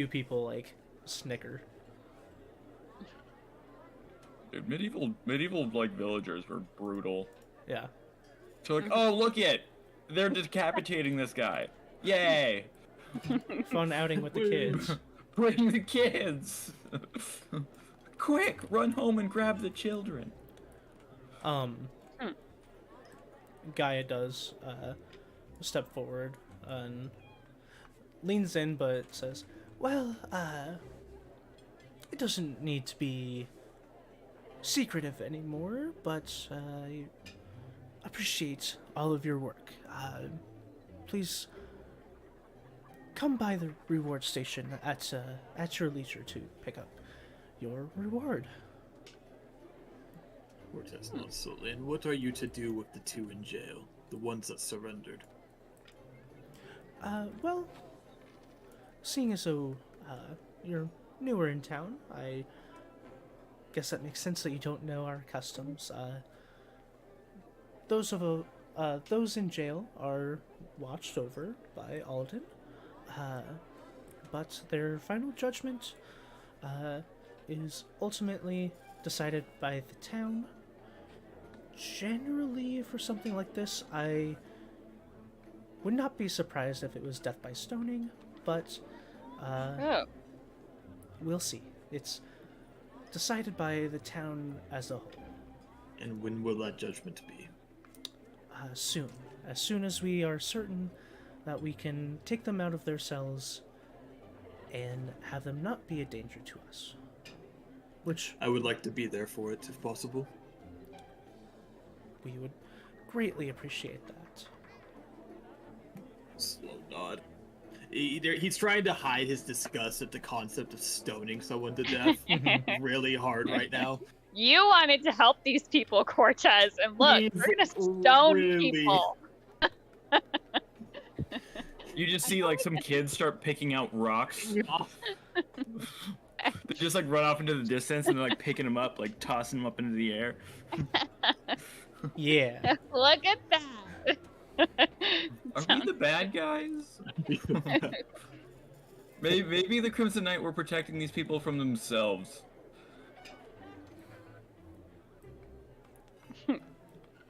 people like snicker. Dude, medieval like villagers were brutal. Yeah. So like, oh look they're decapitating this guy. Yay! Fun outing with the kids. Bring the kids! Quick, run home and grab the children. Gaia does step forward and leans in, but says, well, it doesn't need to be secretive anymore, but I appreciate all of your work. Please come by the reward station at your leisure to pick up your reward. Cortez nods slowly. And what are you to do with the two in jail? The ones that surrendered? Well, seeing as though you're newer in town, I guess that makes sense that you don't know our customs. Those in jail are watched over by Alden, but their final judgment is ultimately decided by the town. Generally, for something like this, I would not be surprised if it was death by stoning, but Oh. we'll see. It's decided by the town as a whole. And when will that judgment be? Soon. As soon as we are certain that we can take them out of their cells and have them not be a danger to us. Which I would like to be there for it, if possible. we would greatly appreciate that. Slow nod. He's trying to hide his disgust at the concept of stoning someone to death really hard right now. You wanted to help these people, Cortez, and look, He's we're gonna stone really- people. You just see like some kids start picking out rocks. They just like run off into the distance and they're like picking them up, like tossing them up into the air. Yeah. Look at that. Are we the bad guys? Maybe the Crimson Knight were protecting these people from themselves.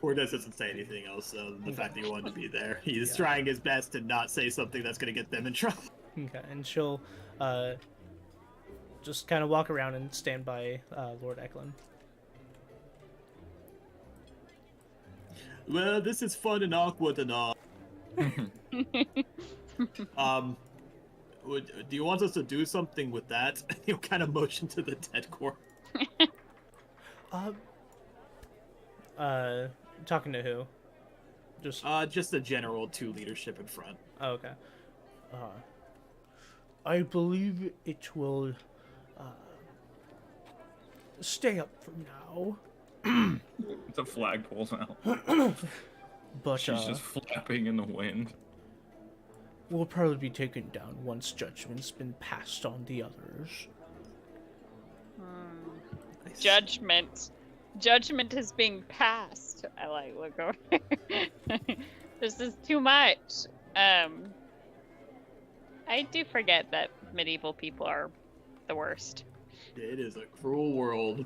Cortez doesn't say anything else other than the fact that he wanted to be there. He's trying his best to not say something that's going to get them in trouble. Okay, and she'll just kind of walk around and stand by Lord Eklund. Well, this is fun and awkward and all. Do you want us to do something with that? He'll kind of motion to the dead corpse. Talking to who? Just the general two leadership in front. Oh, okay. I believe it will stay up for now. It's a flagpole now. But She's just flapping in the wind. will probably be taken down once judgment's been passed on the others. Judgment. Judgment is being passed. I like look over. This is too much. I do forget that medieval people are the worst. It is a cruel world.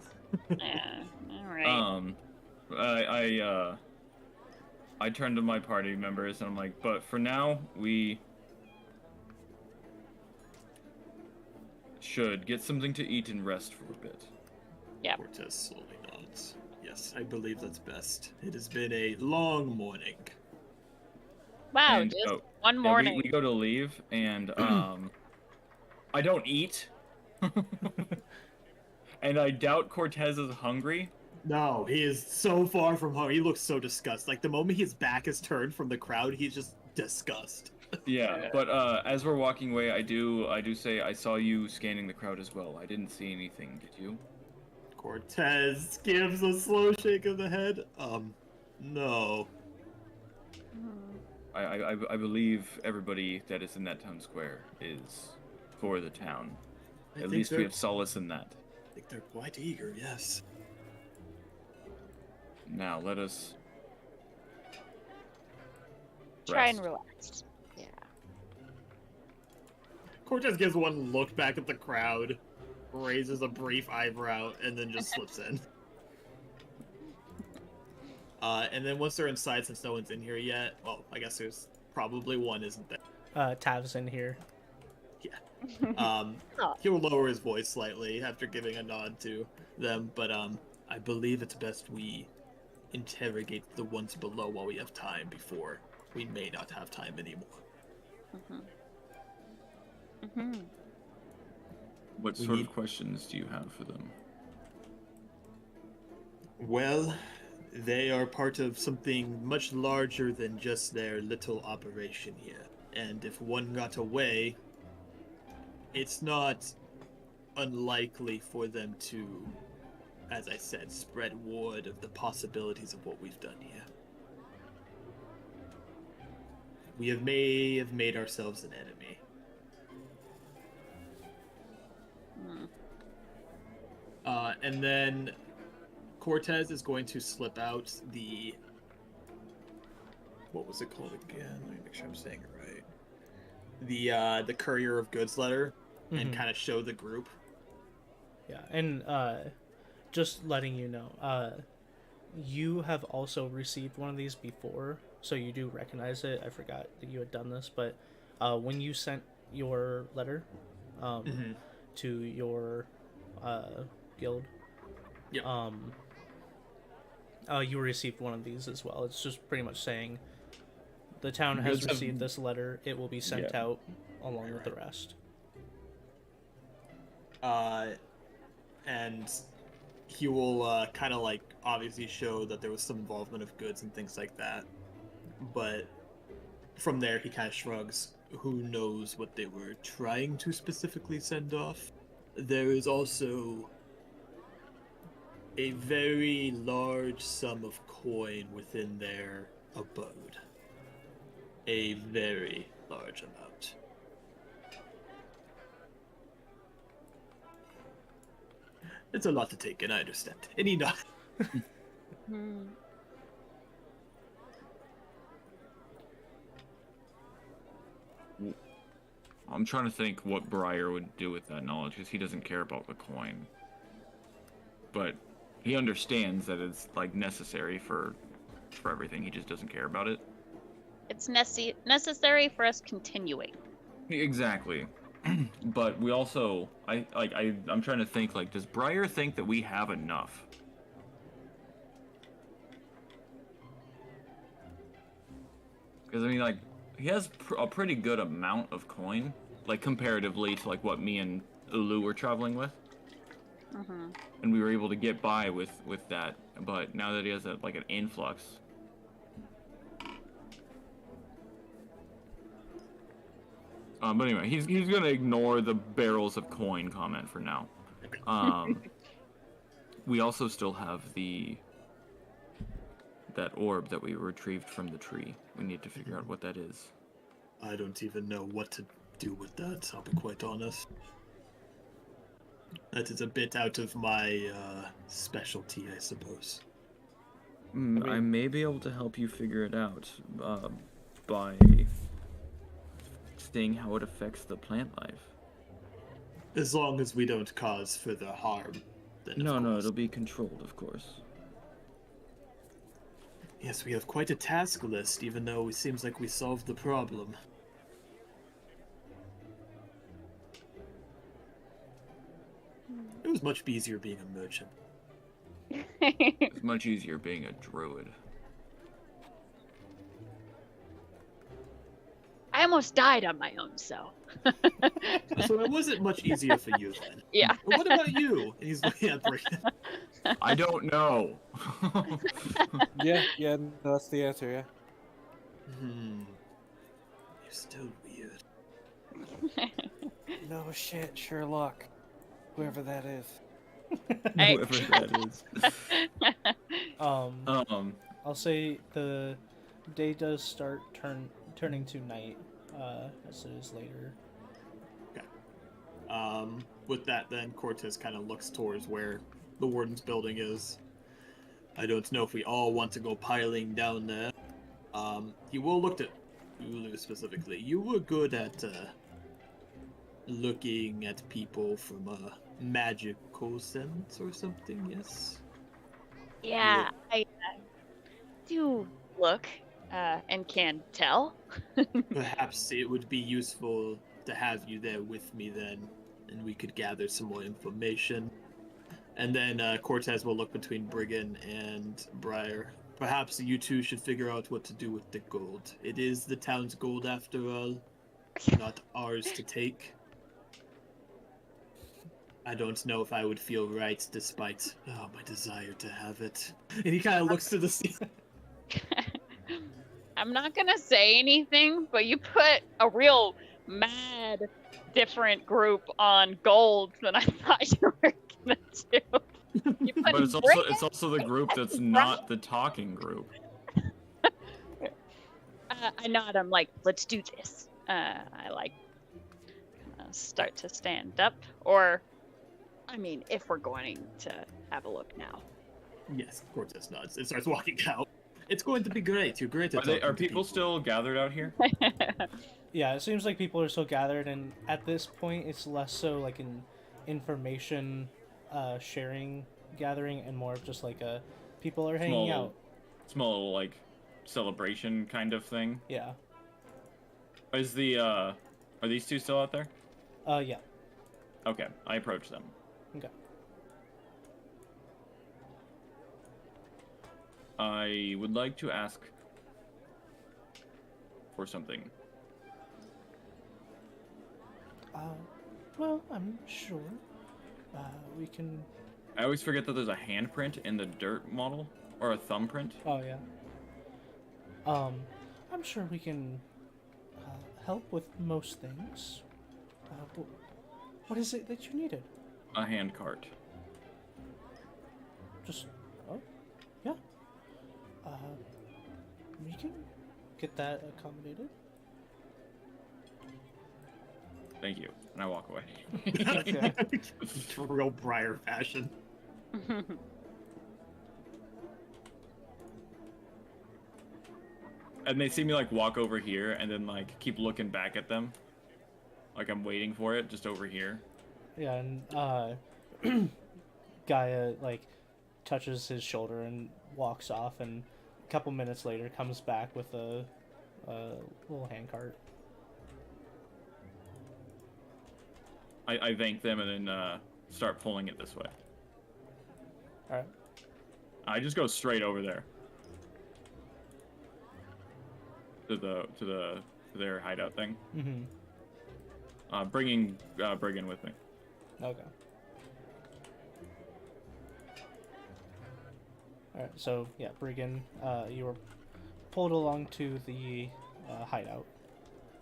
Yeah. All right. I turn to my party members and I'm like, but for now, we should get something to eat and rest for a bit. Yeah. Cortez slowly nods. Yes, I believe that's best. It has been a long morning. Wow. And, Just oh, one yeah, morning. we go to leave and I don't eat. And I doubt Cortez is hungry. No, he is so far from home. He looks so disgusted. Like the moment his back is turned from the crowd, he's just disgusted. Yeah, but as we're walking away, I do say I saw you scanning the crowd as well. I didn't see anything. Did you? Cortez gives a slow shake of the head. No. I believe everybody that is in that town square is for the town. At least we have solace in that. I think they're quite eager, yes. Now let us Try rest. and relax. Yeah. Cortez gives one look back at the crowd, raises a brief eyebrow, and then just slips in. And then once they're inside, since no one's in here yet, well, I guess there's probably one, isn't there? Tav's in here. He'll lower his voice slightly after giving a nod to them, but I believe it's best we interrogate the ones below while we have time before we may not have time anymore. What sort of questions do you have for them? Well, they are part of something much larger than just their little operation here. And if one got away, it's not unlikely for them to, as I said, spread word of the possibilities of what we've done here. We may have made ourselves an enemy. And then Cortez is going to slip out the... What was it called again? Let me make sure I'm saying it right. The Courier of Goods letter, and kind of show the group. Yeah, and just letting you know, you have also received one of these before, so you do recognize it. I forgot that you had done this, but when you sent your letter to your guild, Yep. you received one of these as well. It's just pretty much saying the town has Guilds have- received this letter. It will be sent Yeah. out along with the rest. And he will kind of like obviously show that there was some involvement of goods and things like that. But from there, he kind of shrugs. Who knows what they were trying to specifically send off? There is also a very large sum of coin within their abode. A very large amount. It's a lot to take in, I understand. And he nods. Hmm. I'm trying to think what Briar would do with that knowledge, because he doesn't care about the coin. But he understands that it's like necessary for everything. He just doesn't care about it. It's necessary for us continuing. Exactly. But we also, I'm trying to think, like, does Briar think that we have enough? Because, I mean, like, he has a pretty good amount of coin, like, comparatively to, like, what me and Ulu were traveling with. Mm-hmm. And we were able to get by with that. But now that he has, like, an influx... but anyway, he's gonna ignore the barrels of coin comment for now. We also still have that orb that we retrieved from the tree. We need to figure out what that is. I don't even know what to do with that, I'll be quite honest. That is a bit out of my specialty, I suppose. I may be able to help you figure it out by seeing how it affects the plant life. As long as we don't cause further harm, then of No, course. it'll be controlled, of course. Yes, we have quite a task list, even though it seems like we solved the problem. It was much easier being a merchant. It's much easier being a druid. I almost died on my own, so. So it wasn't much easier for you then. Yeah. But what about you? And he's looking at Brian. I don't know. Yeah, no, that's the answer, yeah. You're still weird. No shit, Sherlock. Whoever that is. Hey. Whoever that is. I'll say the day does start turning to night, as it is later. With that, then Cortez kind of looks towards where the warden's building is. I don't know if we all want to go piling down there. He will look at Ulu specifically. You were good at looking at people from a magical sense or something, yes? Yeah, I do look and can tell. Perhaps it would be useful to have you there with me then, and we could gather some more information. And then Cortez will look between Brigand and Briar. Perhaps you two should figure out what to do with the gold. It is the town's gold after all, not ours to take. I don't know if I would feel right despite my desire to have it. And he kind of looks to the ceiling. I'm not gonna say anything, but you put a real mad different group on gold than I thought you were gonna do. You put But it's also the group that's not the talking group. I nod. I'm like, let's do this. I like start to stand up, or I mean, if we're going to have a look now. Yes, Cortez nods and starts walking out. It's going to be great. You're great at talking Are to people still gathered out here? Yeah, it seems like people are still gathered, and at this point, it's less so like an information a sharing gathering and more of just like a people are hanging out. Small like celebration kind of thing. Yeah. Is the are these two still out there? Yeah. Okay, I approach them. Okay. I would like to ask for something. Well, I'm sure. We can. I always forget that there's a handprint in the dirt model, or a thumbprint. Oh yeah. I'm sure we can help with most things. What is it that you needed? A hand cart. Just. Oh, yeah. We can get that accommodated. Thank you. And I walk away. Okay. Real Briar fashion. And they see me like walk over here and then like keep looking back at them. Like I'm waiting for it just over here. Yeah, and Gaia like touches his shoulder and walks off, and a couple minutes later comes back with a little handcart. I thank them and then start pulling it this way. All right. I just go straight over there. To their hideout thing. Mm-hmm. Bringing Brigand with me. Okay. All right. So yeah, Brigand, you were pulled along to the hideout.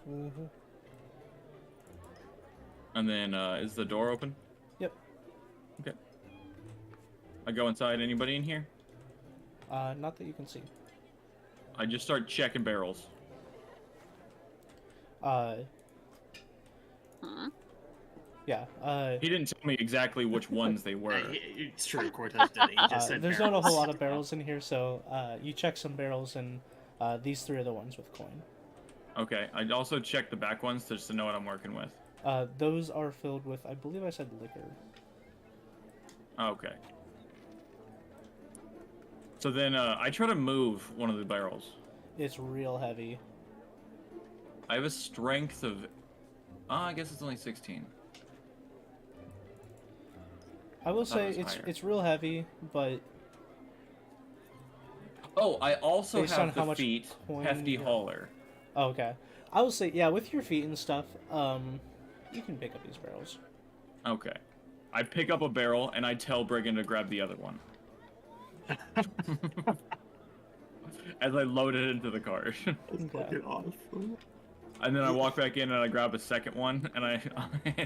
Mm-hmm. And then is the door open? Yep. Okay. I go inside. Anybody in here? Not that you can see. I just start checking barrels. Huh? Yeah. He didn't tell me exactly which ones they were. It's true, Cortez did. He just said there's barrels. not a whole lot of barrels in here, so you check some barrels, and these three are the ones with coin. Okay. I also check the back ones just to know what I'm working with. Those are filled with, I believe I said liquor. Okay. So then I try to move one of the barrels. It's real heavy. I have a strength of... I guess it's only 16. I will Thought it say was higher. it's real heavy, but Oh, I also Based on have how the much feet coin hefty you have. hauler. oh, okay. I will say, yeah, with your feet and stuff, you can pick up these barrels. Okay. I pick up a barrel and I tell Brigand to grab the other one. As I load it into the cart. That's fucking awesome. And then I walk back in and I grab a second one and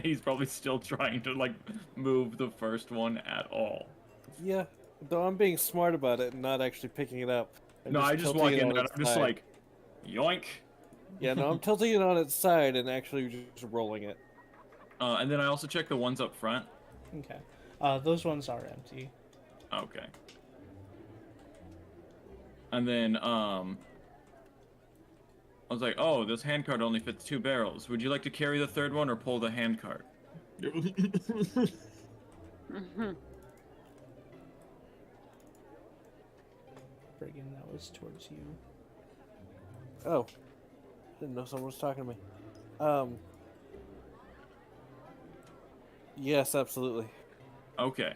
he's probably still trying to like move the first one at all. Yeah, though I'm being smart about it and not actually picking it up. I'm I just tilting walk it in on and its I'm just side. like, yoink. Yeah, no, I'm tilting it on its side and actually just rolling it. And then I also check the ones up front. Okay. Those ones are empty. Okay. And then, I was like, oh, this handcart only fits 2 barrels. Would you like to carry the third one or pull the handcart? Brigand, that was towards you. Oh, didn't know someone was talking to me. Yes, absolutely. Okay.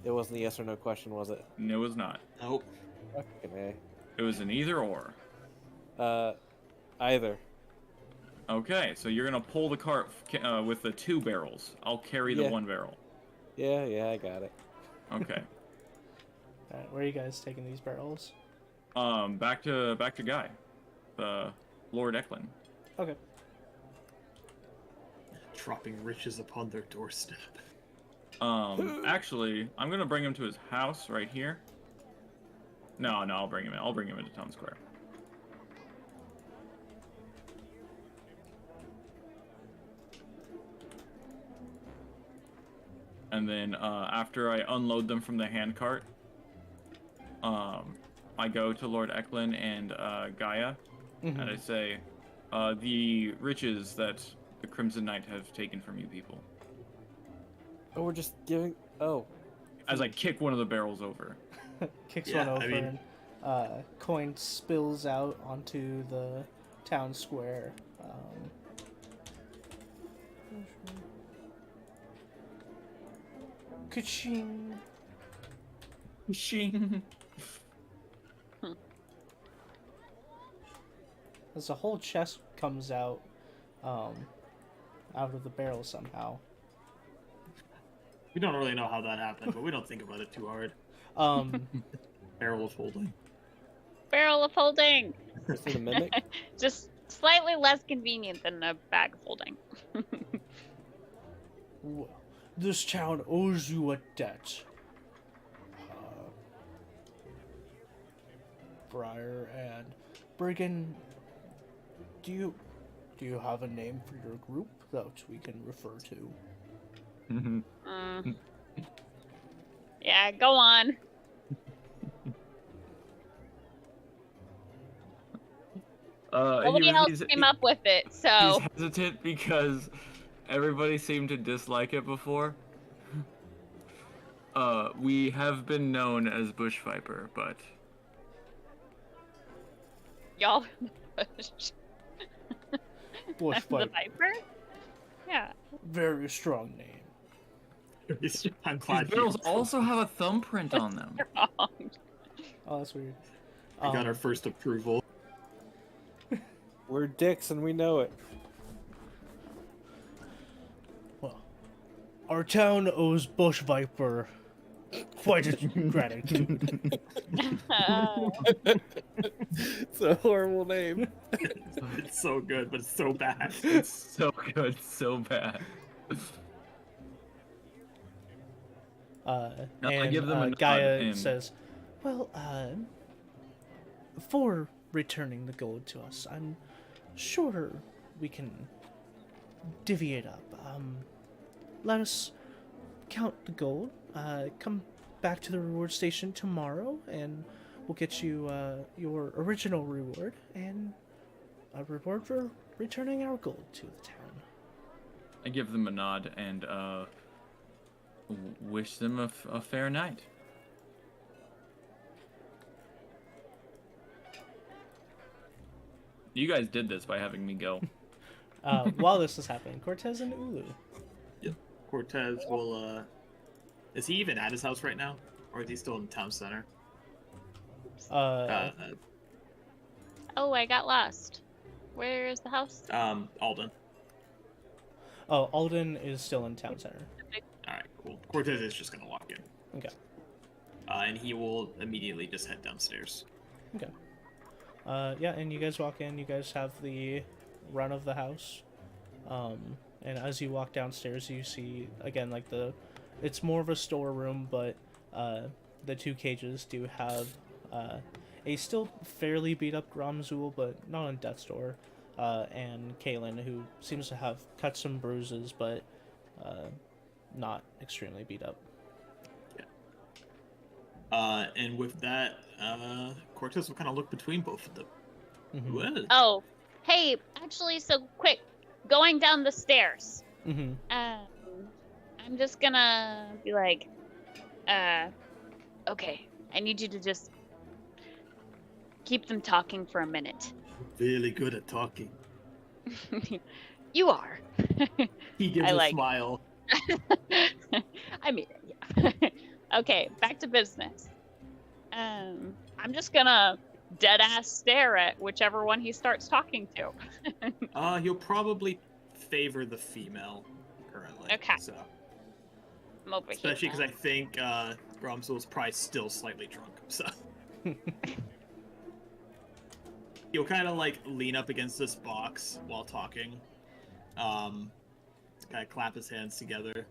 It wasn't a yes or no question, was it? No, it was not. Nope. Okay. It was an either or. Either. Okay, so you're gonna pull the cart with the 2 barrels. I'll carry the Yeah. 1 barrel. Yeah, I got it. Okay. Alright, where are you guys taking these barrels? Back to Guy, the Lord Eklund. Okay. Dropping riches upon their doorstep. Actually, I'm gonna bring him to his house right here. No, I'll bring him in. I'll bring him into Town Square. And then after I unload them from the handcart, I go to Lord Eklund and Gaia, and I say, the riches that the Crimson Knight have taken from you people. Oh, we're just giving. Oh, As I kick one of the barrels over. Kicks Yeah, one over I mean- and coin spills out onto the town square. Ka-ching! Shing. As a whole chest comes out of the barrel somehow. We don't really know how that happened, but we don't think about it too hard. Barrel of holding. Barrel of holding. is it a mimic? Just slightly less convenient than a bag of holding. Well, this town owes you a debt. Briar and Brigand, do you have a name for your group that we can refer to? Yeah, go on. Nobody else came up with it, so. He's hesitant because everybody seemed to dislike it before. We have been known as Bush Viper, but Y'all. Bush The Viper. Viper? Yeah. Very strong name. I'm these glad barrels also have a thumbprint on them. Wrong. Oh, that's weird. we got our first approval. We're dicks and we know it. Well, our town owes Bush Viper quite a gratitude. It's a horrible name. It's so good, but it's so bad. It's so good, so bad. No, I And give them a nod Gaia and- says, well, for returning the gold to us, I'm sure we can divvy it up. Let us count the gold, come back to the reward station tomorrow, and we'll get you your original reward, and a reward for returning our gold to the town. I give them a nod and wish them a fair night. You guys did this by having me go. While this is happening, Cortez and Ulu. Yep. Cortez will, is he even at his house right now? Or is he still in the town center? Oh, I got lost. Where is the house? Alden. Oh, Alden is still in town center. Alright, cool. Cortez is just gonna walk in. Okay. And he will immediately just head downstairs. Okay. Yeah, and you guys walk in. You guys have the run of the house. And as you walk downstairs, you see again like it's more of a storeroom, but the two cages do have a still fairly beat up Gromzul, but not on death's door, and Kaylin, who seems to have cut some bruises, but not extremely beat up. And with that, Cortez will kind of look between both of them. Mhm. Well, Oh, hey, actually, so quick, going down the stairs. Mm-hmm. I'm just gonna be like, okay, I need you to just keep them talking for a minute. really good at talking. You are. He gives I a like- smile. I mean, yeah. Okay, back to business. I'm just gonna dead ass stare at whichever one he starts talking to. He'll probably favor the female currently. Okay. So, I'm over especially because here. I think Gromzul's probably still slightly drunk. So he'll kind of like lean up against this box while talking. Kind of clap his hands together.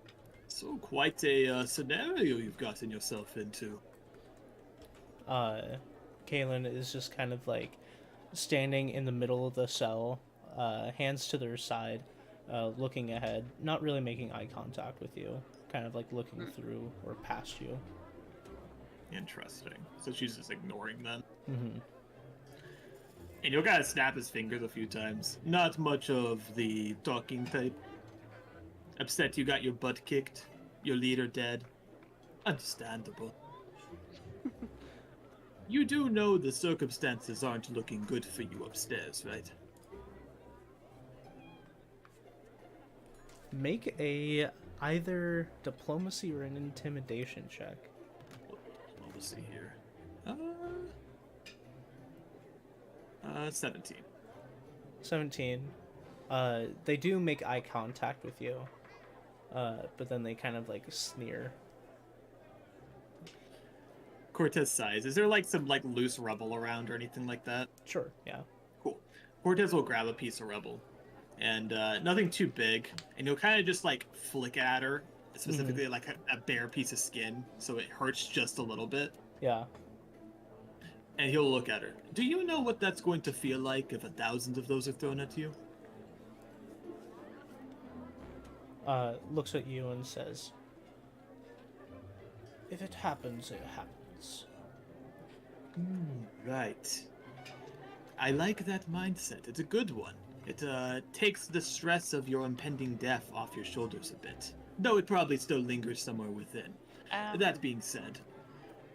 So quite a scenario you've gotten yourself into. Kaylin is just kind of like standing in the middle of the cell, hands to their side, looking ahead, not really making eye contact with you, kind of like looking through or past you. Interesting. So she's just ignoring them. Mm-hmm. And you'll gotta snap his fingers a few times. Not much of the talking type. Upset you got your butt kicked. your leader dead. Understandable. You do know the circumstances aren't looking good for you upstairs, right? Make a either diplomacy or an intimidation check. Let's see here. 17. 17. They do make eye contact with you, but then they kind of like sneer. Cortez sighs. Is there like some like loose rubble around or anything like that? Sure, yeah. Cool. Cortez will grab a piece of rubble, and nothing too big, and he'll kind of just like flick at her, specifically like a bare piece of skin, so it hurts just a little bit. Yeah. And he'll look at her. Do you know what that's going to feel like if 1,000 of those are thrown at you? Looks at you and says, "If it happens, it happens." Right. I like that mindset. It's a good one. It takes the stress of your impending death off your shoulders a bit, though it probably still lingers somewhere within. That being said,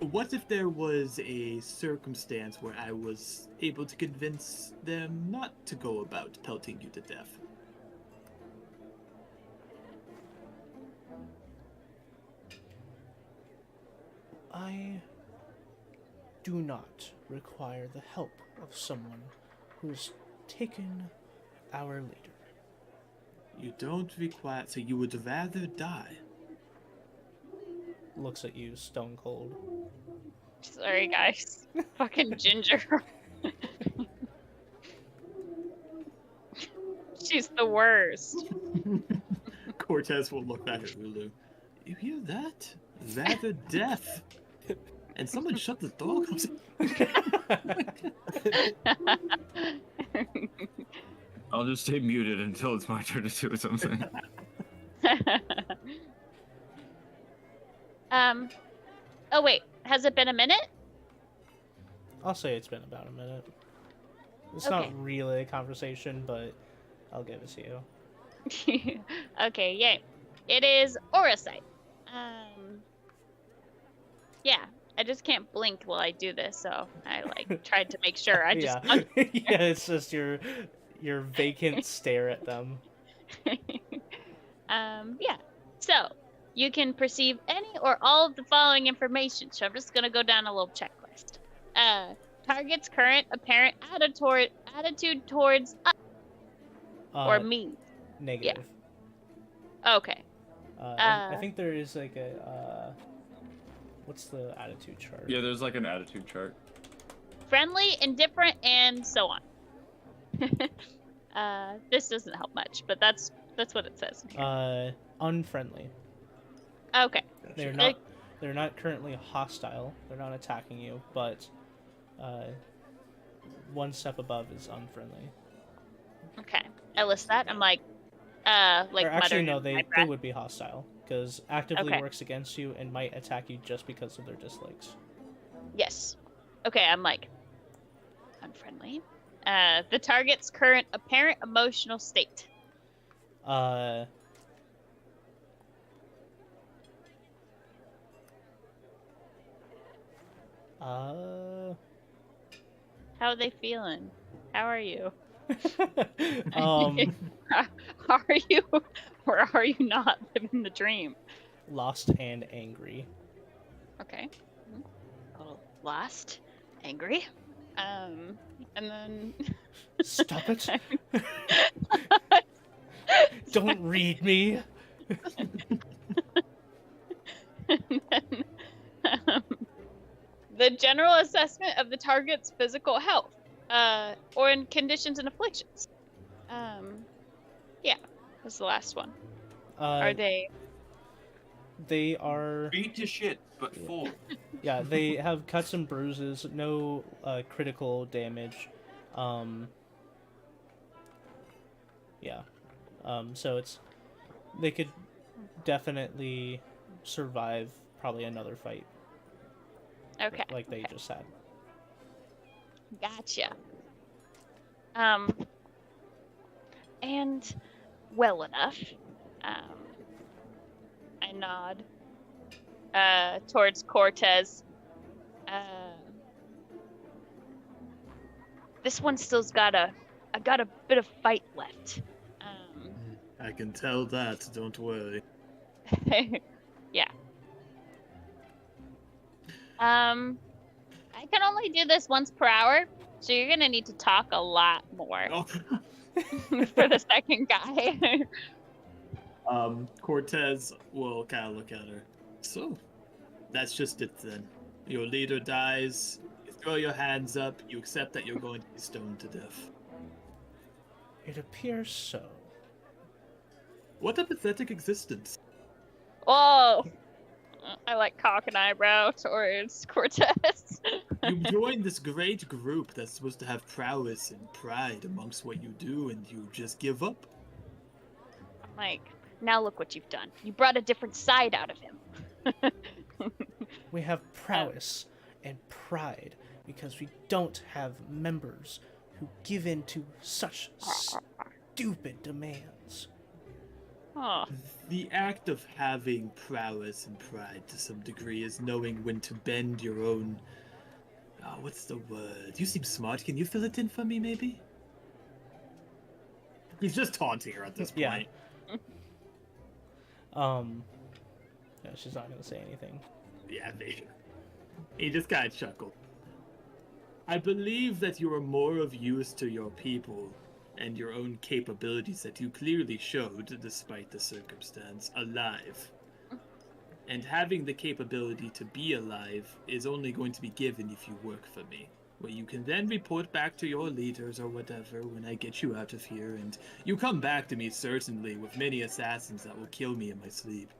what if there was a circumstance where I was able to convince them not to go about pelting you to death? I do not require the help of someone who's taken our leader. You don't require... So you would rather die? Looks at you, stone cold. Sorry, guys. Fucking Ginger. She's the worst. Cortez will look back at Lulu. You hear that? Rather death. And someone shut the door. I'll just stay muted until it's my turn to do something. Oh wait, has it been a minute? I'll say it's been about a minute. It's Okay. not really a conversation, but I'll give it to you. Okay, yay. It is Orasight. Yeah, I just can't blink while I do this, so I like tried to make sure. I just yeah. Yeah, it's just your vacant stare at them. yeah. So you can perceive any or all of the following information. So I'm just gonna go down a little checklist. Target's current apparent attitude towards us or me. Negative. Okay. I think there is like a what's the attitude chart? Yeah, there's like an attitude chart. Friendly, indifferent, and so on. This doesn't help much, but that's what it says. Unfriendly. Okay. They're not currently hostile. They're not attacking you, but one step above is unfriendly. Okay. I list that. I'm like Or actually, muttering no, under they my breath. would be hostile because actively Okay. works against you and might attack you just because of their dislikes. Yes. Okay, I'm like unfriendly. The target's current apparent emotional state. How are they feeling? How are you? Are you or are you not living the dream? Lost and angry. Okay. A little lost, angry. And then Stop it. Don't read me. and then, the general assessment of the target's physical health, or in conditions and afflictions. Yeah, that's the last one. Are they? They are. Beat to shit, but full. Yeah, they have cuts and bruises, no critical damage. Yeah. So they could definitely survive probably another fight. Okay. Like they okay. just had. Gotcha. And well enough. I nod towards Cortez. This one still's got a bit of fight left. I can tell that, don't worry. Yeah. I can only do this once per hour, so you're gonna need to talk a lot more Oh. for the second guy. Cortez will kind of look at her. So, that's just it then. Your leader dies, you throw your hands up, you accept that you're going to be stoned to death. It appears so. What a pathetic existence. Whoa! I like cock an eyebrow towards Cortez. You joined this great group that's supposed to have prowess and pride amongst what you do, and you just give up? Like, now look what you've done. You brought a different side out of him. We have prowess and pride because we don't have members who give in to such stupid demands. Oh, The act of having prowess and pride to some degree is knowing when to bend your own... what's the word? You seem smart. Can you fill it in for me, maybe? He's just taunting her at this point. Yeah. No, she's not gonna say anything. Yeah, maybe. He just kind of chuckled. I believe that you are more of use to your people and your own capabilities that you clearly showed, despite the circumstance, alive. And having the capability to be alive is only going to be given if you work for me, where you can then report back to your leaders or whatever when I get you out of here, and you come back to me certainly with many assassins that will kill me in my sleep.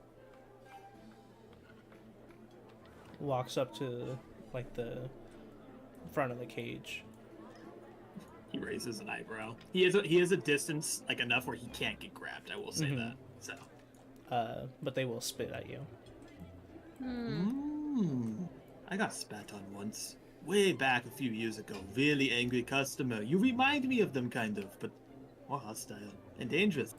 Walks up to, like, the front of the cage. He raises an eyebrow. He has a distance, like, enough where he can't get grabbed, I will say that. So. But they will spit at you. I got spat on once. Way back a few years ago. Really angry customer. You remind me of them, kind of, but more hostile and dangerous.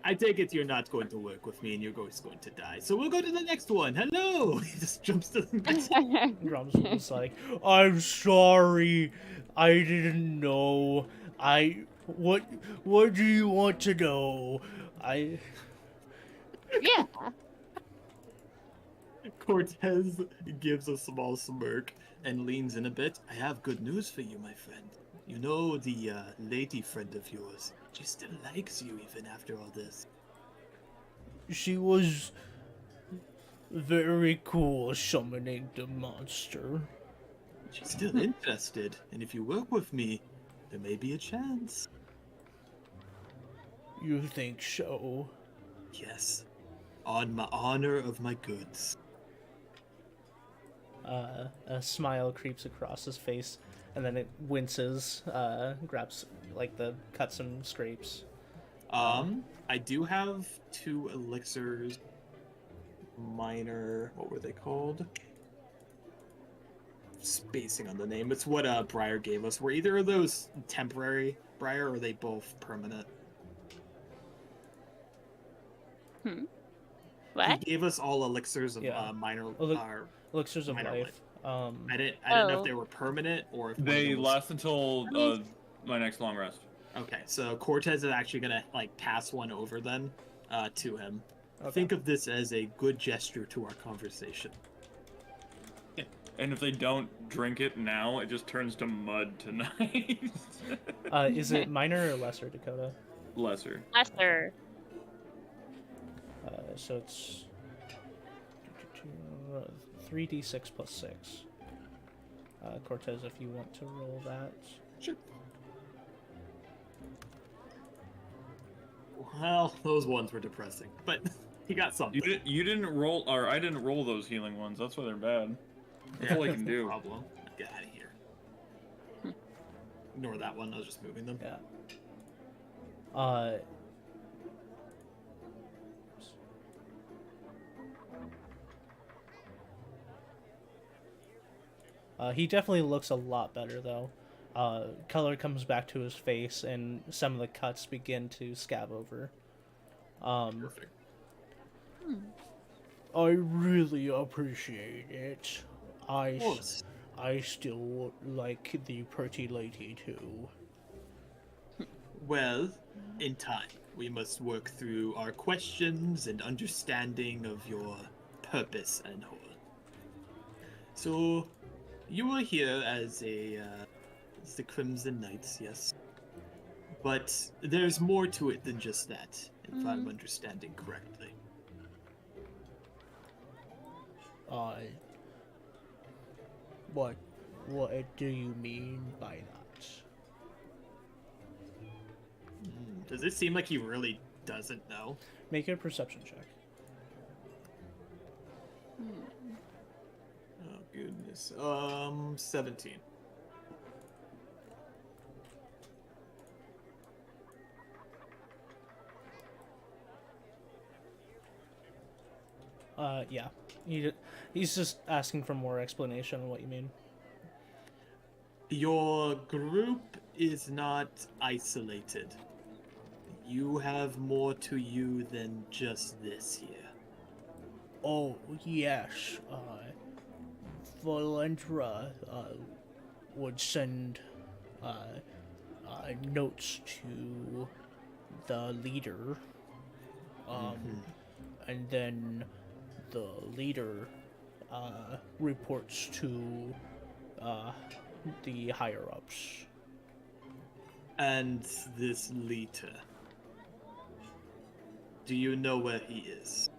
I take it you're not going to work with me and you're going to die. So we'll go to the next one. Hello! He just jumps to the next one. Grum's was like, I'm sorry. I didn't know. What do you want to know? yeah. Cortez gives a small smirk and leans in a bit. I have good news for you, my friend. You know the lady friend of yours. She still likes you even after all this. She was very cool summoning the monster. She's still interested, and if you work with me, there may be a chance. You think so? Yes. On my honor of my goods. A smile creeps across his face, and then it winces, grabs, like, the cuts and scrapes. I do have 2 elixirs. Minor, what were they called? Spacing on the name. It's what Briar gave us. Were either of those temporary, Briar, or are they both permanent? What? He gave us all elixirs of minor. Elixirs of minor life. I didn't know if they were permanent or if They last until my next long rest. Okay, so Cortez is actually gonna pass one over then to him. Okay. Think of this as a good gesture to our conversation. And if they don't drink it now, it just turns to mud tonight. Is it minor or lesser, Dakota? Lesser. Lesser. So it's 3d6 plus 6. Cortez, if you want to roll that. Sure. Well, those ones were depressing, but he got something. You didn't roll, or I didn't roll those healing ones. That's why they're bad. That's all I can do. Problem. Get out of here. Ignore that one. I was just moving them. Yeah. He definitely looks a lot better, though. Color comes back to his face, and some of the cuts begin to scab over. Perfect. I really appreciate it. Of course. I still like the pretty lady too. Well, in time, we must work through our questions and understanding of your purpose and whole. So, you are here as as the Crimson Knights, yes. But there's more to it than just that, if I'm understanding correctly. What do you mean by that? Does it seem like he really doesn't know? Make a perception check. Oh goodness. 17. Yeah. He's just asking for more explanation on what you mean. Your group is not isolated. You have more to you than just this here. Oh, yes. Valendra would send notes to the leader. And then the leader reports to the higher ups. And this leader. Do you know where he is?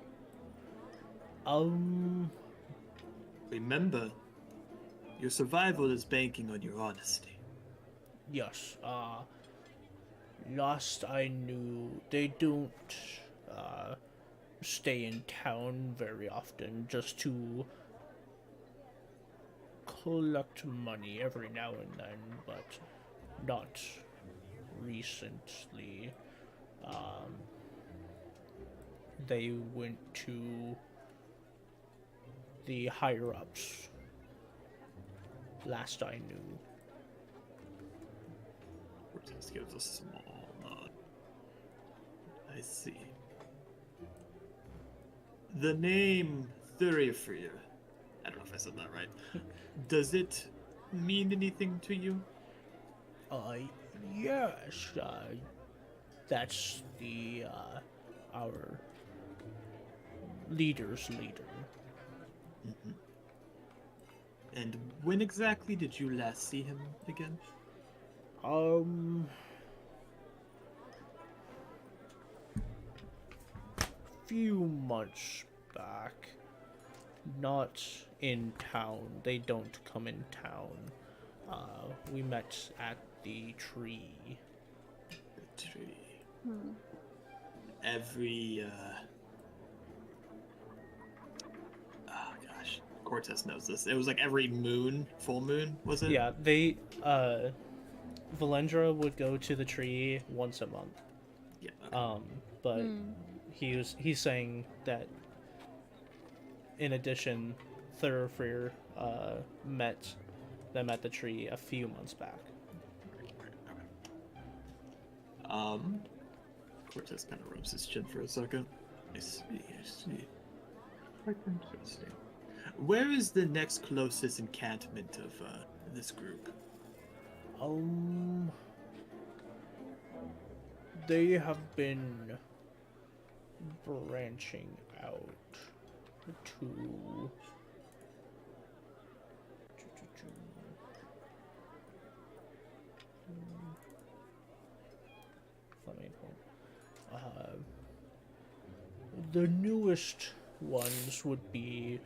Remember, your survival is banking on your honesty. Yes. Last I knew, they don't stay in town very often, just to collect money every now and then, but not recently. They went to the higher ups. Last I knew. Cortez gives a small nod. I see. The name Thurifrir, I don't know if I said that right. Does it mean anything to you? Yes. That's the our leader's leader. And when exactly did you last see him again? Few months back. Not in town. They don't come in town. We met at the tree. The tree. Every, oh gosh, Cortez knows this. It was like every moon, full moon, was it? Yeah, they, Valendra would go to the tree once a month. Yeah. Okay. But he's saying that in addition, Thurifrir met them at the tree a few months back. Cortez kind of rubs his chin for a second. I see. Quite interesting. Where is the next closest encampment of this group? They have been branching out to the newest ones would be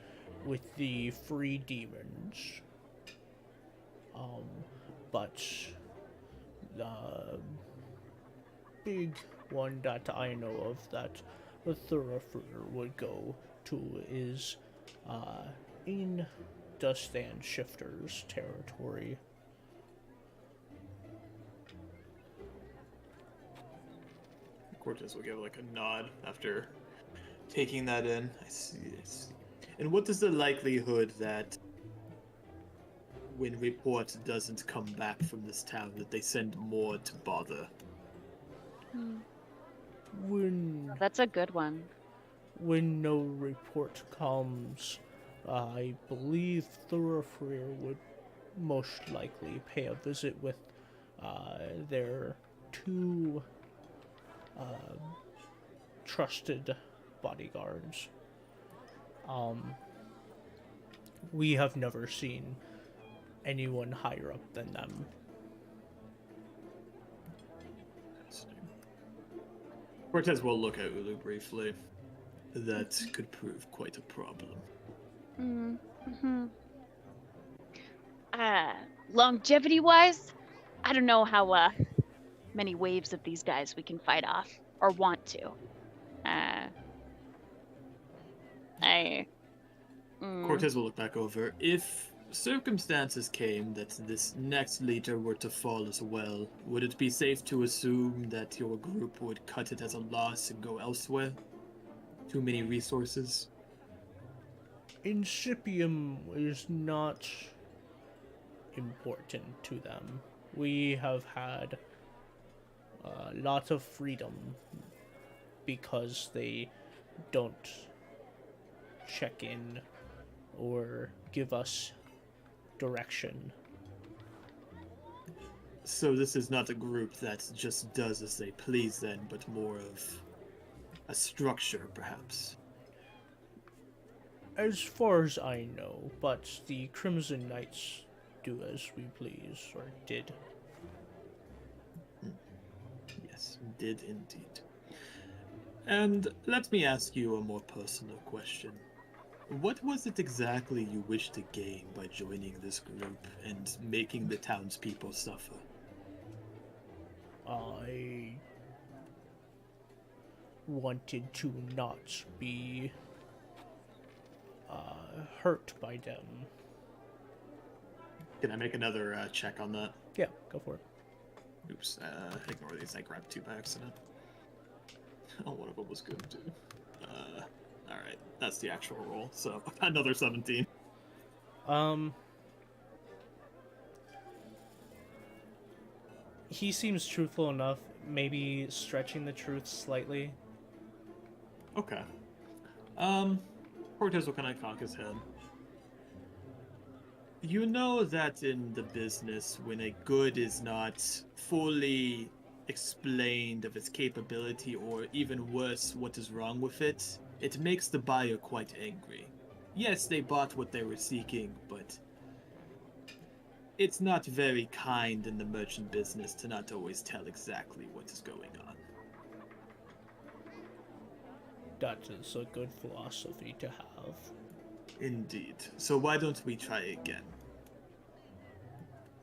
with the free demons. But the big one that I know of that the Thurifrir would go to is in Dust and Shifters territory. Cortez will give like a nod after taking that in. I see. And what is the likelihood that when report doesn't come back from this town that they send more to bother? That's a good one. When no report comes, I believe Thoroughfare would most likely pay a visit with their two trusted bodyguards. We have never seen anyone higher up than them. Cortez will look at Ulu briefly. That could prove quite a problem. Mm-hmm. Longevity-wise, I don't know how many waves of these guys we can fight off or want to. Cortez will look back over. If circumstances came that this next leader were to fall as well, would it be safe to assume that your group would cut it as a loss and go elsewhere? Too many resources? Incipium is not important to them. We have had a lot of freedom because they don't check in or give us direction. So this is not a group that just does as they please then, but more of a structure, perhaps. As far as I know, but the Crimson Knights do as we please, or did. Yes, did indeed. And let me ask you a more personal question. What was it exactly you wished to gain by joining this group and making the townspeople suffer? I wanted to not be hurt by them. Can I make another check on that? Yeah, go for it. Oops, ignore these. I grabbed two by accident. Oh, one of them was good too. Alright, that's the actual roll, so another 17. He seems truthful enough, maybe stretching the truth slightly. Okay. Cortez will kind of cock his head. You know that in the business, when a good is not fully explained of its capability, or even worse, what is wrong with it, it makes the buyer quite angry. Yes, they bought what they were seeking, but it's not very kind in the merchant business to not always tell exactly what is going on. That is a good philosophy to have. Indeed. So why don't we try again?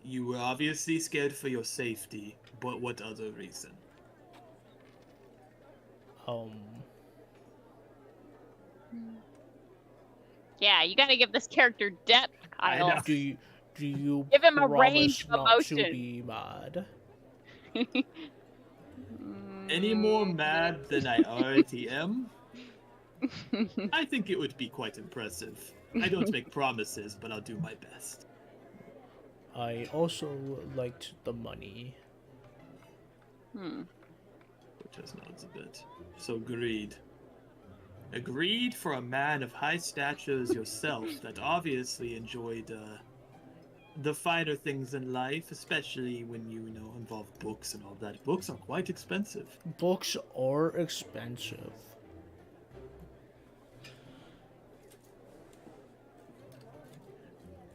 You were obviously scared for your safety, but what other reason? Yeah, you gotta give this character depth, I Kyle. know. Do you Give him a promise range of not to emotion. be mad? Any more mad than I already am? I think it would be quite impressive. I don't make promises, but I'll do my best. I also liked the money. Cortez nods a bit. So greed. Agreed for a man of high stature as yourself that obviously enjoyed the finer things in life, especially when you know involve books and all that. Books are quite expensive. Books are expensive.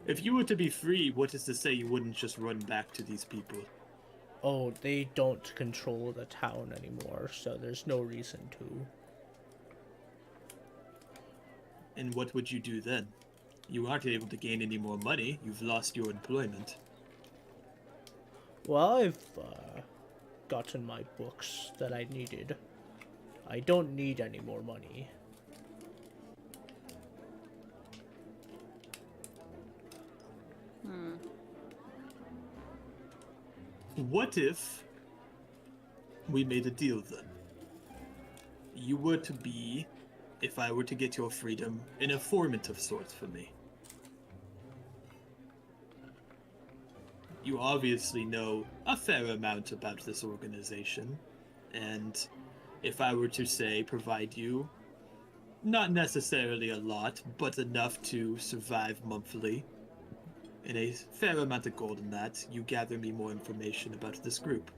If you were to be free, what is to say you wouldn't just run back to these people? Oh, they don't control the town anymore, so there's no reason to. And what would you do then? You aren't able to gain any more money. You've lost your employment. Well, I've gotten my books that I needed. I don't need any more money. What if we made a deal then? You were to be, if I were to get your freedom, an informant of sorts for me. You obviously know a fair amount about this organization, and if I were to say provide you, not necessarily a lot, but enough to survive monthly, and a fair amount of gold in that, you gather me more information about this group.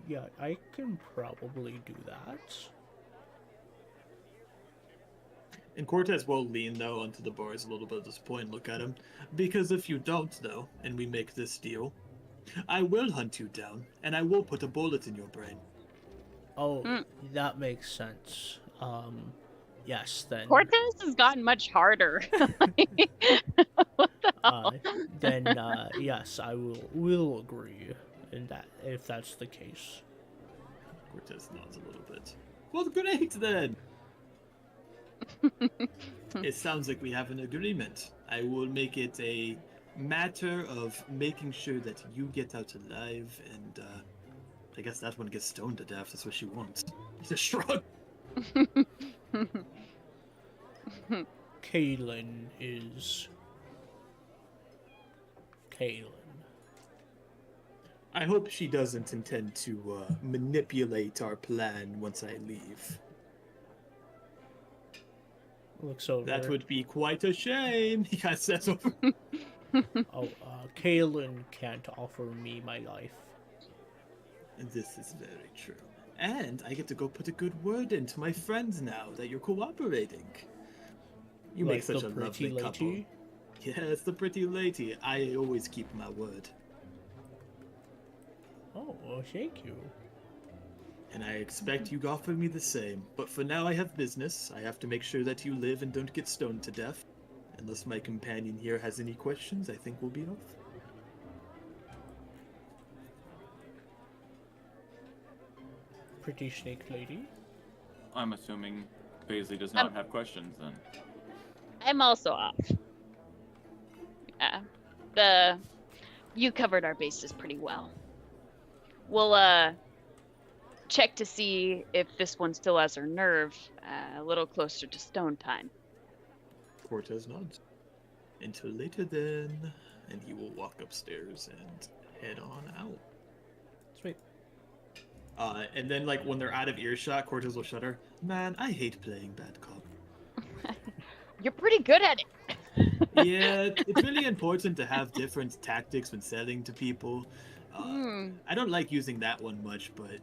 Yeah, I can probably do that. And Cortez will lean, though, onto the bars a little bit disappointed and look at him. Because if you don't, though, and we make this deal, I will hunt you down, and I will put a bullet in your brain. Oh, that makes sense. Yes, then. Cortez has gotten much harder. What the hell? Yes, I will agree in that if that's the case. Cortez nods a little bit. Well, great, then! It sounds like we have an agreement. I will make it a matter of making sure that you get out alive, and I guess that one gets stoned to death. That's what she wants. He's a shrug. Kaylin is Kaylin. I hope she doesn't intend to manipulate our plan once I leave. Looks over. That would be quite a shame. He kind of says over. Kaylin can't offer me my life. And this is very true. And I get to go put a good word into my friends now that you're cooperating. You Like make such the a pretty lovely couple. lady? Yes, the pretty lady. I always keep my word. Oh, well, thank you. And I expect you to offer me the same. But for now I have business. I have to make sure that you live and don't get stoned to death. Unless my companion here has any questions, I think we'll be off. Pretty snake lady. I'm assuming Paisley does not have questions then. I'm also off. Yeah. You covered our bases pretty well. We'll check to see if this one still has her nerve a little closer to stone time. Cortez nods. Until later then. And he will walk upstairs and head on out. Sweet. And then, like, when they're out of earshot, Cortez will shudder. Man, I hate playing bad cop. You're pretty good at it. Yeah, it's really important to have different tactics when selling to people. I don't like using that one much, but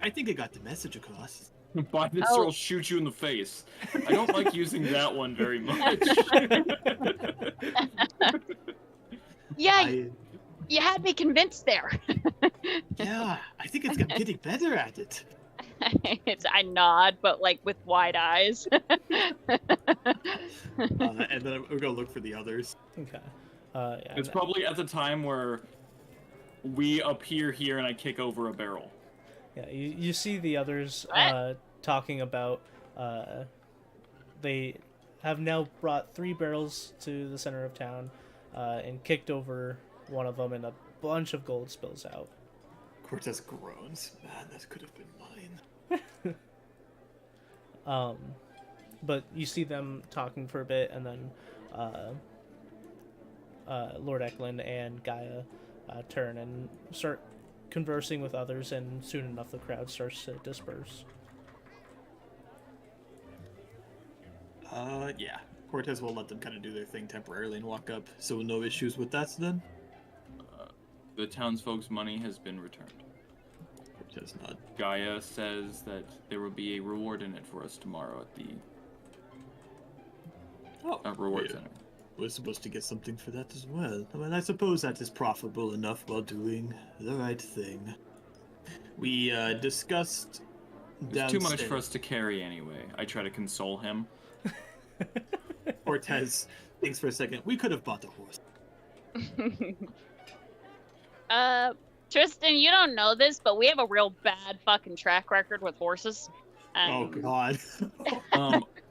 I think I got the message across. Buy this or I'll shoot you in the face. I don't like using that one very much. Yeah, you had me convinced there. Yeah, I think I'm getting better at it. I nod, but like with wide eyes. And then we're gonna look for the others. Okay. Yeah, It's probably at the time where we appear here and I kick over a barrel. Yeah, you see the others talking about they have now brought 3 barrels to the center of town and kicked over one of them, and a bunch of gold spills out. Cortez groans. Man, that could have been mine. But you see them talking for a bit, and then Lord Eklund and Gaia turn and start conversing with others, and soon enough the crowd starts to disperse. Yeah. Cortez will let them kind of do their thing temporarily and walk up. So no issues with that then? The townsfolk's money has been returned. Cortez nod. Gaia says that there will be a reward in it for us tomorrow at the reward yeah. center. We're supposed to get something for that as well. I mean, I suppose that is profitable enough while doing the right thing. We discussed It's too much for us to carry anyway. I try to console him. Cortez thinks for a second. We could have bought a horse. Tristan, you don't know this, but we have a real bad fucking track record with horses. Oh God.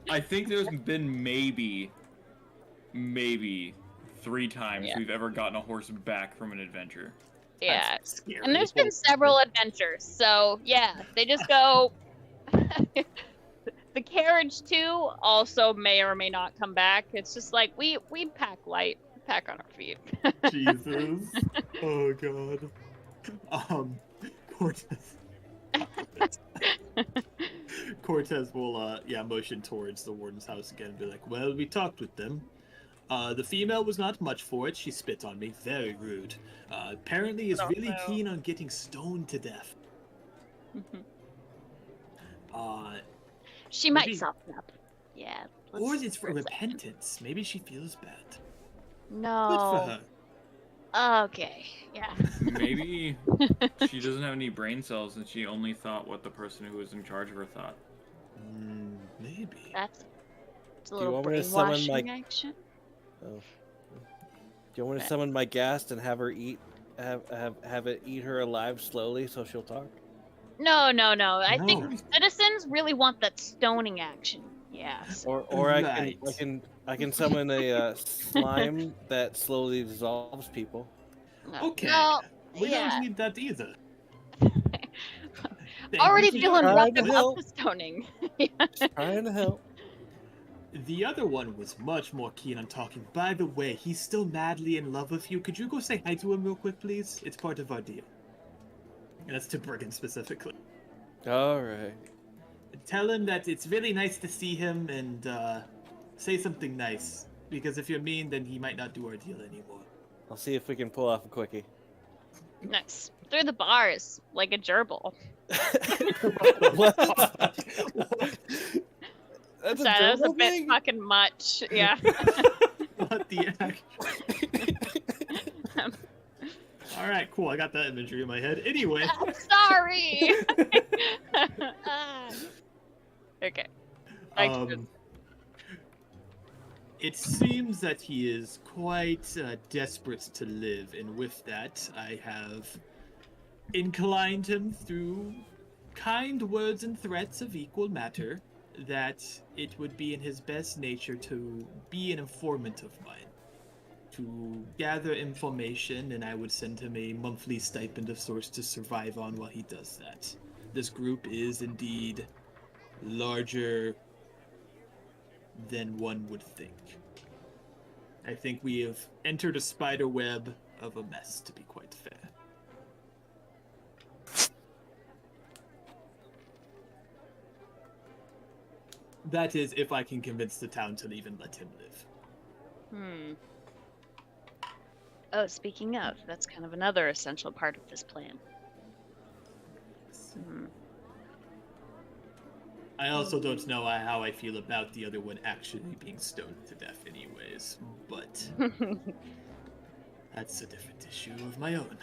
I think there's been maybe 3 times we've ever gotten a horse back from an adventure. Yeah. That's scary. And there's been several adventures, so yeah, they just go. The carriage too also may or may not come back. It's just like we pack light. back on our feet. Jesus. Oh god. Cortez. Cortez will motion towards the warden's house again and be like, well, we talked with them. The female was not much for it. She spit on me. Very rude. Apparently is really keen on getting stoned to death. She might maybe- soften up. Yeah. Or let's- it's for let's- repentance. Maybe she feels bad. No. Good for her. Okay. Yeah. Maybe she doesn't have any brain cells and she only thought what the person who was in charge of her thought. Maybe. That's it's a Do you little want me to summon brainwashing my- action. Oh. Do you want me to summon my ghast and have her have it eat her alive slowly so she'll talk? No. I No. think citizens really want that stoning action. Yeah. so- Or Right. I can summon a slime that slowly dissolves people. no. Okay. No, We yeah. don't need that either. Already Thank you. feeling Trying rough to about help. the stoning. Trying to help. The other one was much more keen on talking. By the way, he's still madly in love with you. Could you go say hi to him real quick, please? It's part of our deal. And that's to Brigand specifically. All right. Tell him that it's really nice to see him and say something nice. Because if you're mean, then he might not do our deal anymore. I'll see if we can pull off a quickie. Nice. Through the bars, like a gerbil. What? That's That was a gerbil bit thing? fucking much. Yeah. What the heck? Alright, cool. I got that imagery in my head. Anyway. I'm sorry. Okay. It seems that he is quite desperate to live, and with that, I have inclined him through kind words and threats of equal matter that it would be in his best nature to be an informant of mine, to gather information, and I would send him a monthly stipend of sorts to survive on while he does that. This group is indeed larger than one would think. I think we have entered a spider web of a mess, to be quite fair. That is, if I can convince the town to even let him live. Oh, speaking of, that's kind of another essential part of this plan. I also don't know how I feel about the other one actually being stoned to death anyways, but that's a different issue of my own.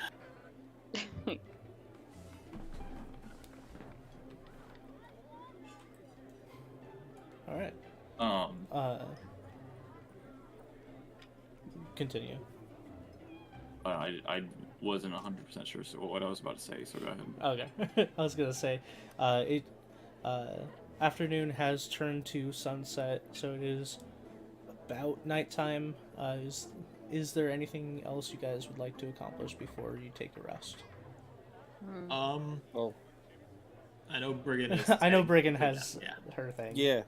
All right. Continue. I wasn't 100% sure what I was about to say, so go ahead. Okay. I was gonna say, afternoon has turned to sunset, so it is about nighttime. Is there anything else you guys would like to accomplish before you take a rest? Oh. I know Brigand is I know heading Brigand for has that, yeah. her thing. Yeah.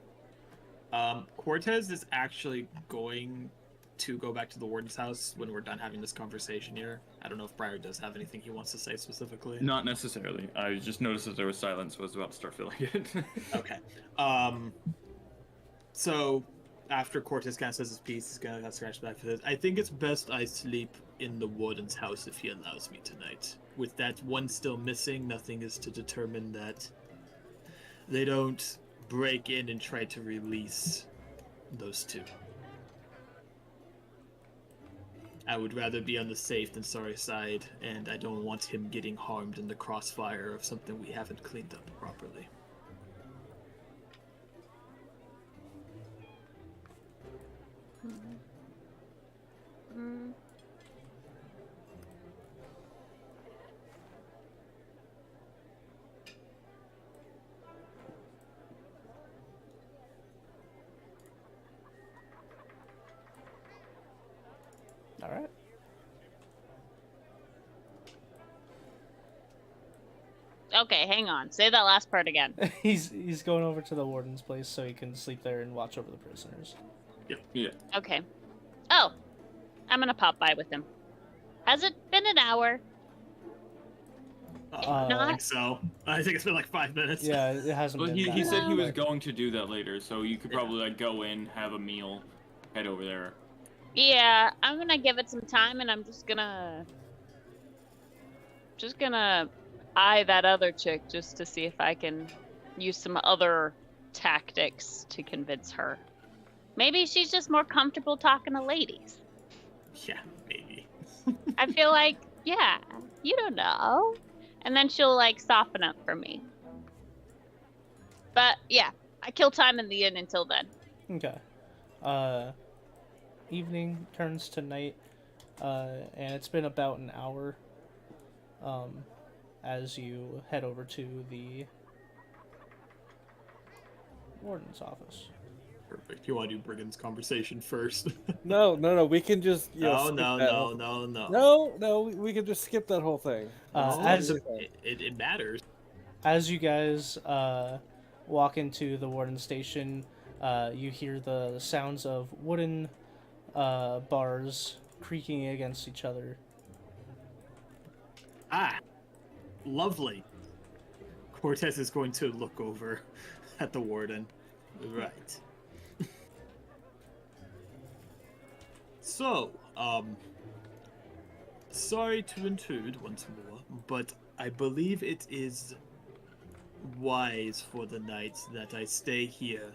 Cortez is actually going to go back to the warden's house when we're done having this conversation here. I don't know if Briar does have anything he wants to say specifically. Not necessarily. I just noticed that there was silence, so I was about to start filling it. Okay. So after Cortez kind of says his piece, he's gonna scratch back for this. I think it's best I sleep in the warden's house if he allows me tonight. With that one still missing, nothing is to determine that they don't break in and try to release those two. I would rather be on the safe than sorry side, and I don't want him getting harmed in the crossfire of something we haven't cleaned up properly. All right. Okay, hang on. Say that last part again. He's going over to the warden's place so he can sleep there and watch over the prisoners. Yeah. Okay. Oh. I'm gonna pop by with him. Has it been an hour? I not- think so. I think it's been like 5 minutes. Yeah, it hasn't Well, been. he that said he long, was but- going to do that later, so you could probably like go in, have a meal, head over there. Yeah, I'm gonna give it some time, and I'm just gonna eye that other chick just to see if I can use some other tactics to convince her. Maybe she's just more comfortable talking to ladies. Yeah, maybe. I feel like, yeah, you don't know. And then she'll like soften up for me. But yeah, I kill time in the inn until then. Okay. Evening turns to night, and it's been about an hour, as you head over to the warden's office. Perfect. You want to do Brigand's conversation first? No, we can just no, skip no, that no, whole- no, no. No, we can just skip that whole thing. No, As it matters. as you guys walk into the warden station, you hear the sounds of wooden bars creaking against each other. Ah, lovely. Cortez is going to look over at the warden. Right. So, sorry to intrude once more, but I believe it is wise for the night that I stay here,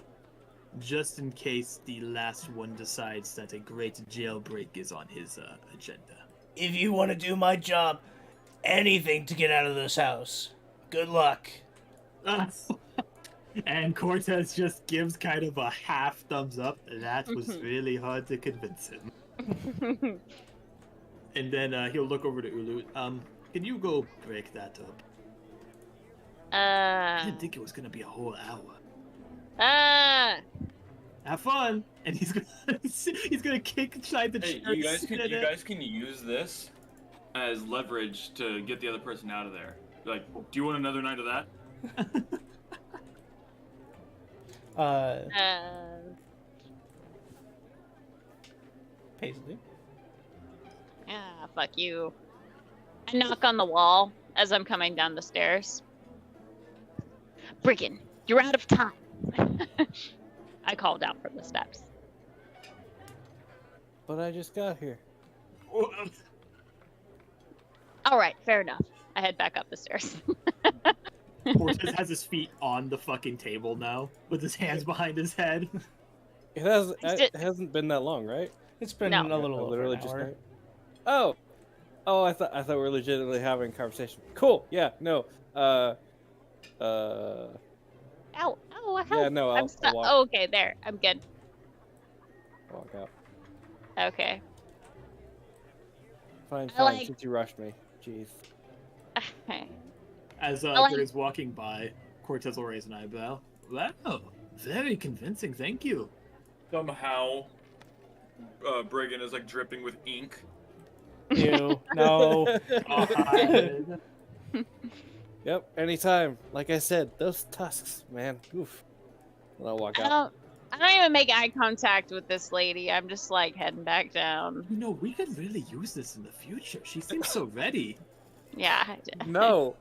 just in case the last one decides that a great jailbreak is on his agenda. If you want to do my job, anything to get out of this house. Good luck. And Cortez just gives kind of a half thumbs up. That was Mhm. really hard to convince him. And then he'll look over to Ulu. Can you go break that up? I didn't think it was gonna be a whole hour. Have fun. And he's gonna kick inside the Hey, church. you guys can use this as leverage to get the other person out of there. Like, do you want another night of that? Paisley. Fuck you. I knock on the wall as I'm coming down the stairs. Brigand, you're out of time. I called out from the steps. But I just got here. All right, fair enough. I head back up the stairs. Cortez has his feet on the fucking table now, with his hands behind his head. It hasn't been that long, right? It's been No. a little over Literally an just hour. night. Oh, I thought we were legitimately having a conversation. Cool. Yeah. No. Ow, help. Yeah, no, I'm I'll stuck. walk. Oh, okay, there. I'm good. Walk out. Okay. Fine. I like- Since you rushed me. Jeez. As like- Brigand's walking by, Cortez will raise an eyebrow. Wow, very convincing, thank you. Somehow, Brigand is like dripping with ink. Ew. No. God. Yep. Anytime. Like I said, those tusks, man. Oof. And I'll walk out. I don't even make eye contact with this lady. I'm just like heading back down. You know, we could really use this in the future. She seems so ready. Yeah. No.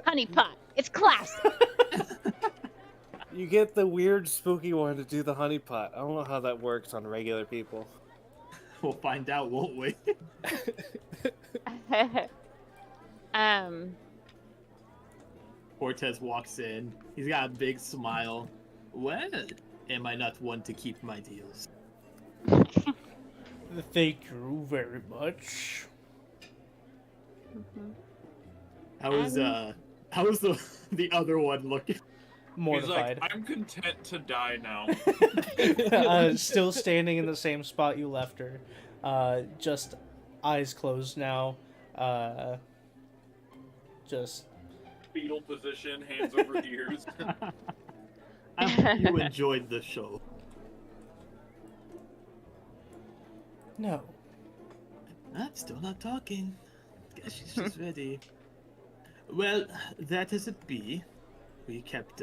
Honey pot. It's class. You get the weird, spooky one to do the honeypot. I don't know how that works on regular people. We'll find out, won't we? Cortez walks in. He's got a big smile. Well, am I not one to keep my deals? Thank you very much. How is the other one looking? Mortified. He's like, I'm content to die now. Still standing in the same spot you left her. Just eyes closed now. Just Fetal position, hands over ears. I hope you enjoyed the show. no. I'm still not talking. Guess she's just ready. Well, that as it be. We kept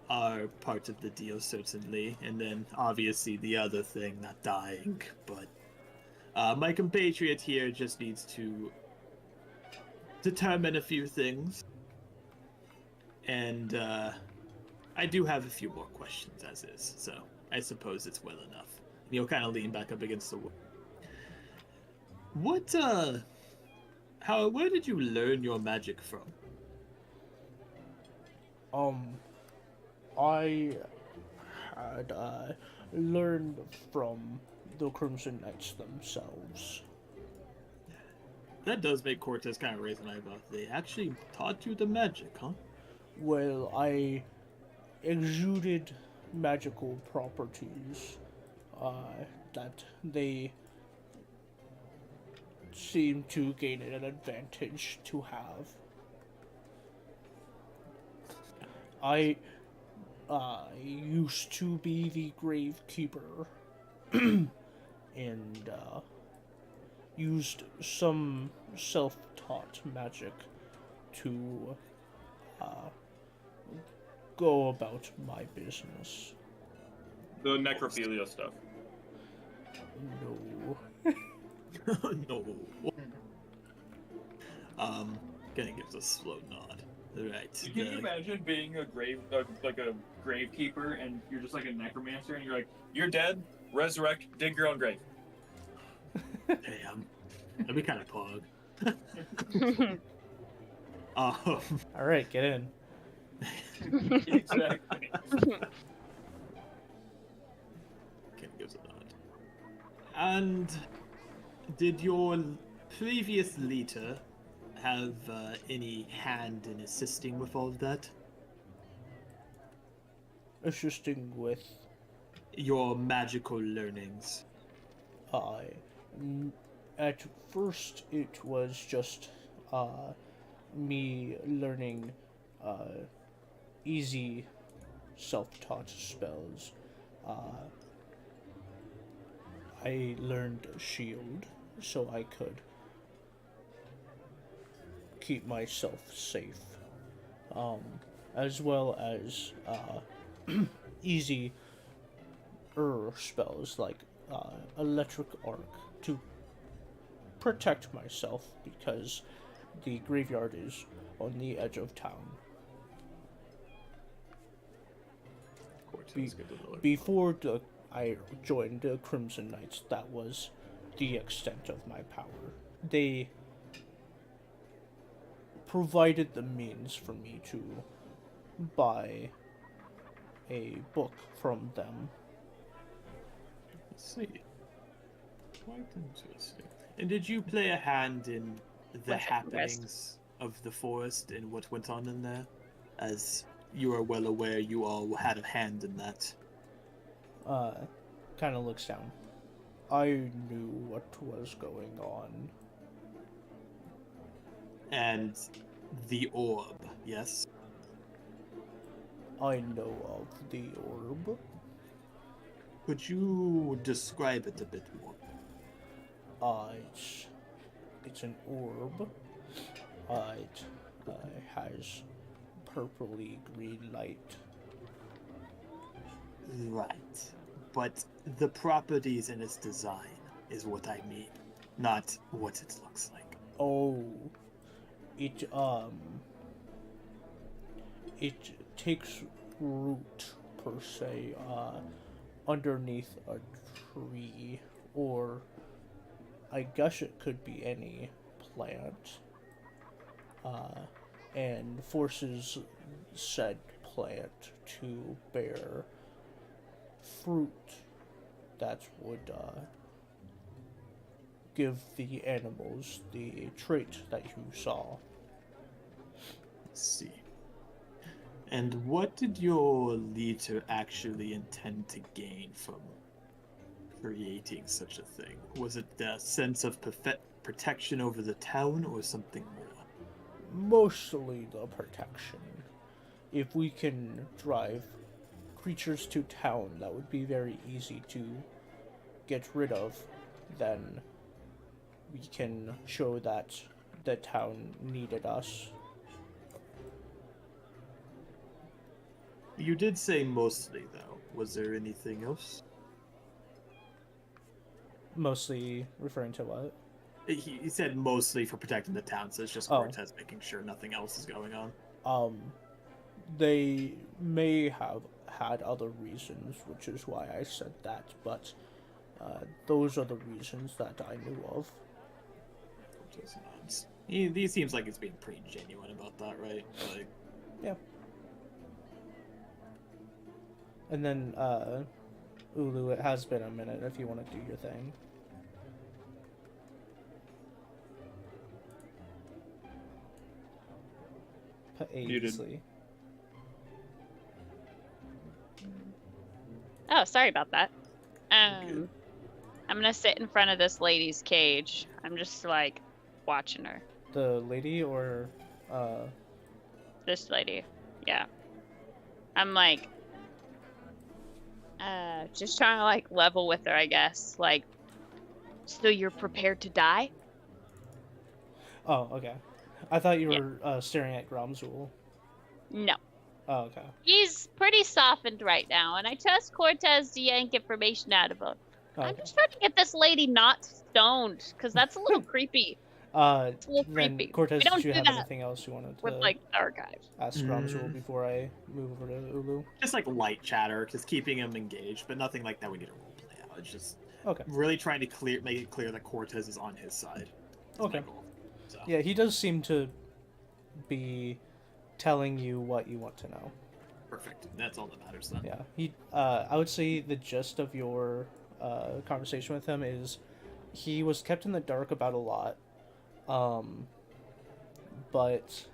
our part of the deal, certainly, and then obviously the other thing, not dying, but My compatriot here just needs to determine a few things. And I do have a few more questions as is, so I suppose it's well enough. And you'll kind of lean back up against the wall. Where did you learn your magic from? I had learned from the Crimson Knights themselves. That does make Cortez kind of raise an eyebrow. They actually taught you the magic, huh? Well, I exuded magical properties that they seem to gain an advantage to have. I used to be the Gravekeeper and used some self-taught magic to go about my business. The necrophilia stuff. No. No. Kinda gives a slow nod. Right. Can you imagine being a gravekeeper, and you're just like a necromancer, and you're like, you're dead, resurrect, dig your own grave. Damn. That'd be kind of pog. All right, get in. Exactly. Ken gives a nod. And did your previous leader have any hand in assisting with all of that? Assisting with Your magical learnings. at first it was just me learning easy self-taught spells. I learned shield so I could keep myself safe, as well as easy spells like electric arc to protect myself because the graveyard is on the edge of town. Before I joined the Crimson Knights, that was the extent of my power. They provided the means for me to buy a book from them. Let's see. Quite interesting. And did you play a hand in the happenings of the forest and what went on in there? As you are well aware, you all had a hand in that. Kind of looks down. I knew what was going on. And the orb, yes? I know of the orb. Could you describe it a bit more? It's an orb. It has purpley green light. Right. But the properties in its design is what I mean, not what it looks like. Oh, it takes root per se underneath a tree, or I guess it could be any plant, and forces said plant to bear fruit that would give the animals the trait that you saw. Let's see. And what did your leader actually intend to gain from creating such a thing? Was it the sense of protection over the town or something more? Mostly the protection. If we can drive creatures to town that would be very easy to get rid of, then we can show that the town needed us. You did say mostly, though. Was there anything else? Mostly referring to what? He said mostly for protecting the town, so it's just Oh. Cortez making sure nothing else is going on. They may have had other reasons, which is why I said that, but those are the reasons that I knew of. Cortez nods. He seems like he's being pretty genuine about that, right? Like, Yeah. And then, Ulu, it has been a minute if you want to do your thing. Paisley. Oh, sorry about that. I'm gonna sit in front of this lady's cage. I'm just like watching her. The lady or This lady, yeah. I'm like, just trying to like level with her, I guess. Like, so you're prepared to die? Oh, okay. I thought you were staring at Gromzul. No. Oh, okay. He's pretty softened right now, and I trust Cortez to yank information out of him. Oh, I'm okay. just trying to get this lady not stoned, because that's a little creepy. It's a little Then creepy. Cortez, We don't did you do have that anything else you wanted to with like archives. ask Gromzul before I move over to Ulu? just like light chatter, just keeping him engaged, but nothing like that we need to roleplay out. It's just Okay. really trying to make it clear that Cortez is on his side. That's my Okay. goal. So, Yeah, he does seem to be telling you what you want to know. perfect. That's all that matters then. Yeah, he. I would say the gist of your conversation with him is he was kept in the dark about a lot, but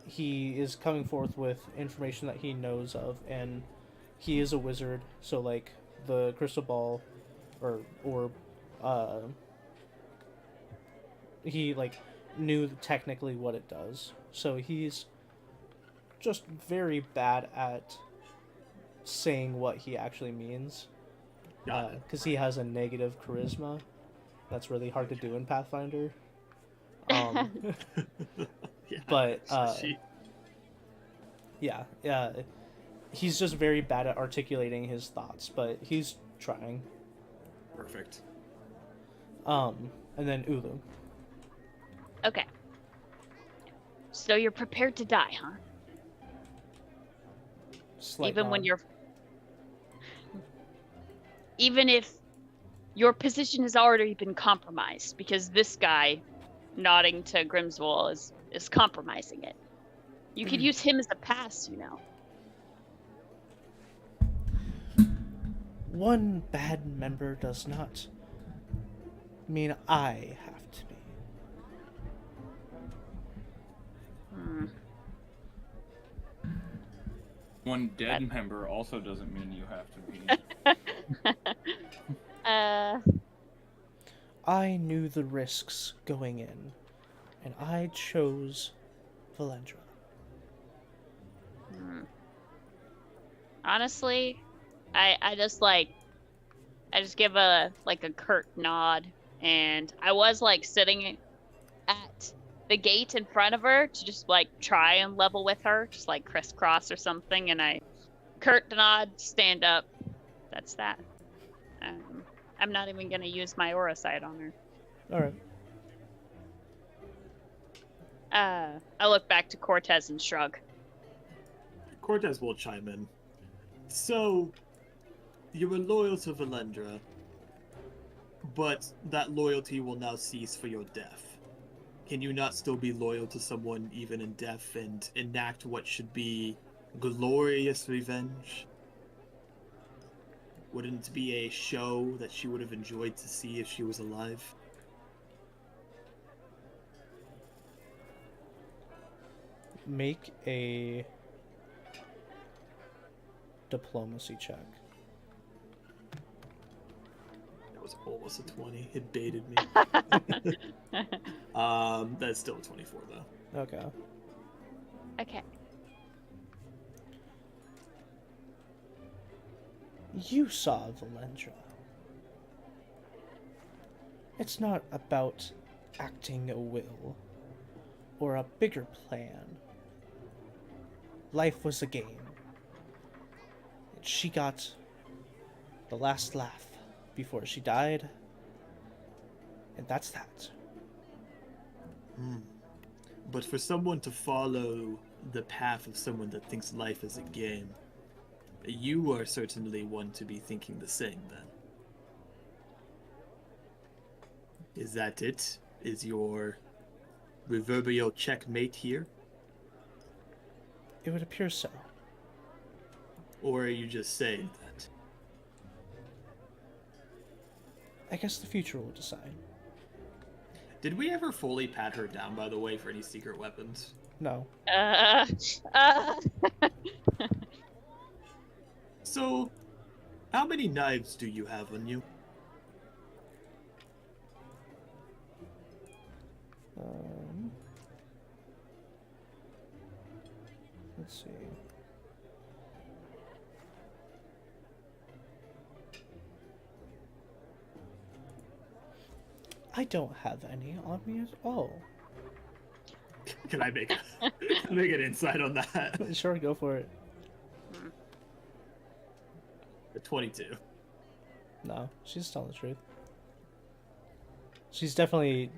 he is coming forth with information that he knows of, and he is a wizard. So like the crystal ball, or he like knew technically what it does. So he's just very bad at saying what he actually means, Got it. because he has a negative charisma. That's really hard to do in Pathfinder. Yeah, But she- yeah, he's just very bad at articulating his thoughts, but he's trying. perfect. And then Ulu. Okay. So you're prepared to die, huh? Slight Even when nod. you're... Even if your position has already been compromised, because this guy, nodding to Grimswall, is compromising it. You could use him as a pass, you know. One bad member does not mean I have to be. One dead member also doesn't mean you have to be. I knew the risks going in, and I chose Valendra. Honestly, I just give a curt nod, and I was like sitting at the gate in front of her to just like try and level with her, just like crisscross or something, and I curt nod, stand up. That's that. I'm not even gonna use my aura sight on her. All right. I look back to Cortez and shrug. Cortez will chime in. So, you were loyal to Valendra, but that loyalty will now cease for your death. Can you not still be loyal to someone even in death and enact what should be glorious revenge? Wouldn't it be a show that she would have enjoyed to see if she was alive? Make a diplomacy check. That was almost a 20. It baited me. That's still a 24 though. Okay. Okay. You saw Valendra. It's not about acting a will or a bigger plan. Life was a game. And she got the last laugh before she died. And that's that. But for someone to follow the path of someone that thinks life is a game, you are certainly one to be thinking the same, then. Is that it? Is your proverbial checkmate here? It would appear so. Or are you just saying that? I guess the future will decide. Did we ever fully pat her down, by the way, for any secret weapons? No. So, how many knives do you have on you? Let's see. I don't have any on me at all. Can I make an insight on that? Sure, go for it. A 22. No, she's telling the truth. She's definitely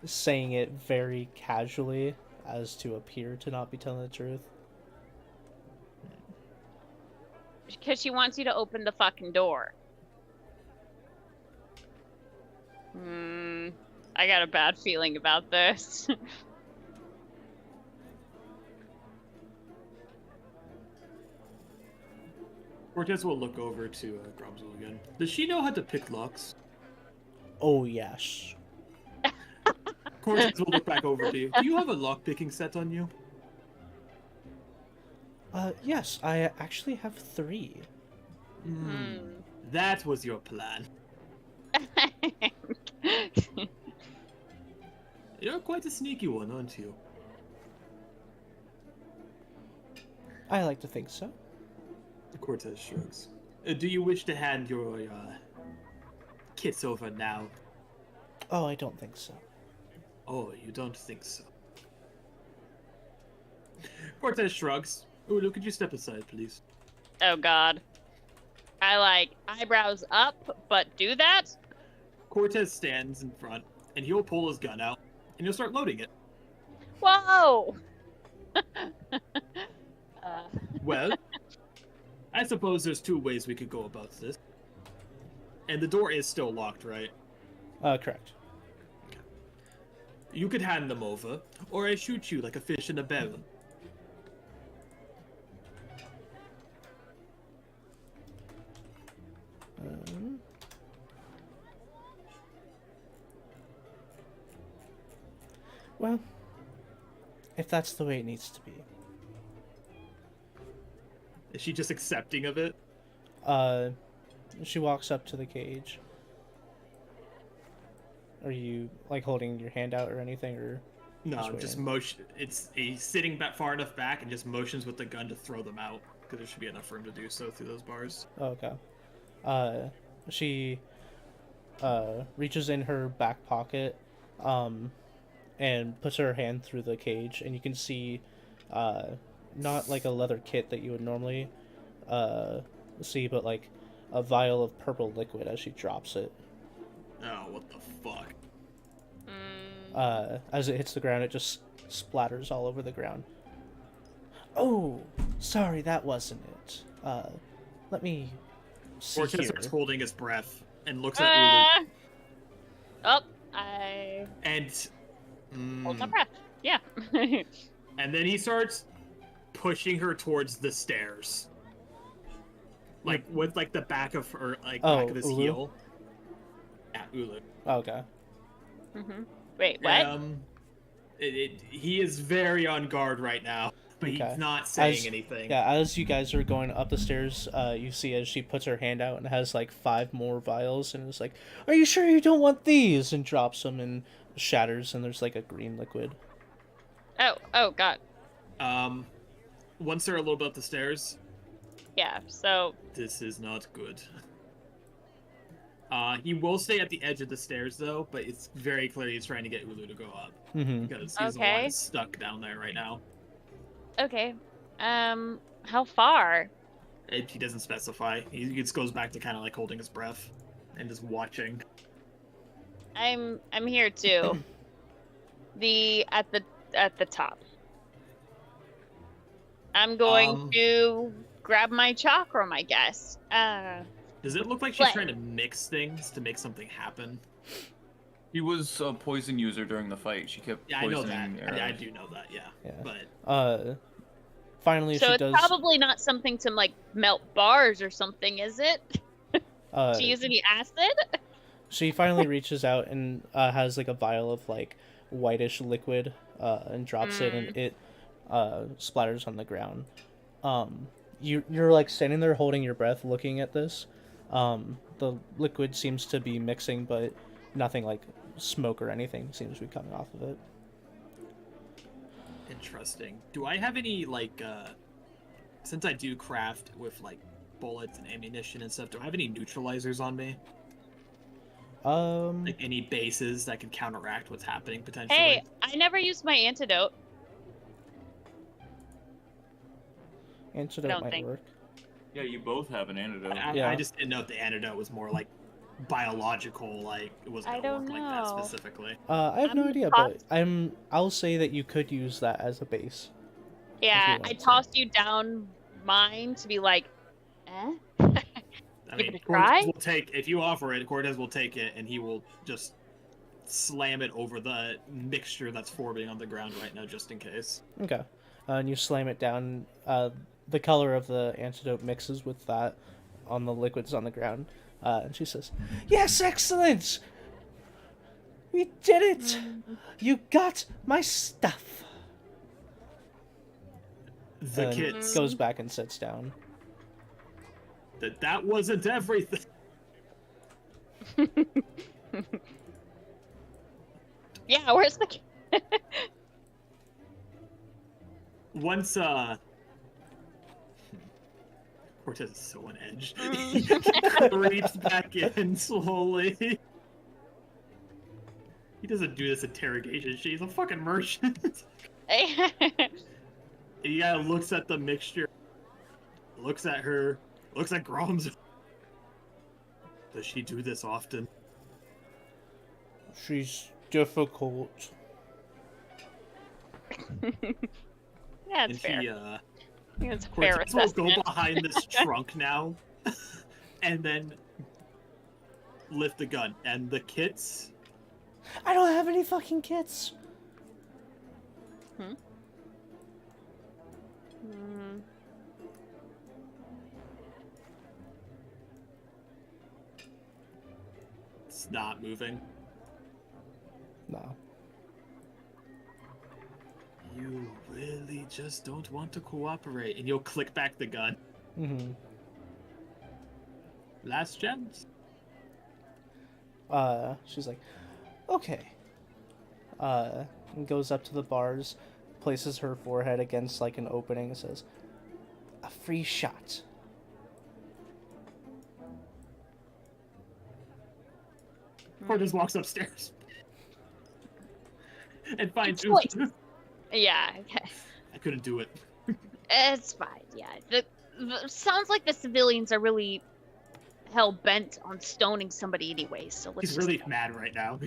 saying it very casually as to appear to not be telling the truth. Because she wants you to open the fucking door. I got a bad feeling about this. Cortez will look over to Gromzel again. Does she know how to pick locks? Oh, yes. Cortez will look back over to you. Do you have a lock-picking set on you? Yes, I actually have 3. That was your plan. You're quite a sneaky one, aren't you? I like to think so. Cortez shrugs. Do you wish to hand your kits over now? Oh, I don't think so. Oh, you don't think so? Cortez shrugs. Ulu, could you step aside, please? Oh god. I like eyebrows up, but do that? Cortez stands in front, and he'll pull his gun out, and he'll start loading it. Whoa! Well, I suppose there's 2 ways we could go about this. And the door is still locked, right? Correct. You could hand them over, or I shoot you like a fish in a barrel. Well, if that's the way it needs to be. Is she just accepting of it? She walks up to the cage. Are you, like, holding your hand out or anything, or...? No, just motion. He's sitting back far enough back and just motions with the gun to throw them out, because there should be enough room to do so through those bars. Oh, okay. She reaches in her back pocket, and puts her hand through the cage, and you can see, not like a leather kit that you would normally see, but like a vial of purple liquid as she drops it. Oh, what the fuck? As it hits the ground, it just splatters all over the ground. Oh, sorry, that wasn't it. Let me see Cortez here. starts holding his breath and looks at Ulu. Oh, I And... hold my breath. Yeah. And then he starts pushing her towards the stairs. Like, with, like, the back of her, like, back of his Ulu? heel. Yeah, Ulu. Okay. Wait, what? He is very on guard right now, but Okay. he's not saying As- anything. Yeah, as you guys are going up the stairs, you see as she puts her hand out and has like 5 more vials, and is like, "Are you sure you don't want these?" and drops them and shatters, and there's like a green liquid. Oh, god. Once they're a little bit up the stairs, Yeah, so... this is not good. He will stay at the edge of the stairs, though, but it's very clear he's trying to get Ulu to go up. Because he's the one Okay. that's stuck down there right now. Okay. How far? He doesn't specify. He just goes back to kind of like holding his breath and just watching. I'm here too. At the top. I'm going to grab my chakram, I guess. Does it look like she's trying to mix things to make something happen? He was a poison user during the fight. She kept poisoning. I know that. arrows. Yeah, I do know that. Yeah. Yeah. But Finally, so she it's does. probably not something to like melt bars or something, is it? She use any acid? She finally reaches out and has like a vial of like whitish liquid and drops it, and it splatters on the ground. You're like standing there holding your breath, looking at this. The liquid seems to be mixing, but nothing like smoke or anything seems to be coming off of it. interesting. Do I have any like since I do craft with like bullets and ammunition and stuff, do I have any neutralizers on me? Like any bases that can counteract what's happening potentially? Hey, I never used my antidote. Antidote don't might think. work. Yeah, you both have an antidote. I just didn't know if the antidote was more like biological, like it wasn't I gonna don't work like that know. specifically. I have no idea, but I'll say that you could use that as a base. Yeah, want I to. tossed you down mine to be like, eh? I Give mean, it a try? Cortez will take if you offer it. Cortez will take it, and he will just slam it over the mixture that's forming on the ground right now, just in case. Okay. And you slam it down. The color of the antidote mixes with that on the liquids on the ground. And she says, "Yes, excellent! We did it! You got my stuff!" The And kids goes back and sits down. that wasn't everything. Yeah, where's the... Once Cortez is so on edge. He creeps back in slowly. He doesn't do this interrogation shit. He's a fucking merchant. He looks at the mixture, looks at her, looks at Grom's. Does she do this often? She's difficult. Yeah, it's And fair. he, It's a fair Cortez will assessment. go behind this trunk now, and then lift the gun. And the kits, I don't have any fucking kits. Hmm. it's not moving. No. You really just don't want to cooperate. And you'll click back the gun. Mm-hmm. Last chance. She's like, okay. And goes up to the bars, places her forehead against like an opening, and says, "A free shot." Cortez walks upstairs. And finds Good choice. Uzu. Yeah, I couldn't do it. it's fine. Yeah, sounds like the civilians are really hell bent on stoning somebody anyway. So let's He's just really mad right now.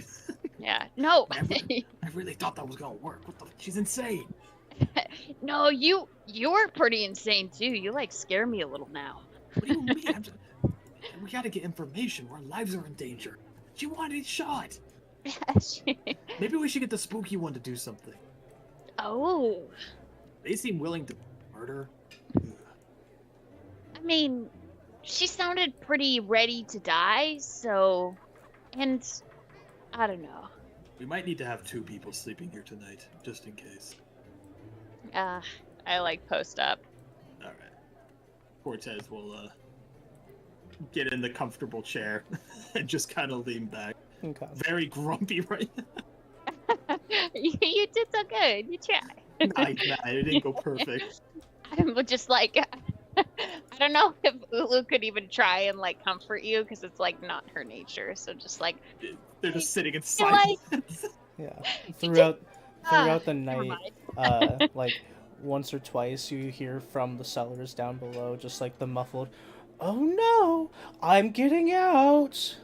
yeah. No, I really thought that was gonna work. What the? She's insane. no, you're pretty insane too. You like scare me a little now. What do you mean? We gotta get information. Our lives are in danger. She wanted shot. Maybe we should get the spooky one to do something. Oh, They seem willing to murder. I mean, she sounded pretty ready to die. So, and I don't know. We might need to have 2 people sleeping here tonight, just in case. I like post up. All right. Cortez will get in the comfortable chair and just kind of lean back. Okay. Very grumpy right now. You did so good. You tried. Nah, it didn't go perfect. I'm just like, I don't know if Ulu could even try and like comfort you because it's like not her nature. So just like, They're just sitting in You're like- silence. Yeah. You Throughout the never night, like once or twice, you hear from the cellars down below, just like the muffled, "Oh no, I'm getting out."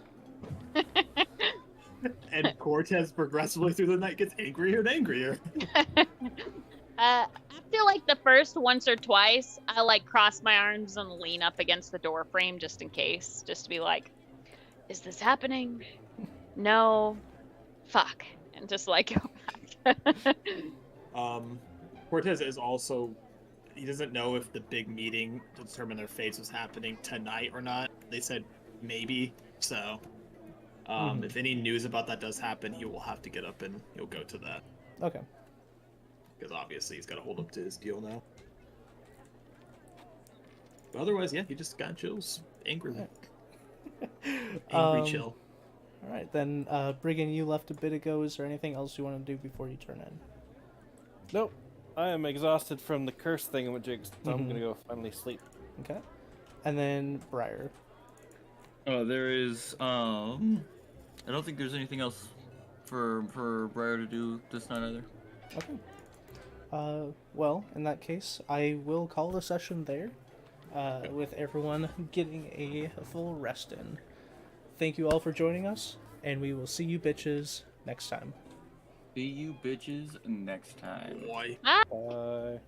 And Cortez progressively through the night gets angrier and angrier. After like the first once or twice, I like cross my arms and lean up against the door frame just in case, just to be like, is this happening? No. Fuck. And just like go back. Cortez is also, he doesn't know if the big meeting to determine their fates was happening tonight or not. They said maybe, so if any news about that does happen, he will have to get up and he'll go to that. Okay. Because obviously he's got to hold up to his deal now. But otherwise, yeah, he just got chills. Angrily. Angry chill. Alright, then, Brigand, you left a bit ago. Is there anything else you want to do before you turn in? Nope. I am exhausted from the curse thingamajigs, so I'm gonna go finally sleep. Okay. And then, Briar. There is, I don't think there's anything else for Briar to do this night either. Okay. Well, in that case, I will call the session there, with everyone getting a full rest in. Thank you all for joining us, and we will see you bitches next time. See you bitches next time. Boy. Bye.